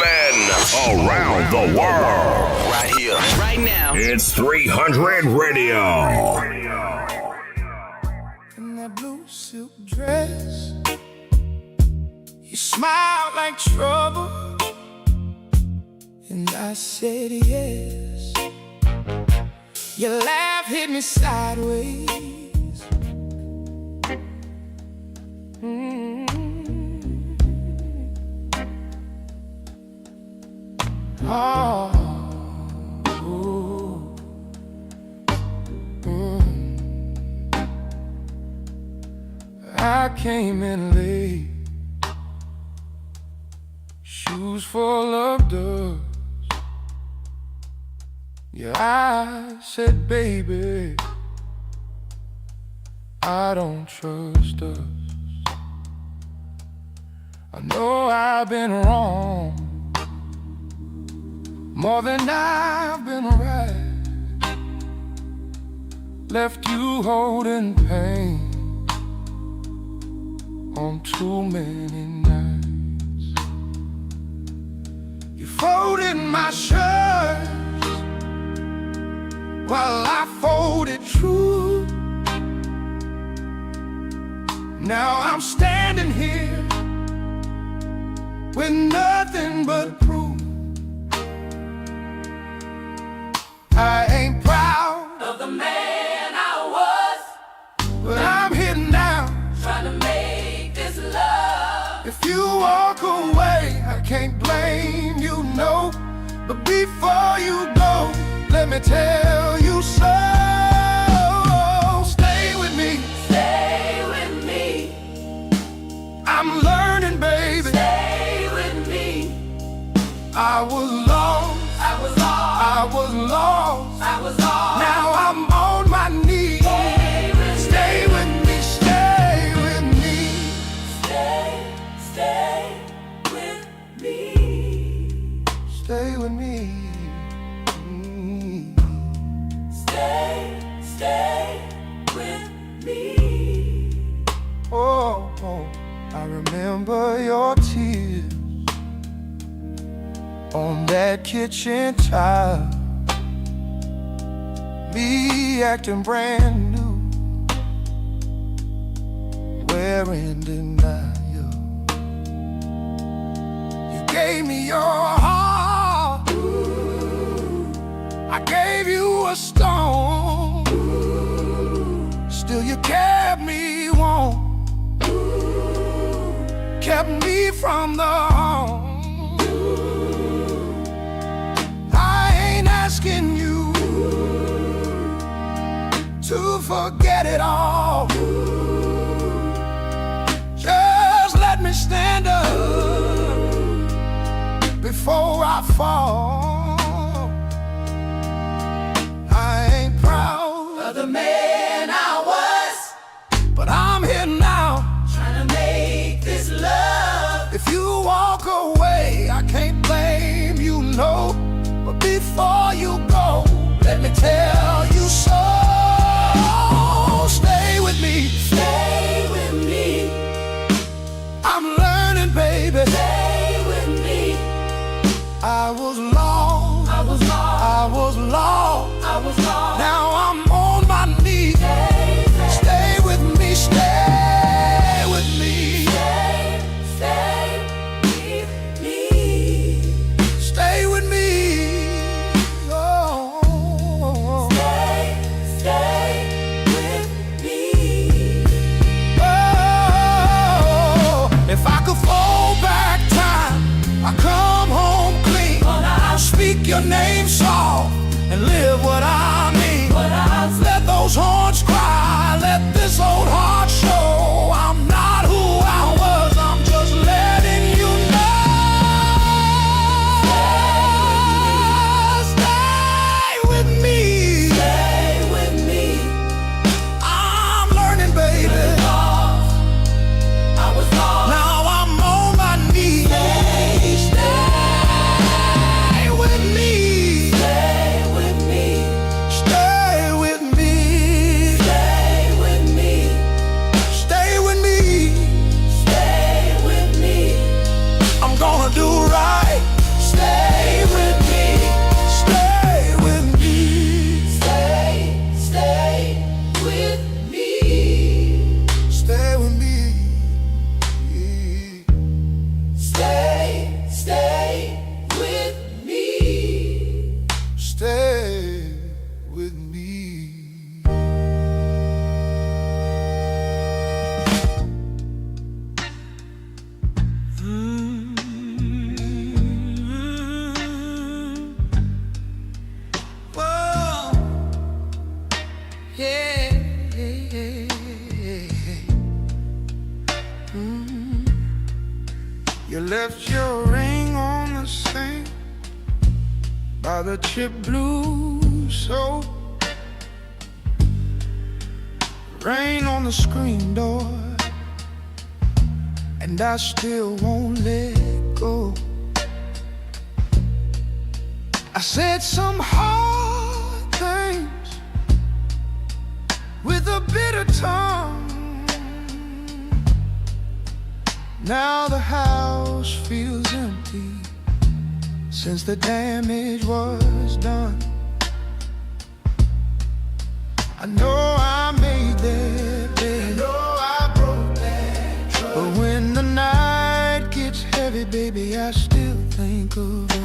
Around the world. Right here. Right now. It's 300 Radio. In that blue silk dress, you smiled like trouble, and I said yes. Your laugh hit me sideways. Oh, ooh. I came in late, shoes full of dust. Yeah, I said, baby, I don't trust us. I know I've been wrong, More than I've been right. Left you holding pain on too many nights. You folded my shirts while I folded true. Now I'm standing here with nothing but proof. I ain't proud of the man I was, but I'm here now, trying to make this love. If you walk away, I can't blame you, no. But before you go, let me tell you so. Stay with me. Stay with me. I'm learning, baby. Stay with me. I was lost. I was lost. I was lost. I was lost. Now I'm on my knees. Stay with me. Stay with me. Stay with me. Stay with me. Stay with me. Oh, I remember your tears on that kitchen tile. Me acting brand new, wearing denial. You gave me your heart, I gave you a stone. Still you kept me warm, kept me from the home. I ain't asking you to forget it all. Just let me stand up before I fall. I ain't proud of the man I was, but I'm here now, trying to make this love. If you walk away, I can't blame you, no. But before you go, let me tell you so. Stay with me. Stay with me. I'm learning, baby. Stay with me. I was lost. I was lost. I was lost. I was lost. Now I'm on my knees. Stay with me. Stay with me. Stay with me. Stay with me. Oh. Stay with me. Oh. If I could fall back time, I come home clean. I'll speak your name soft and live what I mean. Let those horns cry, let this old heart show. I'm not who I was, I'm just letting you know. Stay with me. Stay with me. I'm learning, baby. I was lost. Now I'm on my knees. Stay with me. Stay with me. Stay with me. Stay with me. Stay with me. Stay with me. I'm gonna do right. Stay with me. Stay with me. Stay with me. Stay with me. Stay with me. Stay with me. Whoa. Yeah. You left your ring on the sink by the chip blue soap. Rain on the screen door, and I still won't let go. I said some hard things with a bitter tongue. Now the house feels empty since the damage was done. I know I made that bed, I know I broke that trust. But when the night gets heavy, baby, I still think of us.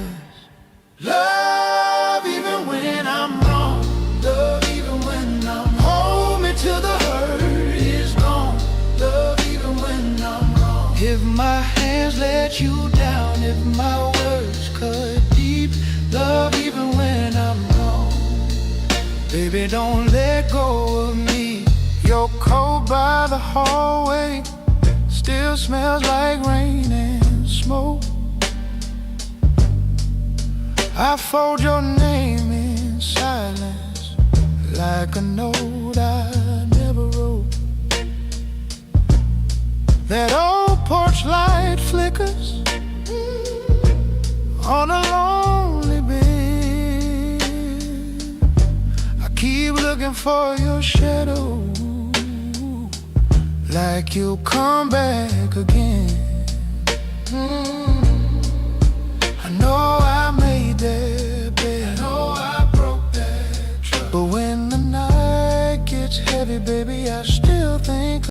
Love even when I'm wrong, love even when I'm wrong. Hold me till the hurt is gone, love even when I'm wrong. If my hands let you down, if my words cut deep, love even when I'm wrong. Baby, don't let go of me. Your coat by the hallway still smells like rain and smoke. I fold your name in silence like a note I never wrote. That old porch light flickers on a lonely bed. I keep looking for your shadow, like you'll come back again.